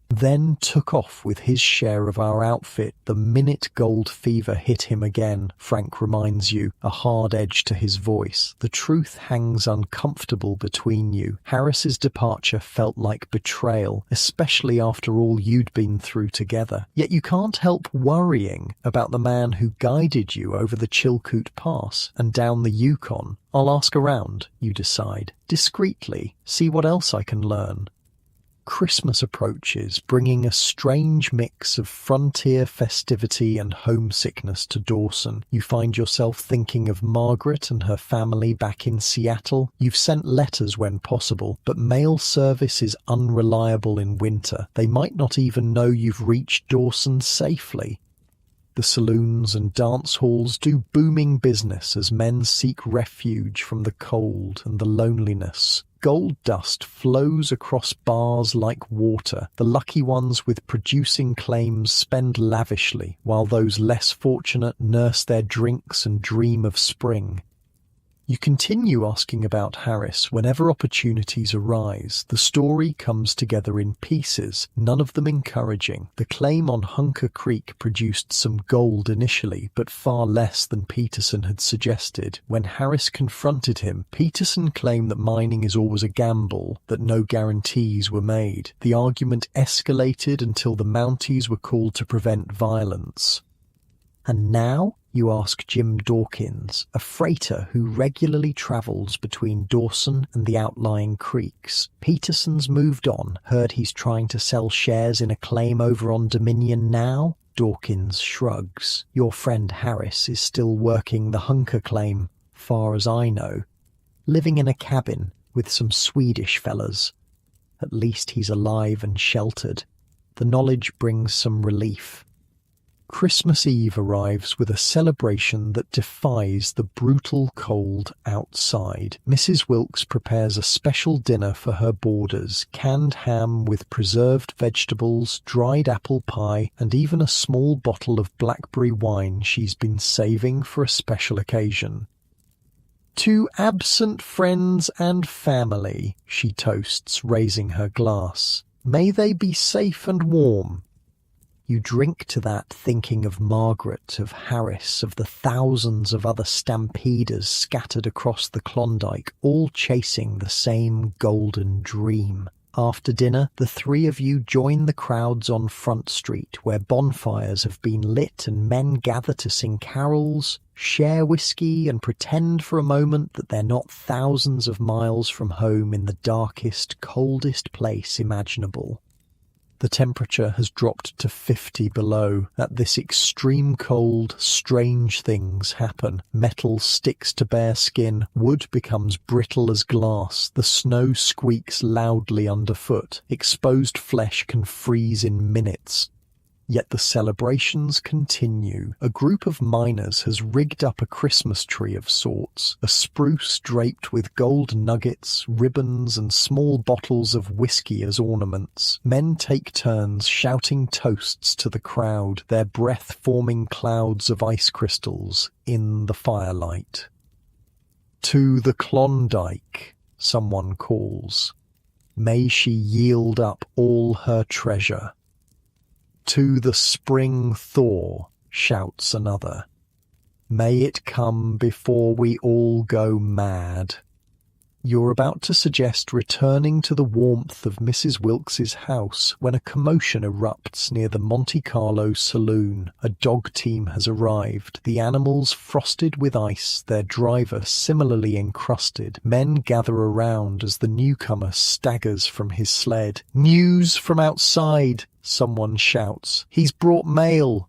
Then took off with his share of our outfit the minute gold fever hit him again," Frank reminds you, a hard edge to his voice. The truth hangs uncomfortable between you. Harris's departure felt like betrayal, especially after all you'd been through together. Yet you can't help worrying about the man who guided you over the Chilkoot Pass and down the Yukon. "I'll ask around," you decide. "Discreetly, see what else I can learn." Christmas approaches, bringing a strange mix of frontier festivity and homesickness to Dawson. You find yourself thinking of Margaret and her family back in Seattle. You've sent letters when possible, but mail service is unreliable in winter. They might not even know you've reached Dawson safely. The saloons and dance halls do booming business as men seek refuge from the cold and the loneliness. Gold dust flows across bars like water. The lucky ones with producing claims spend lavishly, while those less fortunate nurse their drinks and dream of spring. You continue asking about Harris whenever opportunities arise. The story comes together in pieces, none of them encouraging. The claim on Hunker Creek produced some gold initially, but far less than Peterson had suggested. When Harris confronted him, Peterson claimed that mining is always a gamble, that no guarantees were made. The argument escalated until the Mounties were called to prevent violence. And now? You ask Jim Dawkins, a freighter who regularly travels between Dawson and the outlying creeks. Peterson's moved on, heard he's trying to sell shares in a claim over on Dominion now? Dawkins shrugs. Your friend Harris is still working the Hunker claim, far as I know. Living in a cabin with some Swedish fellas. At least he's alive and sheltered. The knowledge brings some relief. Christmas Eve arrives with a celebration that defies the brutal cold outside. Mrs. Wilkes prepares a special dinner for her boarders, canned ham with preserved vegetables, dried apple pie, and even a small bottle of blackberry wine she's been saving for a special occasion. To absent friends and family, she toasts, raising her glass. May they be safe and warm. You drink to that, thinking of Margaret, of Harris, of the thousands of other stampeders scattered across the Klondike, all chasing the same golden dream. After dinner, the three of you join the crowds on Front Street, where bonfires have been lit and men gather to sing carols, share whiskey, and pretend for a moment that they're not thousands of miles from home in the darkest, coldest place imaginable. The temperature has dropped to 50 below. At this extreme cold, strange things happen. Metal sticks to bare skin, wood becomes brittle as glass, the snow squeaks loudly underfoot, exposed flesh can freeze in minutes. Yet the celebrations continue. A group of miners has rigged up a Christmas tree of sorts, a spruce draped with gold nuggets, ribbons, and small bottles of whiskey as ornaments. Men take turns shouting toasts to the crowd, their breath forming clouds of ice crystals in the firelight. To the Klondike, someone calls. May she yield up all her treasure. To the spring thaw, shouts another. May it come before we all go mad. You're about to suggest returning to the warmth of Mrs. Wilkes's house when a commotion erupts near the Monte Carlo saloon. A dog team has arrived, the animals frosted with ice, their driver similarly encrusted. Men gather around as the newcomer staggers from his sled. News from outside, someone shouts. He's brought mail.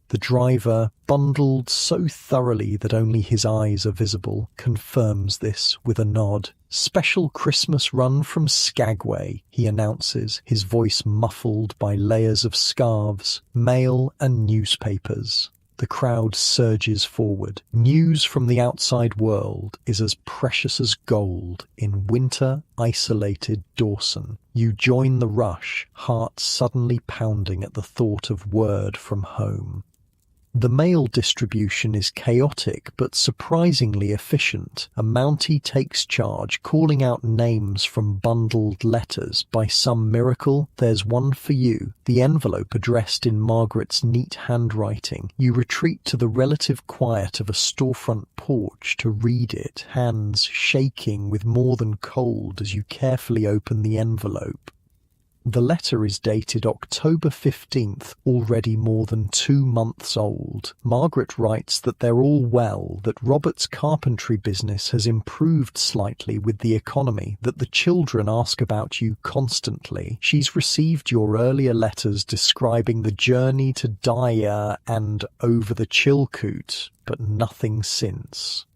The driver, bundled so thoroughly that only his eyes are visible, confirms this with a nod. Special Christmas run from Skagway, he announces, his voice muffled by layers of scarves, mail and newspapers. The crowd surges forward. News from the outside world is as precious as gold in winter, isolated Dawson. You join the rush, heart suddenly pounding at the thought of word from home. The mail distribution is chaotic but surprisingly efficient. A Mountie takes charge, calling out names from bundled letters. By some miracle, there's one for you, the envelope addressed in Margaret's neat handwriting. You retreat to the relative quiet of a storefront porch to read it, hands shaking with more than cold as you carefully open the envelope. The letter is dated October 15th, already more than 2 months old. Margaret writes that they're all well, that Robert's carpentry business has improved slightly with the economy, that the children ask about you constantly. She's received your earlier letters describing the journey to Dyer and over the Chilkoot, but nothing since.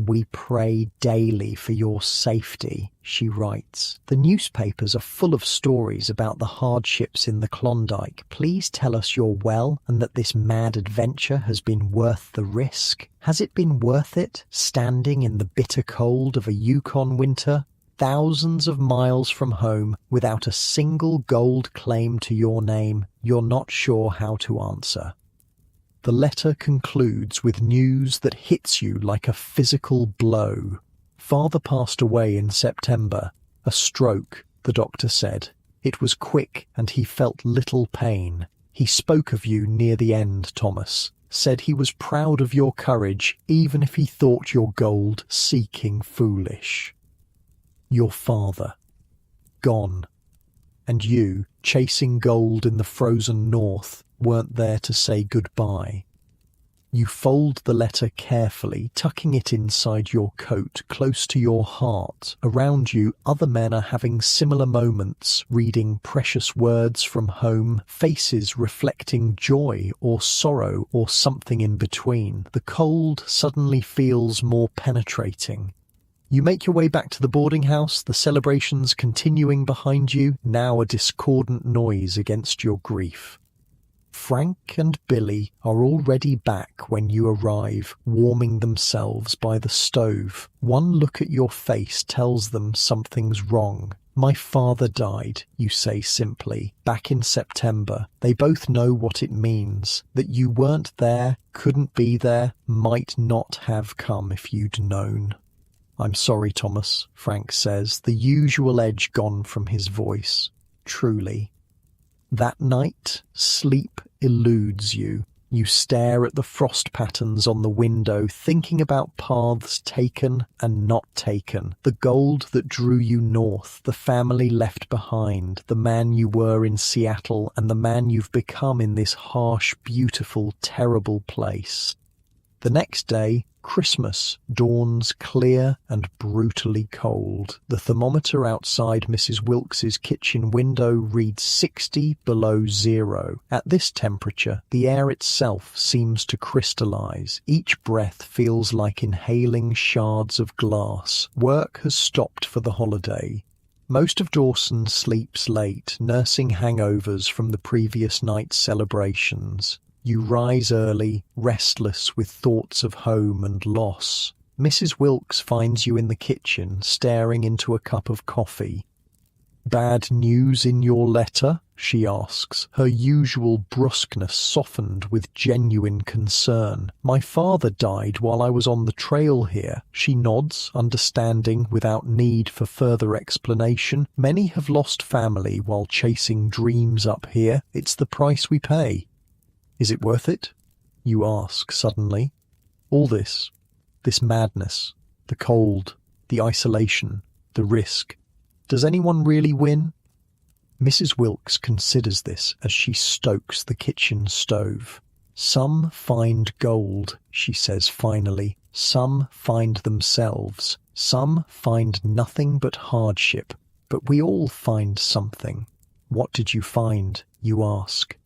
"We pray daily for your safety," she writes. "The newspapers are full of stories about the hardships in the Klondike. Please tell us you're well and that this mad adventure has been worth the risk. Has it been worth it, standing in the bitter cold of a Yukon winter? Thousands of miles from home, without a single gold claim to your name, you're not sure how to answer." The letter concludes with news that hits you like a physical blow. Father passed away in September. A stroke, the doctor said. It was quick and he felt little pain. He spoke of you near the end, Thomas. Said he was proud of your courage, even if he thought your gold-seeking foolish. Your father. Gone. And you, chasing gold in the frozen north, weren't there to say goodbye. You fold the letter carefully, tucking it inside your coat, close to your heart. Around you, other men are having similar moments, reading precious words from home, faces reflecting joy or sorrow or something in between. The cold suddenly feels more penetrating. You make your way back to the boarding house, the celebrations continuing behind you, now a discordant noise against your grief. Frank and Billy are already back when you arrive, warming themselves by the stove. One look at your face tells them something's wrong. "My father died," you say simply, "back in September." They both know what it means, that you weren't there, couldn't be there, might not have come if you'd known. "I'm sorry, Thomas," Frank says, the usual edge gone from his voice. Truly. That night, sleep eludes you. You stare at the frost patterns on the window, thinking about paths taken and not taken, the gold that drew you north, the family left behind, the man you were in Seattle and the man you've become in this harsh, beautiful, terrible place. The next day, Christmas, dawns clear and brutally cold. The thermometer outside Mrs. Wilkes's kitchen window reads 60 below zero. At this temperature, the air itself seems to crystallize. Each breath feels like inhaling shards of glass. Work has stopped for the holiday. Most of Dawson sleeps late, nursing hangovers from the previous night's celebrations. You rise early, restless with thoughts of home and loss. Mrs. Wilkes finds you in the kitchen, staring into a cup of coffee. "Bad news in your letter?" she asks, her usual brusqueness softened with genuine concern. "My father died while I was on the trail here." She nods, understanding without need for further explanation. "Many have lost family while chasing dreams up here. It's the price we pay." "Is it worth it?" you ask suddenly. "All this madness, the cold, the isolation, the risk. Does anyone really win?" Mrs. Wilkes considers this as she stokes the kitchen stove. "Some find gold," she says finally. "Some find themselves. Some find nothing but hardship. But we all find something." "What did you find?" you ask.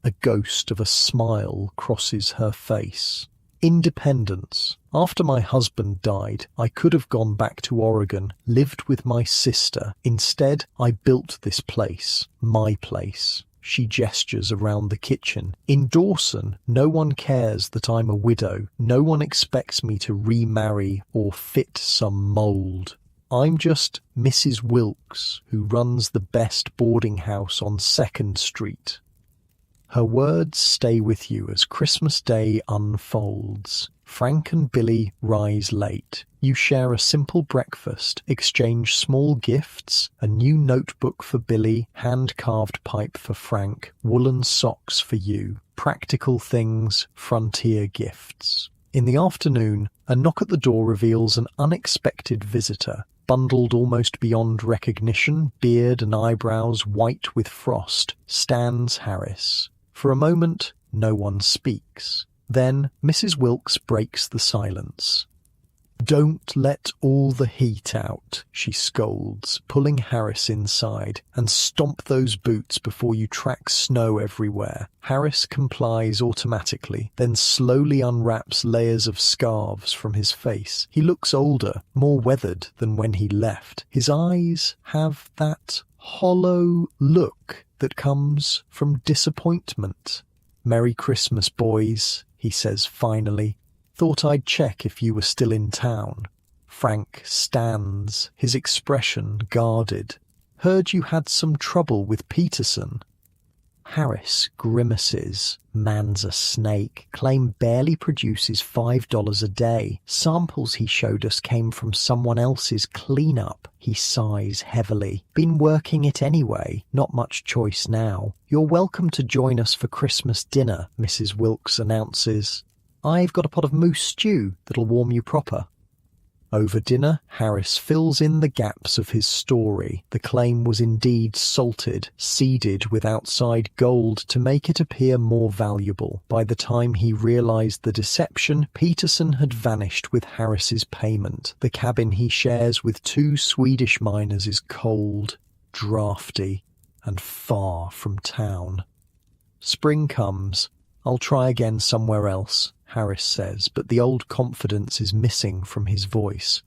A ghost of a smile crosses her face. "Independence. After my husband died, I could have gone back to Oregon, lived with my sister. Instead, I built this place, my place." She gestures around the kitchen. "In Dawson, no one cares that I'm a widow. No one expects me to remarry or fit some mold. I'm just Mrs. Wilkes, who runs the best boarding house on 2nd Street. Her words stay with you as Christmas Day unfolds. Frank and Billy rise late. You share a simple breakfast, exchange small gifts, a new notebook for Billy, hand-carved pipe for Frank, woolen socks for you, practical things, frontier gifts. In the afternoon, a knock at the door reveals an unexpected visitor. Bundled almost beyond recognition, beard and eyebrows white with frost, stands Harris. For a moment, no one speaks. Then Mrs. Wilkes breaks the silence. "Don't let all the heat out," she scolds, pulling Harris inside. "And stomp those boots before you track snow everywhere." Harris complies automatically, then slowly unwraps layers of scarves from his face. He looks older, more weathered than when he left. His eyes have that hollow look that comes from disappointment. "Merry Christmas, boys," he says finally. "Thought I'd check if you were still in town." Frank stands, his expression guarded. "Heard you had some trouble with Peterson." Harris grimaces. "Man's a snake. Claim barely produces $5 a day. Samples he showed us came from someone else's cleanup." He sighs heavily. "Been working it anyway. Not much choice now." "You're welcome to join us for Christmas dinner," Mrs. Wilkes announces. "I've got a pot of moose stew that'll warm you proper." Over dinner, Harris fills in the gaps of his story. The claim was indeed salted, seeded with outside gold to make it appear more valuable. By the time he realized the deception, Peterson had vanished with Harris's payment. The cabin he shares with 2 Swedish miners is cold, drafty, and far from town. Spring comes. "I'll try again somewhere else," Harris says, but the old confidence is missing from his voice.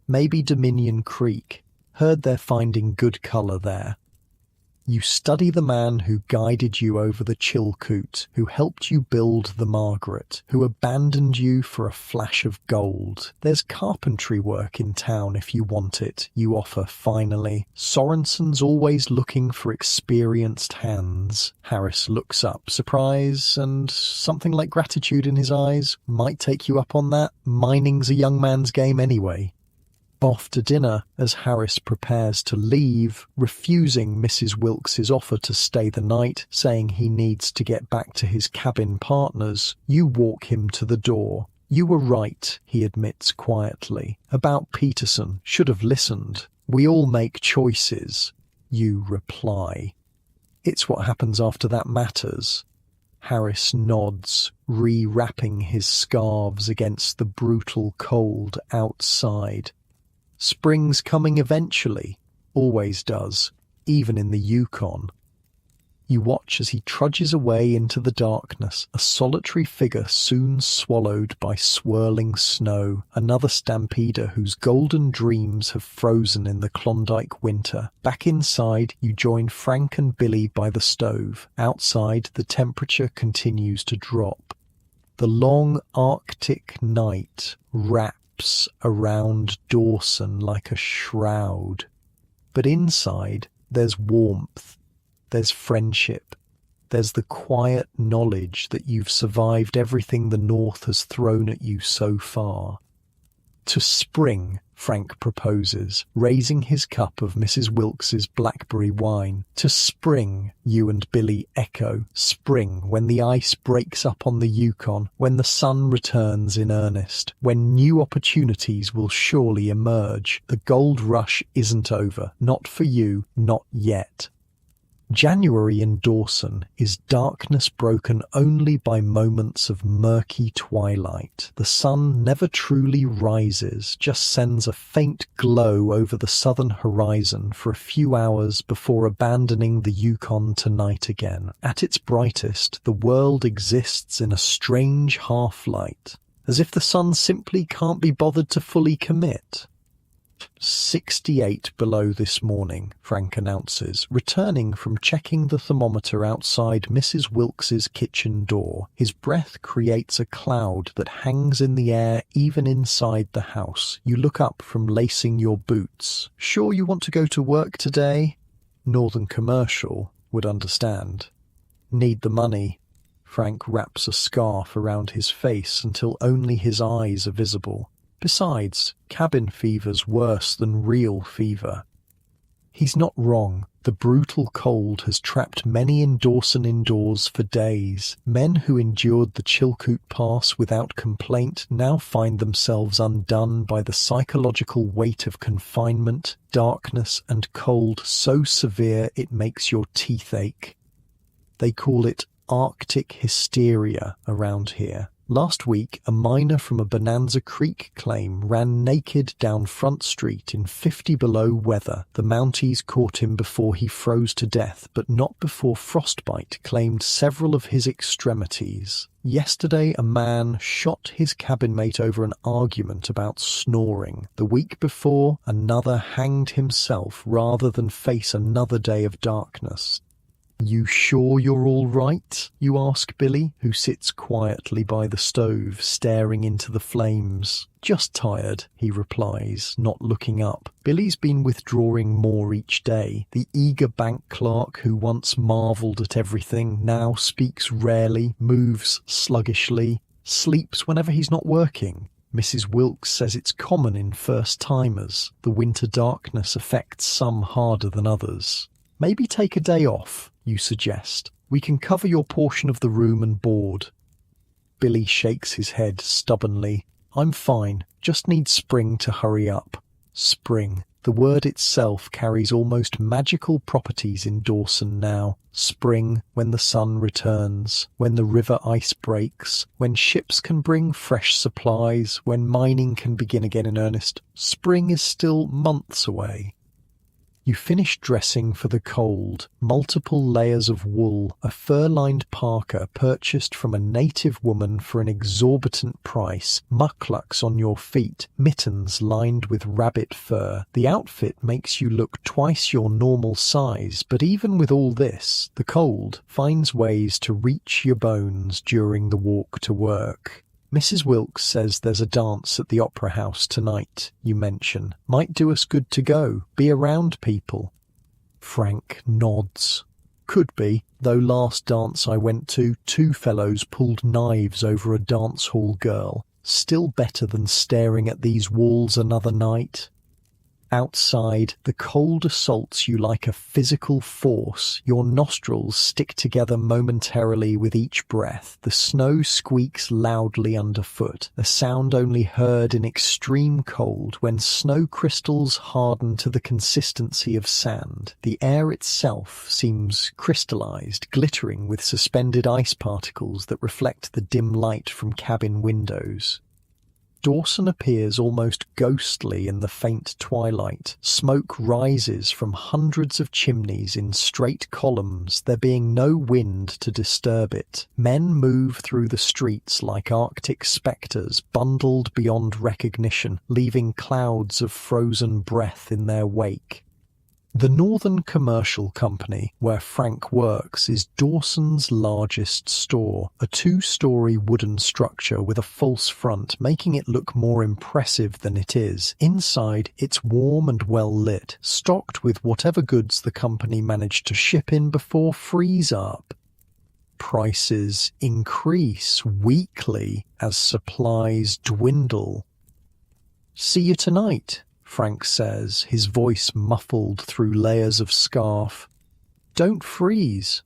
"Maybe Dominion Creek. Heard they're finding good colour there." You study the man who guided you over the Chilkoot, who helped you build the Margaret, who abandoned you for a flash of gold. "There's carpentry work in town if you want it," you offer finally. "Sorensen's always looking for experienced hands." Harris looks up, surprise and something like gratitude in his eyes. "Might take you up on that. Mining's a young man's game anyway." Off to dinner, as Harris prepares to leave, refusing Mrs. Wilkes's offer to stay the night, saying he needs to get back to his cabin partners, you walk him to the door. "You were right," he admits quietly. "About Peterson. Should have listened. We all make choices." You reply. "It's what happens after that matters." Harris nods, re-wrapping his scarves against the brutal cold outside. Spring's coming eventually, always does, even in the Yukon. You watch as he trudges away into the darkness, a solitary figure soon swallowed by swirling snow, another stampeder whose golden dreams have frozen in the Klondike winter. Back inside, you join Frank and Billy by the stove. Outside, the temperature continues to drop. The long Arctic night wraps around Dawson like a shroud. But inside, there's warmth, there's friendship, there's the quiet knowledge that you've survived everything the North has thrown at you so far. "To spring," Frank proposes, raising his cup of Mrs. Wilkes's blackberry wine. "To spring," you and Billy echo. "Spring, when the ice breaks up on the Yukon, when the sun returns in earnest, when new opportunities will surely emerge. The gold rush isn't over. Not for you, not yet." January in Dawson is darkness broken only by moments of murky twilight. The sun never truly rises, just sends a faint glow over the southern horizon for a few hours before abandoning the Yukon to night again. At its brightest, the world exists in a strange half-light, as if the sun simply can't be bothered to fully commit. 68 below this morning, Frank announces, returning from checking the thermometer outside Mrs. Wilkes's kitchen door. His breath creates a cloud that hangs in the air even inside the house. You look up from lacing your boots. "Sure you want to go to work today?" Northern Commercial would understand. "Need the money." Frank wraps a scarf around his face until only his eyes are visible. Besides, cabin fever's worse than real fever. He's not wrong. The brutal cold has trapped many in Dawson indoors for days. Men who endured the Chilkoot Pass without complaint now find themselves undone by the psychological weight of confinement, darkness, and cold so severe it makes your teeth ache. They call it Arctic hysteria around here. Last week, a miner from a Bonanza Creek claim ran naked down Front Street in 50 below weather. The Mounties caught him before he froze to death, but not before frostbite claimed several of his extremities. Yesterday, a man shot his cabin mate over an argument about snoring. The week before, another hanged himself rather than face another day of darkness. "You sure you're all right?" you ask Billy, who sits quietly by the stove, staring into the flames. "Just tired," he replies, not looking up. Billy's been withdrawing more each day. The eager bank clerk who once marvelled at everything now speaks rarely, moves sluggishly, sleeps whenever he's not working. Mrs. Wilkes says it's common in first-timers. The winter darkness affects some harder than others. "Maybe take a day off," you suggest. "We can cover your portion of the room and board." Billy shakes his head stubbornly. "I'm fine, just need spring to hurry up." Spring. The word itself carries almost magical properties in Dawson now. Spring, when the sun returns, when the river ice breaks, when ships can bring fresh supplies, when mining can begin again in earnest. Spring is still months away. You finish dressing for the cold. Multiple layers of wool, a fur-lined parka purchased from a native woman for an exorbitant price, mucklucks on your feet, mittens lined with rabbit fur. The outfit makes you look twice your normal size, but even with all this, the cold finds ways to reach your bones during the walk to work. "Mrs. Wilkes says there's a dance at the Opera House tonight," you mention. "Might do us good to go, be around people." Frank nods. "Could be, though last dance I went to, 2 fellows pulled knives over a dance hall girl. Still better than staring at these walls another night." Outside, the cold assaults you like a physical force. Your nostrils stick together momentarily with each breath. The snow squeaks loudly underfoot, a sound only heard in extreme cold when snow crystals harden to the consistency of sand. The air itself seems crystallized, glittering with suspended ice particles that reflect the dim light from cabin windows. Dawson appears almost ghostly in the faint twilight. Smoke rises from hundreds of chimneys in straight columns, there being no wind to disturb it. Men move through the streets like Arctic spectres, bundled beyond recognition, leaving clouds of frozen breath in their wake. The Northern Commercial Company, where Frank works, is Dawson's largest store, a 2-story wooden structure with a false front, making it look more impressive than it is. Inside, it's warm and well lit, stocked with whatever goods the company managed to ship in before freeze up. Prices increase weekly as supplies dwindle. "See you tonight," Frank says, his voice muffled through layers of scarf. "Don't freeze."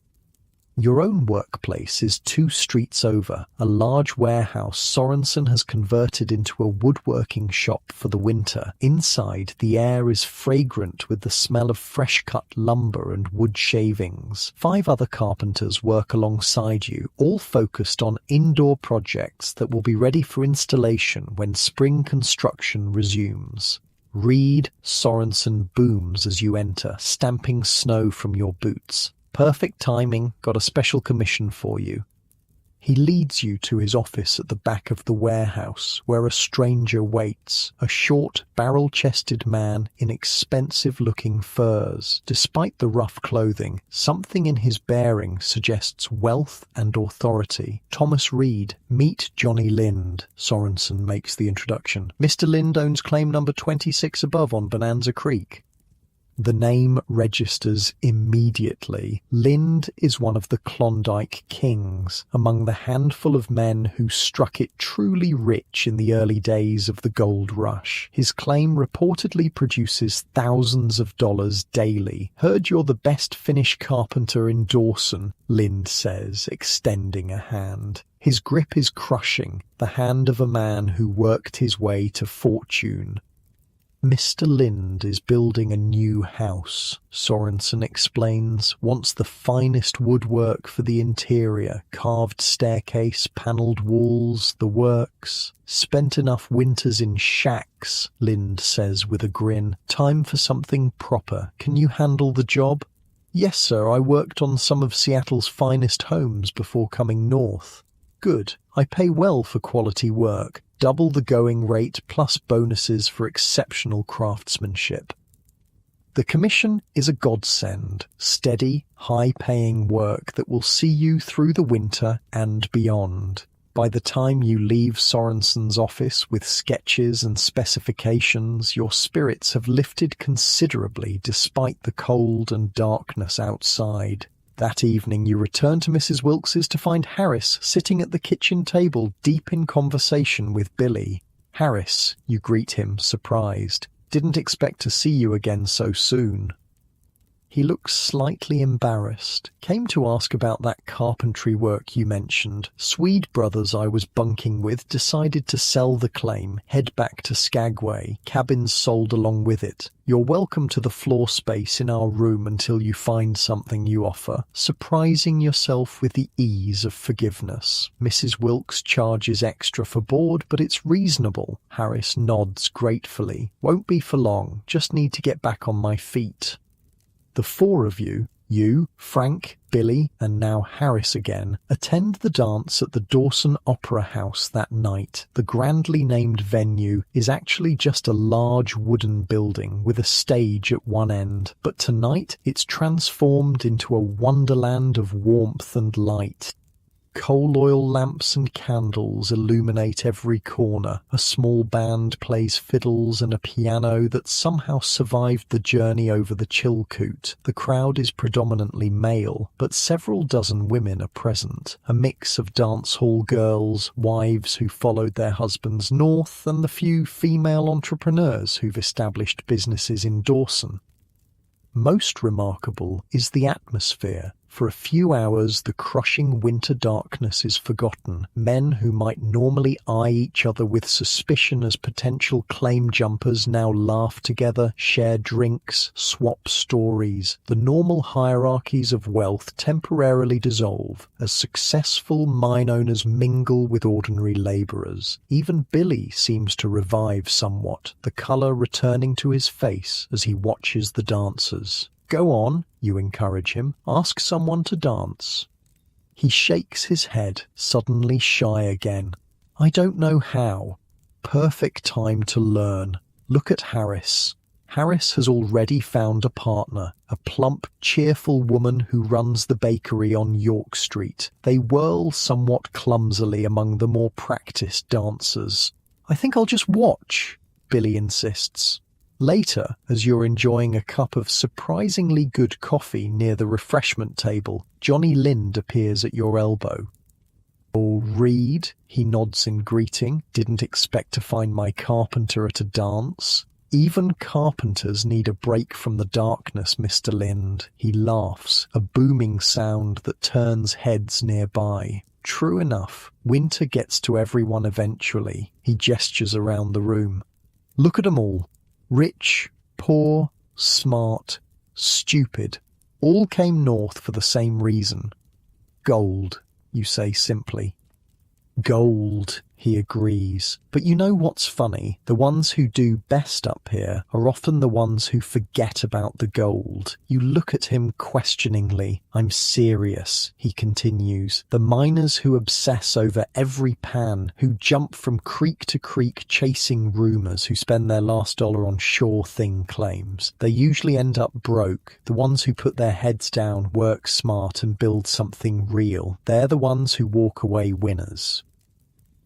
Your own workplace is 2 streets over, a large warehouse Sorensen has converted into a woodworking shop for the winter. Inside, the air is fragrant with the smell of fresh-cut lumber and wood shavings. 5 other carpenters work alongside you, all focused on indoor projects that will be ready for installation when spring construction resumes. "Read," Sorensen booms as you enter, stamping snow from your boots. "Perfect timing, got a special commission for you." He leads you to his office at the back of the warehouse, where a stranger waits, a short, barrel-chested man in expensive-looking furs. Despite the rough clothing, something in his bearing suggests wealth and authority. "Thomas Reed, meet Johnny Lind," Sorensen makes the introduction. "Mr. Lind owns claim number 26 above on Bonanza Creek." The name registers immediately. Lind is one of the Klondike Kings, among the handful of men who struck it truly rich in the early days of the Gold Rush. His claim reportedly produces thousands of dollars daily. "Heard you're the best finish carpenter in Dawson," Lind says, extending a hand. His grip is crushing, the hand of a man who worked his way to fortune. Mr. Lind is building a new house, Sorensen explains. Wants the finest woodwork for the interior, carved staircase, panelled walls, the works. Spent enough winters in shacks, Lind says with a grin. Time for something proper. Can you handle the job? Yes, sir, I worked on some of Seattle's finest homes before coming north. Good. I pay well for quality work. Double the going rate plus bonuses for exceptional craftsmanship. The commission is a godsend. Steady, high-paying work that will see you through the winter and beyond. By the time you leave Sorensen's office with sketches and specifications, your spirits have lifted considerably despite the cold and darkness outside. That evening you return to Mrs. Wilkes's to find Harris sitting at the kitchen table deep in conversation with Billy. Harris, you greet him, surprised. Didn't expect to see you again so soon. He looks slightly embarrassed. Came to ask about that carpentry work you mentioned. Swede brothers I was bunking with decided to sell the claim, head back to Skagway. Cabins sold along with it. You're welcome to the floor space in our room until you find something you offer, surprising yourself with the ease of forgiveness. Mrs. Wilkes charges extra for board, but it's reasonable. Harris nods gratefully. Won't be for long, just need to get back on my feet. The four of you, Frank, Billy, and now Harris again, attend the dance at the Dawson Opera House that night. The grandly named venue is actually just a large wooden building with a stage at one end, but tonight it's transformed into a wonderland of warmth and light. Coal oil lamps and candles illuminate every corner. A small band plays fiddles and a piano that somehow survived the journey over the Chilkoot. The crowd is predominantly male, but several dozen women are present. A mix of dance hall girls, wives who followed their husbands north, and the few female entrepreneurs who've established businesses in Dawson. Most remarkable is the atmosphere. For a few hours, the crushing winter darkness is forgotten. Men who might normally eye each other with suspicion as potential claim jumpers now laugh together, share drinks, swap stories. The normal hierarchies of wealth temporarily dissolve as successful mine owners mingle with ordinary labourers. Even Billy seems to revive somewhat, the colour returning to his face as he watches the dancers. Go on, you encourage him. Ask someone to dance. He shakes his head, suddenly shy again. I don't know how. Perfect time to learn. Look at Harris. Harris has already found a partner, a plump, cheerful woman who runs the bakery on York Street. They whirl somewhat clumsily among the more practiced dancers. I think I'll just watch, Billy insists. Later, as you're enjoying a cup of surprisingly good coffee near the refreshment table, Johnny Lind appears at your elbow. Oh, Reed, he nods in greeting. Didn't expect to find my carpenter at a dance. Even carpenters need a break from the darkness, Mr. Lind. He laughs, a booming sound that turns heads nearby. True enough, winter gets to everyone eventually. He gestures around the room. Look at 'em all. Rich, poor, smart, stupid, all came north for the same reason. Gold, you say simply. Gold, he agrees. But you know what's funny? The ones who do best up here are often the ones who forget about the gold. You look at him questioningly. I'm serious, he continues. The miners who obsess over every pan, who jump from creek to creek chasing rumours, who spend their last dollar on sure thing claims. They usually end up broke. The ones who put their heads down, work smart and build something real. They're the ones who walk away winners.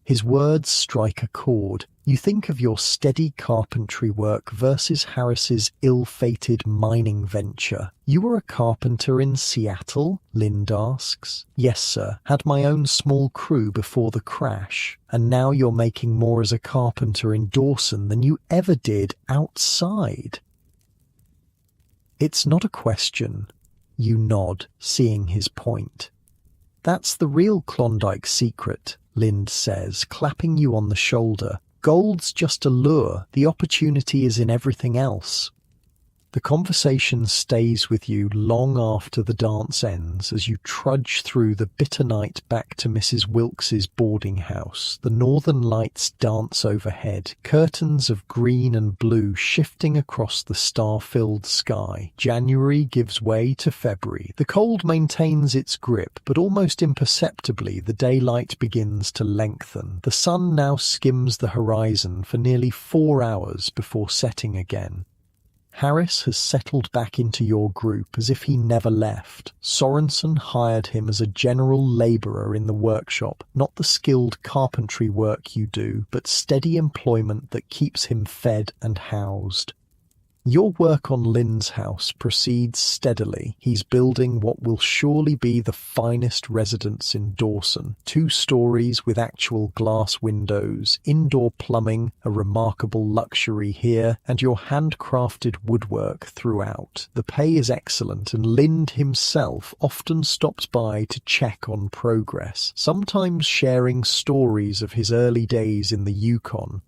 His words strike a chord. You think of your steady carpentry work versus Harris's ill-fated mining venture. You were a carpenter in Seattle? Lind asks. Yes, sir. Had my own small crew before the crash. And now you're making more as a carpenter in Dawson than you ever did outside. It's not a question. You nod, seeing his point. That's the real Klondike secret, Lind says, clapping you on the shoulder. Gold's just a lure. The opportunity is in everything else. The conversation stays with you long after the dance ends as you trudge through the bitter night back to Mrs. Wilkes's boarding house. The northern lights dance overhead, curtains of green and blue shifting across the star-filled sky. January gives way to February. The cold maintains its grip, but almost imperceptibly the daylight begins to lengthen. The sun now skims the horizon for nearly 4 hours before setting again. Harris has settled back into your group as if he never left. Sorensen hired him as a general labourer in the workshop, not the skilled carpentry work you do, but steady employment that keeps him fed and housed. Your work on Lynn's house proceeds steadily. He's building what will surely be the finest residence in Dawson. 2 stories with actual glass windows, indoor plumbing, a remarkable luxury here, and your handcrafted woodwork throughout. The pay is excellent, and Lynn himself often stops by to check on progress, sometimes sharing stories of his early days in the Yukon.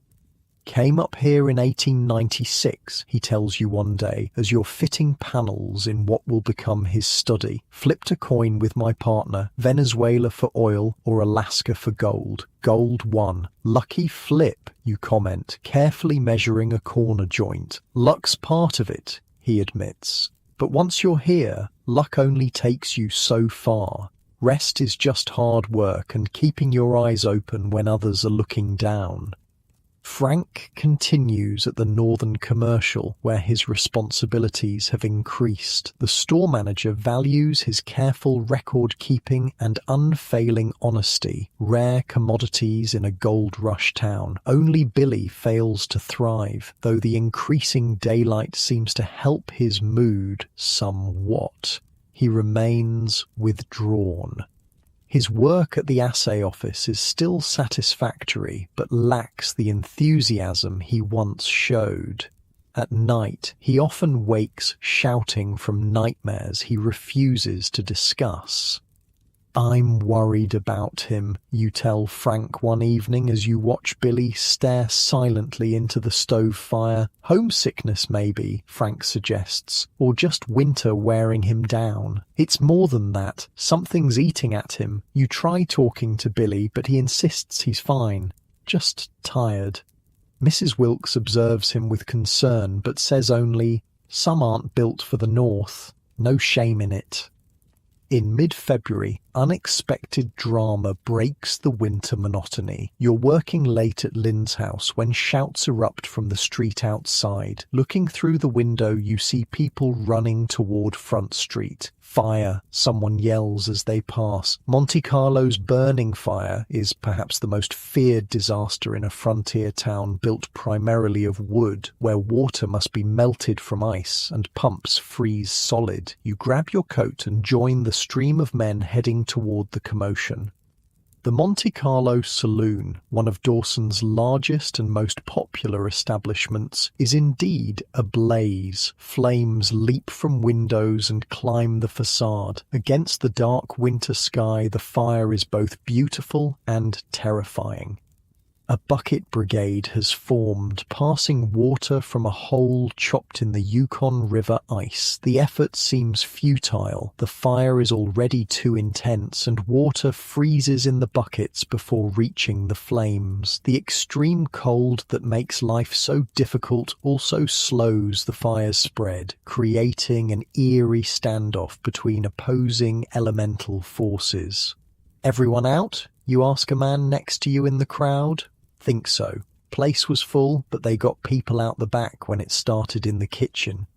Came up here in 1896, he tells you one day, as you're fitting panels in what will become his study. Flipped a coin with my partner, Venezuela for oil or Alaska for gold. Gold won. Lucky flip, you comment, carefully measuring a corner joint. Luck's part of it, he admits. But once you're here, luck only takes you so far. Rest is just hard work and keeping your eyes open when others are looking down. Frank continues at the Northern Commercial, where his responsibilities have increased. The store manager values his careful record-keeping and unfailing honesty, rare commodities in a gold rush town. Only Billy fails to thrive, though the increasing daylight seems to help his mood somewhat. He remains withdrawn. His work at the assay office is still satisfactory, but lacks the enthusiasm he once showed. At night, he often wakes shouting from nightmares he refuses to discuss. I'm worried about him, you tell Frank one evening as you watch Billy stare silently into the stove fire. Homesickness, maybe, Frank suggests, or just winter wearing him down. It's more than that. Something's eating at him. You try talking to Billy, but he insists he's fine. Just tired. Mrs. Wilkes observes him with concern, but says only, "Some aren't built for the north. No shame in it." In mid-February, unexpected drama breaks the winter monotony. You're working late at Lynn's house when shouts erupt from the street outside. Looking through the window, you see people running toward Front Street. Fire, someone yells as they pass. Monte Carlo's burning fire is perhaps the most feared disaster in a frontier town built primarily of wood, where water must be melted from ice and pumps freeze solid. You grab your coat and join the stream of men heading toward the commotion. The Monte Carlo Saloon, one of Dawson's largest and most popular establishments, is indeed ablaze. Flames leap from windows and climb the facade. Against the dark winter sky, the fire is both beautiful and terrifying. A bucket brigade has formed, passing water from a hole chopped in the Yukon River ice. The effort seems futile. The fire is already too intense, and water freezes in the buckets before reaching the flames. The extreme cold that makes life so difficult also slows the fire's spread, creating an eerie standoff between opposing elemental forces. "Everyone out?" you ask a man next to you in the crowd. "Think so. Place was full, but they got people out the back when it started in the kitchen."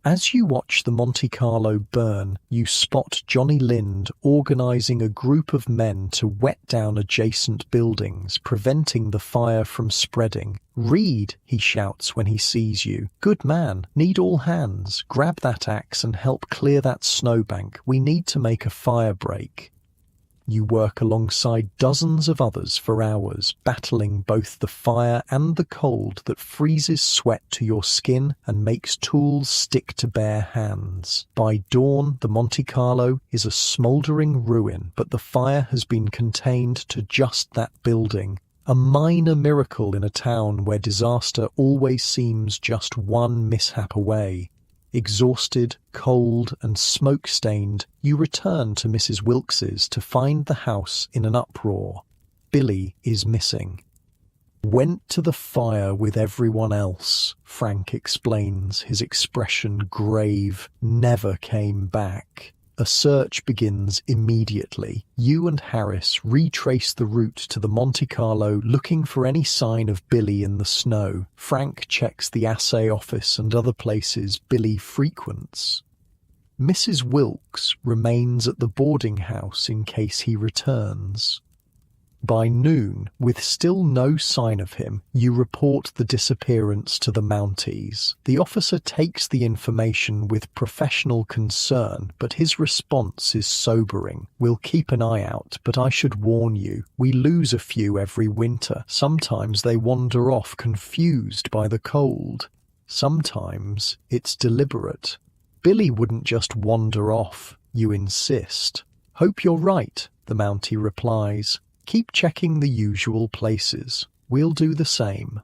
As you watch the Monte Carlo burn, you spot Johnny Lind organizing a group of men to wet down adjacent buildings, preventing the fire from spreading. "Reed," he shouts when he sees you. "Good man. Need all hands. Grab that axe and help clear that snowbank. We need to make a fire break." You work alongside dozens of others for hours, battling both the fire and the cold that freezes sweat to your skin and makes tools stick to bare hands. By dawn, the Monte Carlo is a smouldering ruin, but the fire has been contained to just that building. A minor miracle in a town where disaster always seems just one mishap away. Exhausted, cold, and smoke-stained, you return to Mrs. Wilkes's to find the house in an uproar. Billy is missing. "Went to the fire with everyone else," Frank explains, his expression grave. "Never came back." A search begins immediately. You and Harris retrace the route to the Monte Carlo looking for any sign of Billy in the snow. Frank checks the assay office and other places Billy frequents. Mrs. Wilkes remains at the boarding house in case he returns. By noon, with still no sign of him, you report the disappearance to the Mounties. The officer takes the information with professional concern, but his response is sobering. "We'll keep an eye out, but I should warn you, we lose a few every winter. Sometimes they wander off confused by the cold. Sometimes it's deliberate." "Billy wouldn't just wander off," you insist. "Hope you're right," the Mountie replies. "Keep checking the usual places. We'll do the same."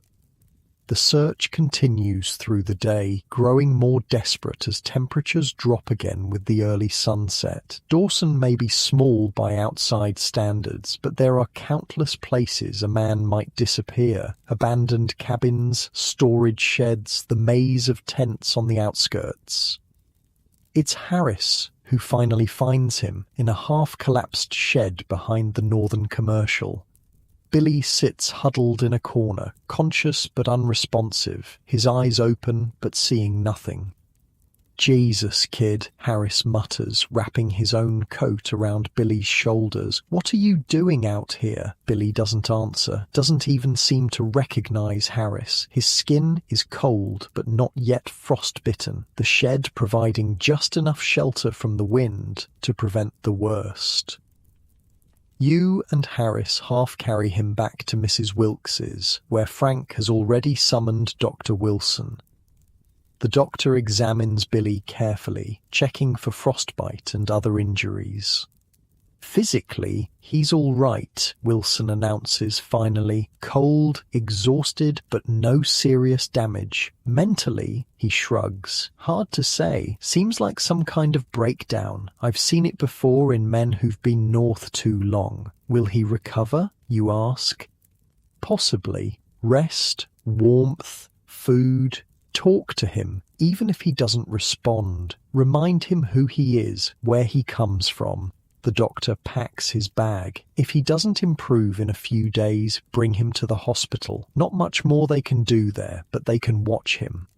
The search continues through the day, growing more desperate as temperatures drop again with the early sunset. Dawson may be small by outside standards, but there are countless places a man might disappear. Abandoned cabins, storage sheds, the maze of tents on the outskirts. It's Harris who finally finds him in a half-collapsed shed behind the Northern Commercial. Billy sits huddled in a corner, conscious but unresponsive, his eyes open but seeing nothing. "Jesus, kid," Harris mutters, wrapping his own coat around Billy's shoulders. "What are you doing out here?" Billy doesn't answer, doesn't even seem to recognize Harris. His skin is cold but not yet frostbitten, the shed providing just enough shelter from the wind to prevent the worst. You and Harris half carry him back to Mrs. Wilkes's, where Frank has already summoned Dr. Wilson. The doctor examines Billy carefully, checking for frostbite and other injuries. "Physically, he's all right," Wilson announces finally. "Cold, exhausted, but no serious damage. Mentally," he shrugs. "Hard to say. Seems like some kind of breakdown. I've seen it before in men who've been north too long. Will he recover?" you ask. "Possibly. Rest, warmth, food. Talk to him, even if he doesn't respond. Remind him who he is, where he comes from." The doctor packs his bag. If he doesn't improve in a few days, bring him to the hospital. Not much more they can do there, but they can watch him.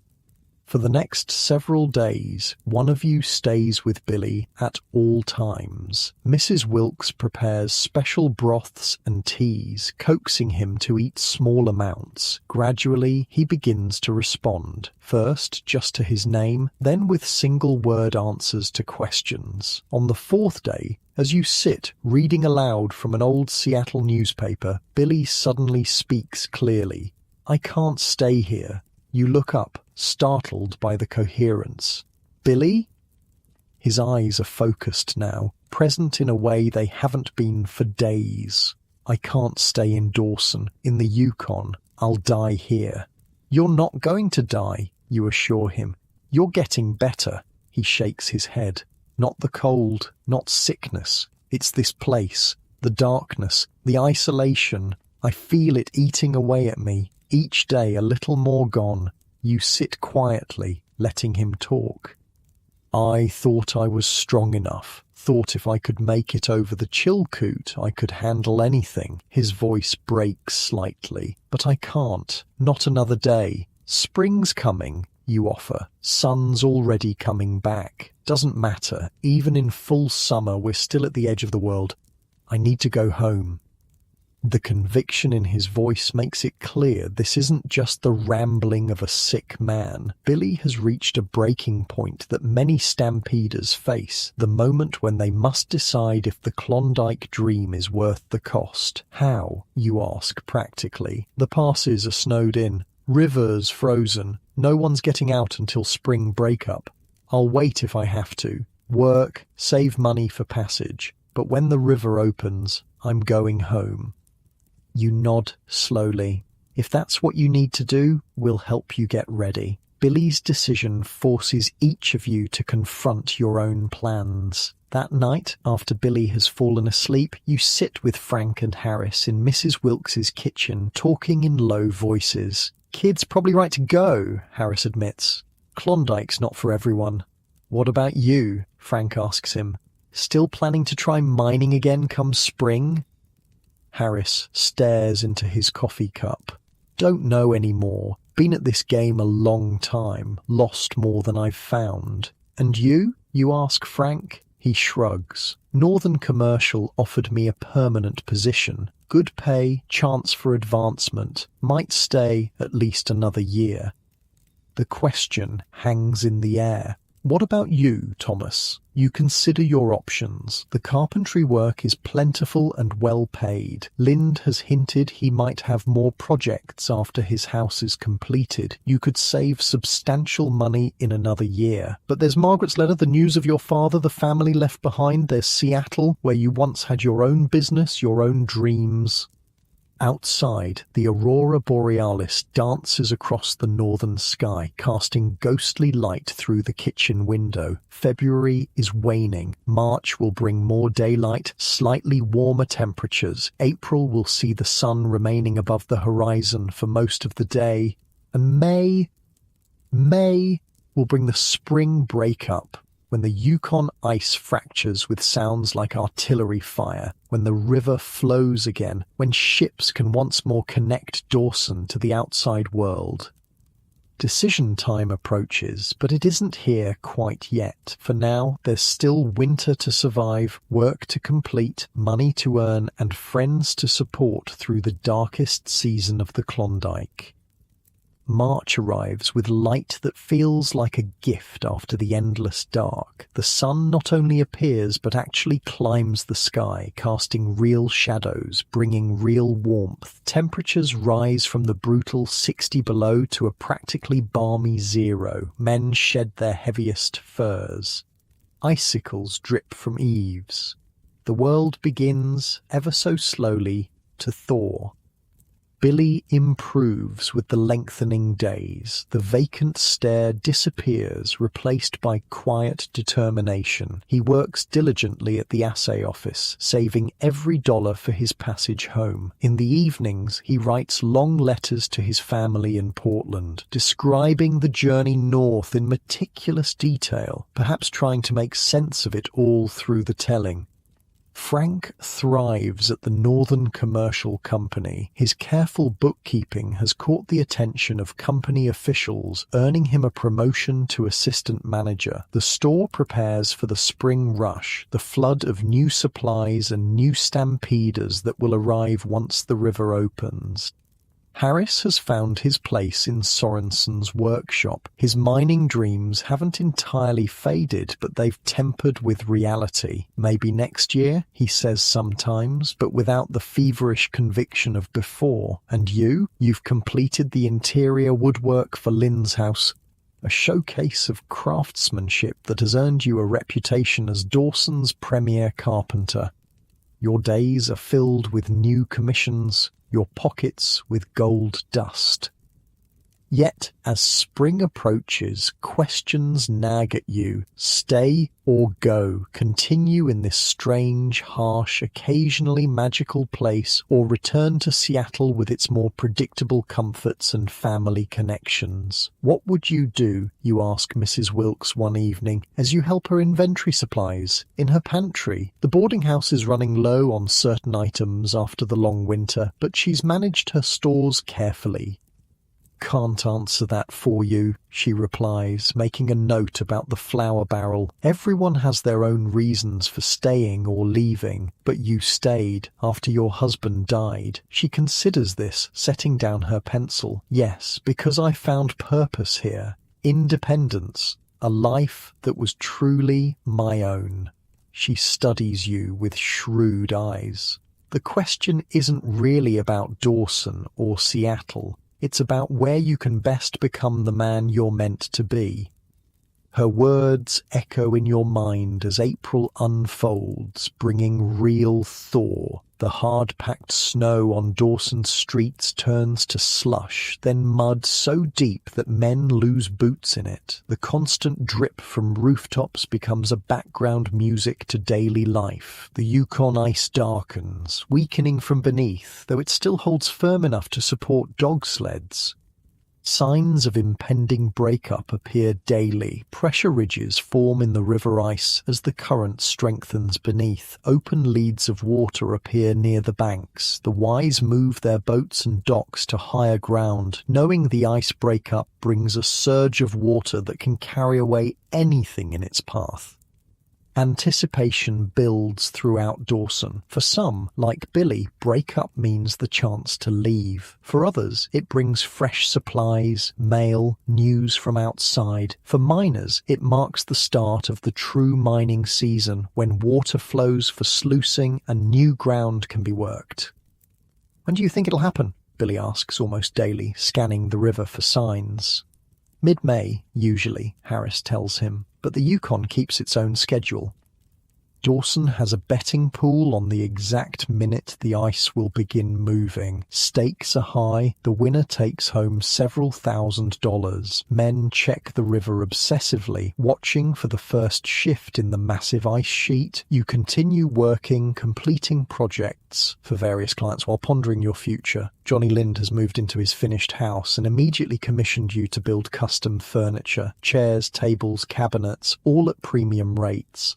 For the next several days, one of you stays with Billy at all times. Mrs. Wilkes prepares special broths and teas, coaxing him to eat small amounts. Gradually, he begins to respond, first just to his name, then with single-word answers to questions. On the fourth day, as you sit reading aloud from an old Seattle newspaper, Billy suddenly speaks clearly. "I can't stay here." You look up, startled by the coherence. "Billy?" His eyes are focused now, present in a way they haven't been for days. "I can't stay in Dawson, in the Yukon. I'll die here." "You're not going to die," you assure him. "You're getting better." He shakes his head. "Not the cold, not sickness. It's this place, the darkness, the isolation. I feel it eating away at me. Each day a little more gone." You sit quietly, letting him talk. "I thought I was strong enough. Thought if I could make it over the Chilkoot, I could handle anything." His voice breaks slightly. "But I can't. Not another day. Spring's coming," you offer. "Sun's already coming back. Doesn't matter. Even in full summer, we're still at the edge of the world. I need to go home." The conviction in his voice makes it clear this isn't just the rambling of a sick man. Billy has reached a breaking point that many stampeders face, the moment when they must decide if the Klondike dream is worth the cost. How, you ask practically? The passes are snowed in, rivers frozen, no one's getting out until spring breakup. I'll wait if I have to. Work, save money for passage. But when the river opens, I'm going home. You nod slowly. If that's what you need to do, we'll help you get ready. Billy's decision forces each of you to confront your own plans. That night, after Billy has fallen asleep, you sit with Frank and Harris in Mrs. Wilkes's kitchen, talking in low voices. Kid's probably right to go, Harris admits. Klondike's not for everyone. What about you? Frank asks him. Still planning to try mining again come spring? Harris stares into his coffee cup. Don't know anymore. Been at this game a long time. Lost more than I've found. And you? You ask Frank. He shrugs. Northern Commercial offered me a permanent position. Good pay, chance for advancement. Might stay at least another year. The question hangs in the air. What about you, Thomas? You consider your options. The carpentry work is plentiful and well paid. Lind has hinted he might have more projects after his house is completed. You could save substantial money in another year. But there's Margaret's letter, the news of your father, the family left behind. There's Seattle, where you once had your own business, your own dreams. Outside, the aurora borealis dances across the northern sky, casting ghostly light through the kitchen window. February is waning. March will bring more daylight, slightly warmer temperatures. April will see the sun remaining above the horizon for most of the day. And May will bring the spring break-up, when the Yukon ice fractures with sounds like artillery fire, when the river flows again, when ships can once more connect Dawson to the outside world. Decision time approaches, but it isn't here quite yet. For now, there's still winter to survive, work to complete, money to earn, and friends to support through the darkest season of the Klondike. March arrives with light that feels like a gift after the endless dark. The sun not only appears but actually climbs the sky, casting real shadows, bringing real warmth. Temperatures rise from the brutal 60 below to a practically balmy 0. Men shed their heaviest furs. Icicles drip from eaves. The world begins, ever so slowly, to thaw. Billy improves with the lengthening days. The vacant stare disappears, replaced by quiet determination. He works diligently at the assay office, saving every dollar for his passage home. In the evenings, he writes long letters to his family in Portland, describing the journey north in meticulous detail, perhaps trying to make sense of it all through the telling. Frank thrives at the Northern Commercial Company. His careful bookkeeping has caught the attention of company officials, earning him a promotion to assistant manager. The store prepares for the spring rush, the flood of new supplies and new stampeders that will arrive once the river opens. Harris has found his place in Sorensen's workshop. His mining dreams haven't entirely faded, but they've tempered with reality. Maybe next year, he says sometimes, but without the feverish conviction of before. And you've completed the interior woodwork for Lynn's house, a showcase of craftsmanship that has earned you a reputation as Dawson's premier carpenter. Your days are filled with new commissions, your pockets with gold dust. Yet, as spring approaches, questions nag at you. Stay or go? Continue in this strange, harsh, occasionally magical place, or return to Seattle with its more predictable comforts and family connections? What would you do, you ask Mrs. Wilkes one evening, as you help her inventory supplies in her pantry? The boarding house is running low on certain items after the long winter, but she's managed her stores carefully. Can't answer that for you, she replies, making a note about the flour barrel. Everyone has their own reasons for staying or leaving, but you stayed after your husband died. She considers this, setting down her pencil. Yes, because I found purpose here. Independence. A life that was truly my own. She studies you with shrewd eyes. The question isn't really about Dawson or Seattle. It's about where you can best become the man you're meant to be. Her words echo in your mind as April unfolds, bringing real thaw. The hard-packed snow on Dawson's streets turns to slush, then mud so deep that men lose boots in it. The constant drip from rooftops becomes a background music to daily life. The Yukon ice darkens, weakening from beneath, though it still holds firm enough to support dog sleds. Signs of impending breakup appear daily. Pressure ridges form in the river ice as the current strengthens beneath. Open leads of water appear near the banks. The wise move their boats and docks to higher ground, knowing the ice breakup brings a surge of water that can carry away anything in its path. Anticipation builds throughout Dawson. For some, like Billy, breakup means the chance to leave. For others, it brings fresh supplies, mail, news from outside. For miners, it marks the start of the true mining season, when water flows for sluicing and new ground can be worked. "When do you think it'll happen?" Billy asks almost daily, scanning the river for signs. "Mid-May, usually," Harris tells him, but the Yukon keeps its own schedule. Dawson has a betting pool on the exact minute the ice will begin moving. Stakes are high. The winner takes home several $1,000s. Men check the river obsessively, watching for the first shift in the massive ice sheet. You continue working, completing projects for various clients while pondering your future. Johnny Lind has moved into his finished house and immediately commissioned you to build custom furniture, chairs, tables, cabinets, all at premium rates.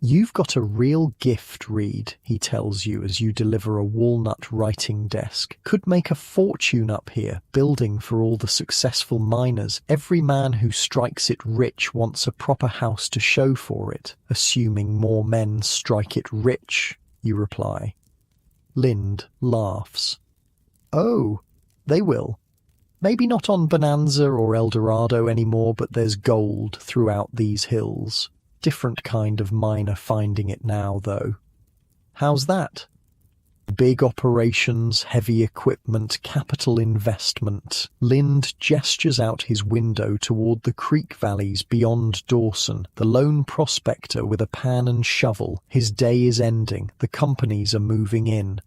"You've got a real gift, Reed," he tells you as you deliver a walnut writing desk. "Could make a fortune up here, building for all the successful miners. Every man who strikes it rich wants a proper house to show for it. Assuming more men strike it rich," you reply. Lind laughs. "Oh, they will. Maybe not on Bonanza or El Dorado anymore, but there's gold throughout these hills. Different kind of miner finding it now, though." "How's that?" "Big operations, heavy equipment, capital investment." Lind gestures out his window toward the creek valleys beyond Dawson. The lone prospector with a pan and shovel. His day is ending. The companies are moving in.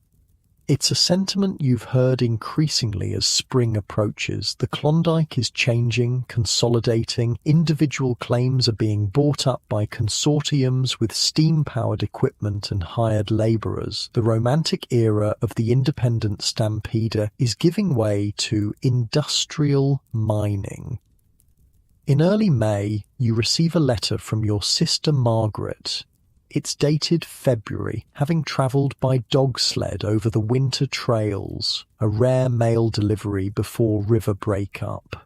It's a sentiment you've heard increasingly as spring approaches. The Klondike is changing, consolidating. Individual claims are being bought up by consortiums with steam-powered equipment and hired laborers. The romantic era of the independent stampeder is giving way to industrial mining. In early May, you receive a letter from your sister Margaret. It's dated February, having travelled by dog sled over the winter trails, a rare mail delivery before river breakup.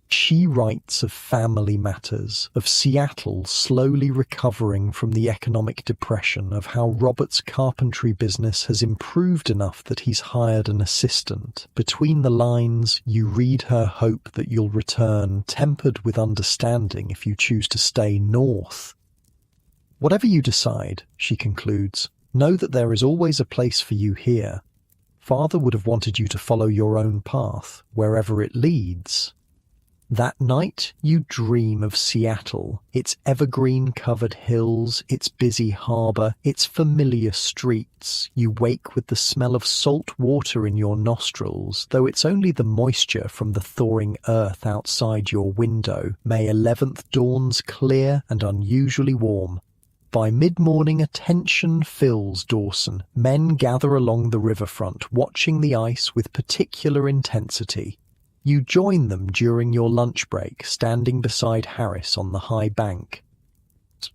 She writes of family matters, of Seattle slowly recovering from the economic depression, of how Robert's carpentry business has improved enough that he's hired an assistant. Between the lines, you read her hope that you'll return, tempered with understanding if you choose to stay north. "Whatever you decide," she concludes, "know that there is always a place for you here. Father would have wanted you to follow your own path, wherever it leads." That night, you dream of Seattle, its evergreen-covered hills, its busy harbor, its familiar streets. You wake with the smell of salt water in your nostrils, though it's only the moisture from the thawing earth outside your window. May 11th dawns clear and unusually warm. By mid-morning, attention fills Dawson. Men gather along the riverfront, watching the ice with particular intensity. You join them during your lunch break, standing beside Harris on the high bank.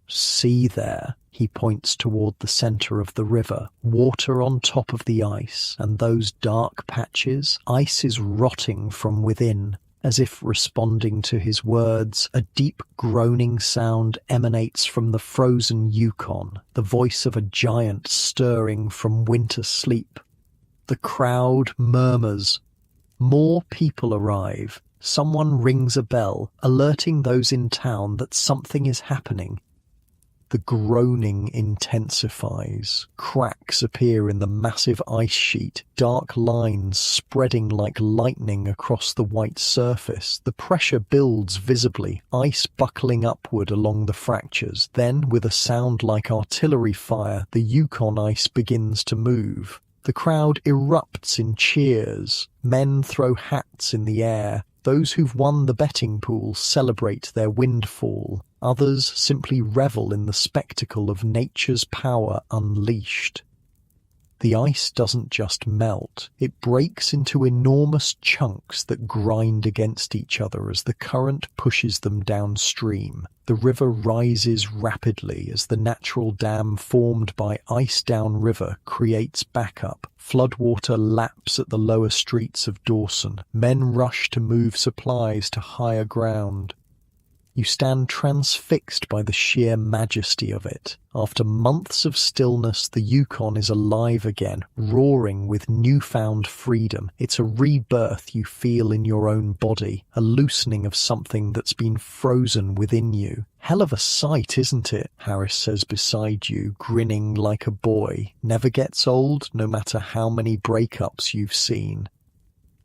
"See there," he points toward the center of the river. "Water on top of the ice, and those dark patches, ice is rotting from within." As if responding to his words, a deep groaning sound emanates from the frozen Yukon, the voice of a giant stirring from winter sleep. The crowd murmurs. More people arrive. Someone rings a bell, alerting those in town that something is happening. The groaning intensifies. Cracks appear in the massive ice sheet, dark lines spreading like lightning across the white surface. The pressure builds visibly, ice buckling upward along the fractures. Then, with a sound like artillery fire, the Yukon ice begins to move. The crowd erupts in cheers. Men throw hats in the air. Those who've won the betting pool celebrate their windfall. Others simply revel in the spectacle of nature's power unleashed. The ice doesn't just melt, it breaks into enormous chunks that grind against each other as the current pushes them downstream. The river rises rapidly as the natural dam formed by ice downriver creates backup. Floodwater laps at the lower streets of Dawson. Men rush to move supplies to higher ground. You stand transfixed by the sheer majesty of it. After months of stillness, the Yukon is alive again, roaring with newfound freedom. It's a rebirth you feel in your own body, a loosening of something that's been frozen within you. Hell of a sight, isn't it? Harris says beside you, grinning like a boy. Never gets old, no matter how many breakups you've seen.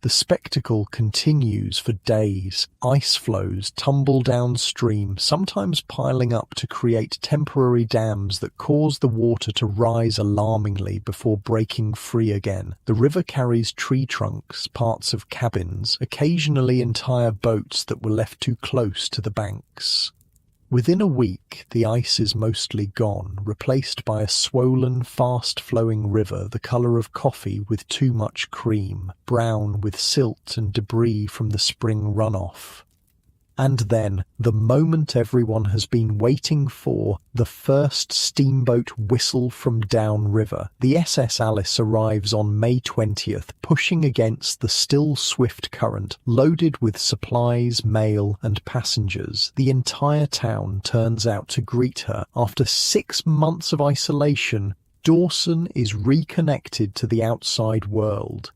The spectacle continues for days. Ice flows tumble downstream, sometimes piling up to create temporary dams that cause the water to rise alarmingly before breaking free again. The river carries tree trunks, parts of cabins, occasionally entire boats that were left too close to the banks. Within a week, the ice is mostly gone, replaced by a swollen, fast-flowing river the colour of coffee with too much cream, brown with silt and debris from the spring runoff. And then, the moment everyone has been waiting for, the first steamboat whistle from downriver. The SS Alice arrives on May 20th, pushing against the still swift current, loaded with supplies, mail, and passengers. The entire town turns out to greet her. After 6 months of isolation, Dawson is reconnected to the outside world.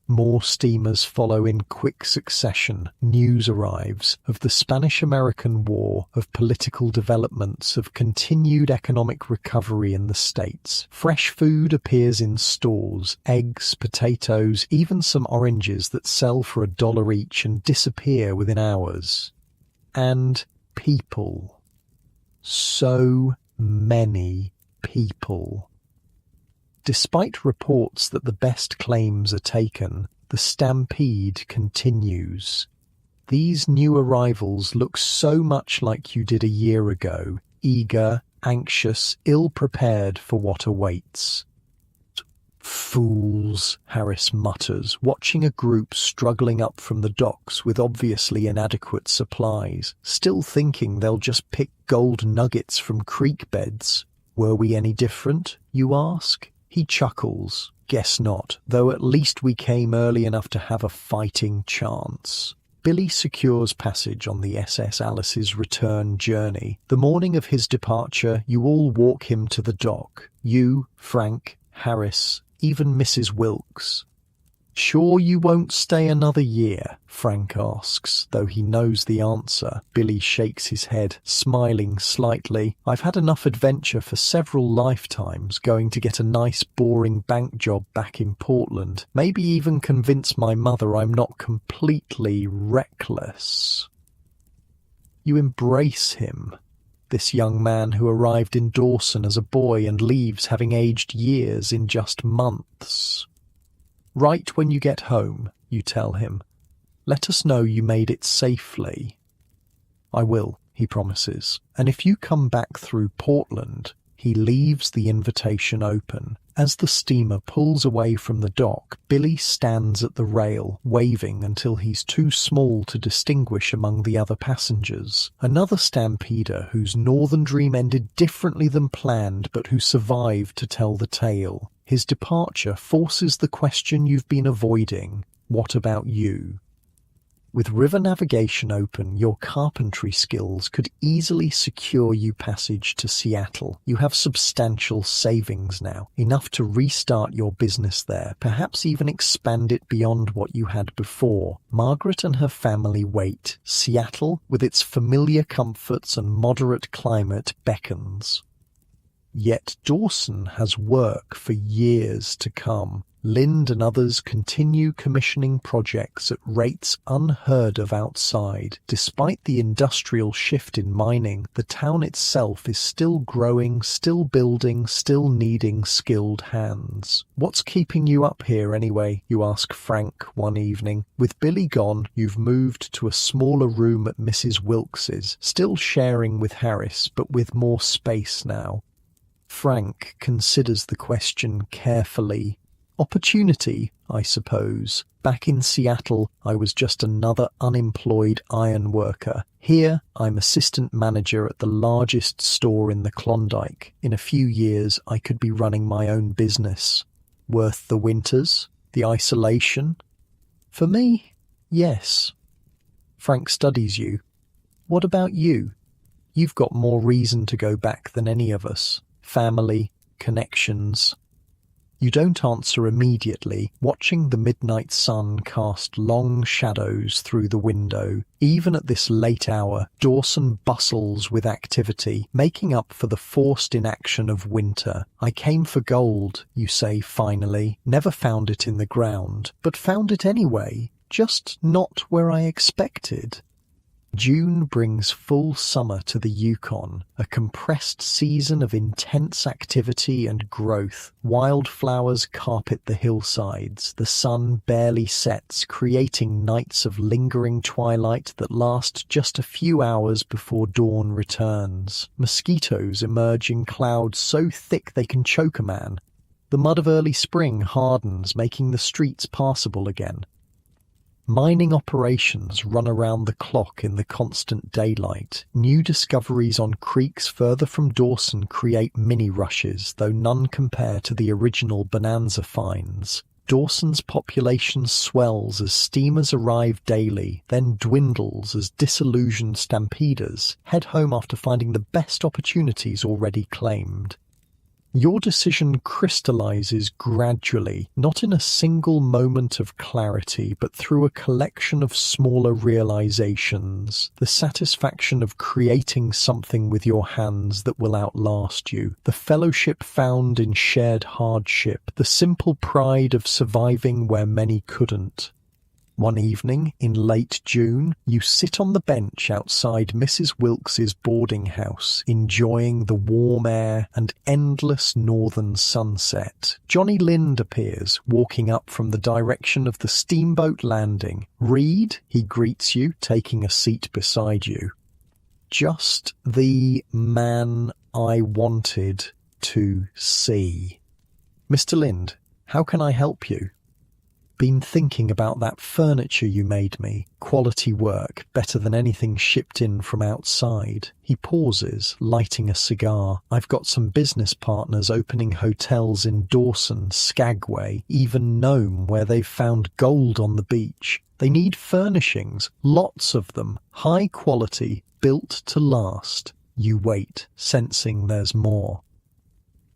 More steamers follow in quick succession. News arrives of the Spanish-American War, of political developments, of continued economic recovery in the States. Fresh food appears in stores, eggs, potatoes, even some oranges that sell for $1 each and disappear within hours. And people. So many people. Despite reports that the best claims are taken, the stampede continues. These new arrivals look so much like you did a year ago, eager, anxious, ill-prepared for what awaits. "Fools," Harris mutters, watching a group struggling up from the docks with obviously inadequate supplies, still thinking they'll just pick gold nuggets from creek beds. "Were we any different, you ask?" He chuckles. "Guess not, though at least we came early enough to have a fighting chance." Billy secures passage on the SS Alice's return journey. The morning of his departure, you all walk him to the dock. You, Frank, Harris, even Mrs. Wilkes. "Sure you won't stay another year?" Frank asks, though he knows the answer. Billy shakes his head, smiling slightly. "I've had enough adventure for several lifetimes, going to get a nice boring bank job back in Portland. Maybe even convince my mother I'm not completely reckless." You embrace him. This young man who arrived in Dawson as a boy and leaves having aged years in just months. "Right when you get home," you tell him. "Let us know you made it safely." "I will," he promises. "And if you come back through Portland," he leaves the invitation open. As the steamer pulls away from the dock, Billy stands at the rail, waving until he's too small to distinguish among the other passengers. Another stampeder whose northern dream ended differently than planned, but who survived to tell the tale. His departure forces the question you've been avoiding. What about you? With river navigation open, your carpentry skills could easily secure you passage to Seattle. You have substantial savings now, enough to restart your business there, perhaps even expand it beyond what you had before. Margaret and her family wait. Seattle, with its familiar comforts and moderate climate, beckons. Yet Dawson has work for years to come. Lind and others continue commissioning projects at rates unheard of outside. Despite the industrial shift in mining, the town itself is still growing, still building, still needing skilled hands. "What's keeping you up here anyway?" you ask Frank one evening. With Billy gone, you've moved to a smaller room at Mrs. Wilkes's, still sharing with Harris, but with more space now. Frank considers the question carefully. Opportunity, I suppose. Back in Seattle, I was just another unemployed iron worker. Here, I'm assistant manager at the largest store in the Klondike. In a few years, I could be running my own business. Worth the winters? The isolation? For me, yes. Frank studies you. What about you? You've got more reason to go back than any of us. Family, connections. You don't answer immediately, watching the midnight sun cast long shadows through the window. Even at this late hour, Dawson bustles with activity, making up for the forced inaction of winter. "I came for gold," you say finally. "Never found it in the ground, but found it anyway, just not where I expected." June brings full summer to the Yukon, a compressed season of intense activity and growth. Wildflowers carpet the hillsides. The sun barely sets, creating nights of lingering twilight that last just a few hours before dawn returns. Mosquitoes emerge in clouds so thick they can choke a man. The mud of early spring hardens, making the streets passable again. Mining operations run around the clock in the constant daylight. New discoveries on creeks further from Dawson create mini-rushes, though none compare to the original Bonanza finds. Dawson's population swells as steamers arrive daily, then dwindles as disillusioned stampeders head home after finding the best opportunities already claimed. Your decision crystallizes gradually, not in a single moment of clarity, but through a collection of smaller realizations. The satisfaction of creating something with your hands that will outlast you, the fellowship found in shared hardship, the simple pride of surviving where many couldn't. One evening, in late June, you sit on the bench outside Mrs. Wilkes's boarding house, enjoying the warm air and endless northern sunset. Johnny Lind appears, walking up from the direction of the steamboat landing. "Reed," he greets you, taking a seat beside you. "Just the man I wanted to see." "Mr. Lind, how can I help you?" "Been thinking about that furniture you made me. Quality work, better than anything shipped in from outside." He pauses, lighting a cigar. "I've got some business partners opening hotels in Dawson, Skagway, even Nome, where they've found gold on the beach. They need furnishings, lots of them, high quality, built to last." You wait, sensing there's more.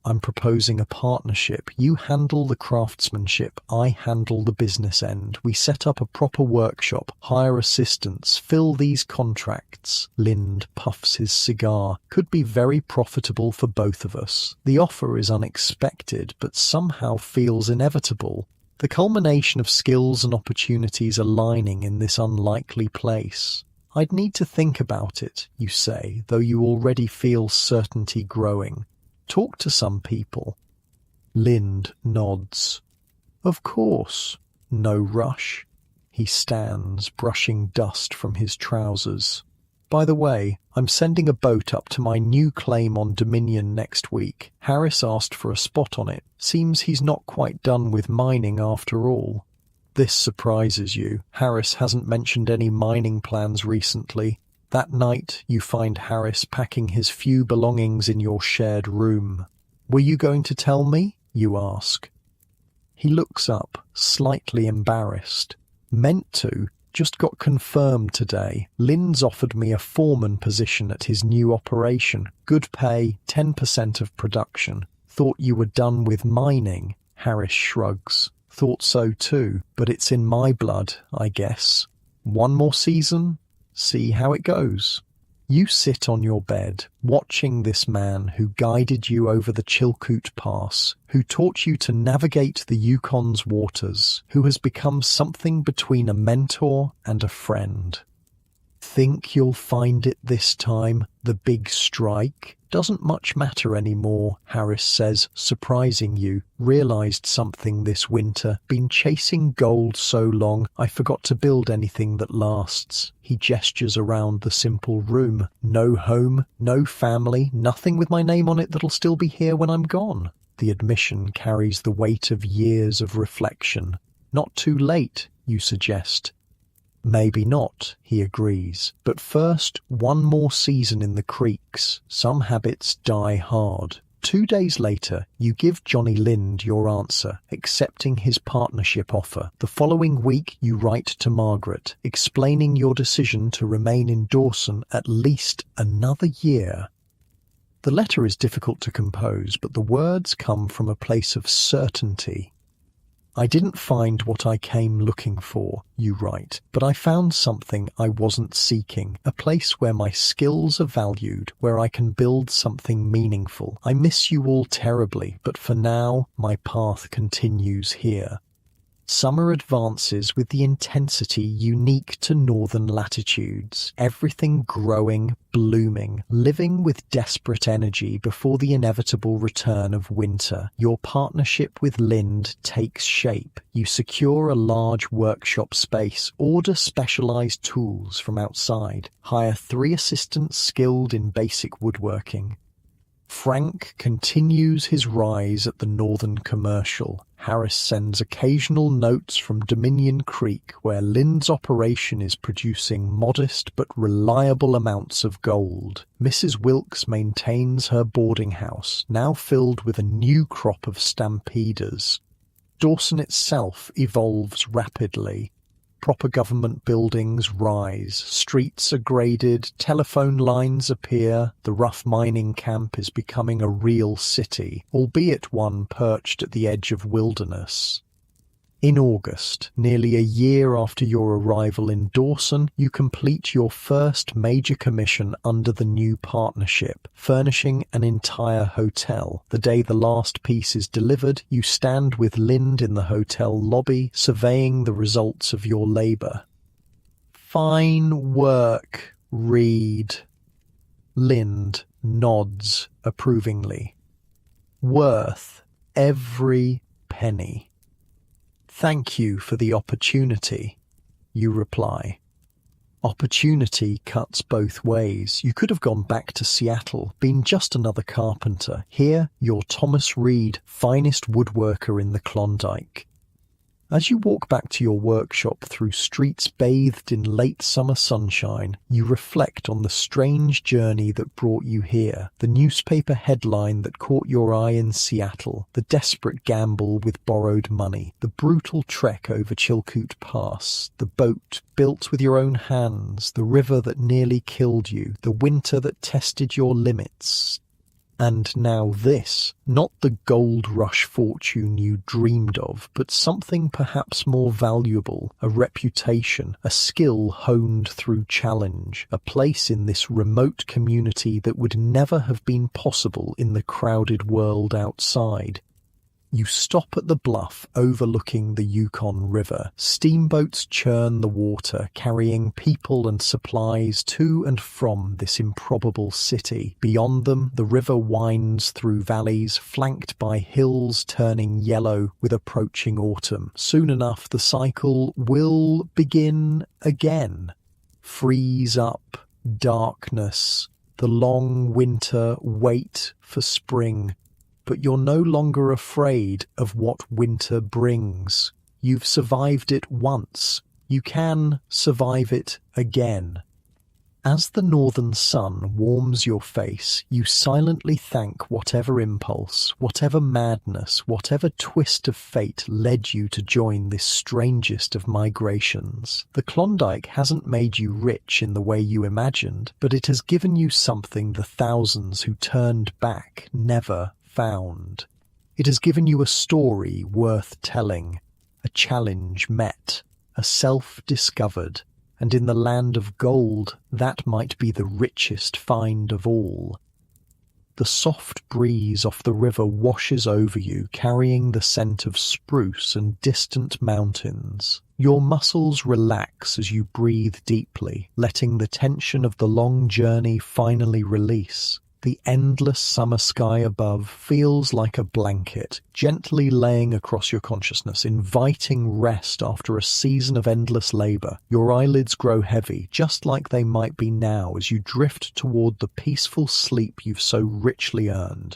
"I'm proposing a partnership. You handle the craftsmanship, I handle the business end. We set up a proper workshop, hire assistants, fill these contracts." Lind puffs his cigar. "Could be very profitable for both of us. The offer is unexpected, but somehow feels inevitable. The culmination of skills and opportunities aligning in this unlikely place." "I'd need to think about it," you say, though you already feel certainty growing. "Talk to some people." Lind nods. "Of course. No rush." He stands, brushing dust from his trousers. "By the way, I'm sending a boat up to my new claim on Dominion next week. Harris asked for a spot on it. Seems he's not quite done with mining after all." This surprises you. Harris hasn't mentioned any mining plans recently. That night, you find Harris packing his few belongings in your shared room. "Were you going to tell me?" you ask. He looks up, slightly embarrassed. "Meant to. Just got confirmed today. Lynn's offered me a foreman position at his new operation. Good pay, 10% of production. Thought you were done with mining. Harris shrugs. Thought so too, but it's in my blood, I guess. One more season? See how it goes. You sit on your bed, watching this man who guided you over the Chilkoot Pass, who taught you to navigate the Yukon's waters, who has become something between a mentor and a friend. Think you'll find it this time, the big strike? Doesn't much matter anymore, Harris says, surprising you. Realized something this winter. Been chasing gold so long, I forgot to build anything that lasts. He gestures around the simple room. No home, no family, nothing with my name on it that'll still be here when I'm gone. The admission carries the weight of years of reflection. Not too late, you suggest. Maybe not, he agrees. But first, one more season in the creeks. Some habits die hard. 2 days later, you give Johnny Lind your answer, accepting his partnership offer. The following week, you write to Margaret, explaining your decision to remain in Dawson at least another year. The letter is difficult to compose, but the words come from a place of certainty. I didn't find what I came looking for, you write, but I found something I wasn't seeking, a place where my skills are valued, where I can build something meaningful. I miss you all terribly, but for now, my path continues here. Summer advances with the intensity unique to northern latitudes, everything growing, blooming, living with desperate energy before the inevitable return of winter. Your partnership with Lind takes shape. You secure a large workshop space, order specialized tools from outside, hire 3 assistants skilled in basic woodworking. Frank continues his rise at the Northern Commercial. Harris sends occasional notes from Dominion Creek, where Lind's operation is producing modest but reliable amounts of gold. Mrs. Wilkes maintains her boarding house, now filled with a new crop of stampeders. Dawson itself evolves rapidly. Proper government buildings rise, streets are graded, telephone lines appear, the rough mining camp is becoming a real city, albeit one perched at the edge of wilderness. In August, nearly a year after your arrival in Dawson, you complete your first major commission under the new partnership, furnishing an entire hotel. The day the last piece is delivered, you stand with Lind in the hotel lobby, surveying the results of your labor. Fine work, Reed. Lind nods approvingly. Worth every penny. Thank you for the opportunity, you reply. Opportunity cuts both ways. You could have gone back to Seattle, been just another carpenter. Here, you're Thomas Reed, finest woodworker in the Klondike. As you walk back to your workshop through streets bathed in late summer sunshine, you reflect on the strange journey that brought you here, the newspaper headline that caught your eye in Seattle, the desperate gamble with borrowed money, the brutal trek over Chilkoot Pass, the boat built with your own hands, the river that nearly killed you, the winter that tested your limits. And now this, not the gold rush fortune you dreamed of, but something perhaps more valuable, a reputation, a skill honed through challenge, a place in this remote community that would never have been possible in the crowded world outside. You stop at the bluff overlooking the Yukon River. Steamboats churn the water, carrying people and supplies to and from this improbable city. Beyond them, the river winds through valleys, flanked by hills turning yellow with approaching autumn. Soon enough, the cycle will begin again. Freeze up, darkness, the long winter wait for spring. But you're no longer afraid of what winter brings. You've survived it once. You can survive it again. As the northern sun warms your face, you silently thank whatever impulse, whatever madness, whatever twist of fate led you to join this strangest of migrations. The Klondike hasn't made you rich in the way you imagined, but it has given you something the thousands who turned back never found. It has given you a story worth telling, a challenge met, a self discovered. And in the land of gold, that might be the richest find of all. The soft breeze off the river washes over you, carrying the scent of spruce and distant mountains. Your muscles relax as you breathe deeply, letting the tension of the long journey finally release. The endless summer sky above feels like a blanket, gently laying across your consciousness, inviting rest after a season of endless labor. Your eyelids grow heavy, just like they might be now as you drift toward the peaceful sleep you've so richly earned.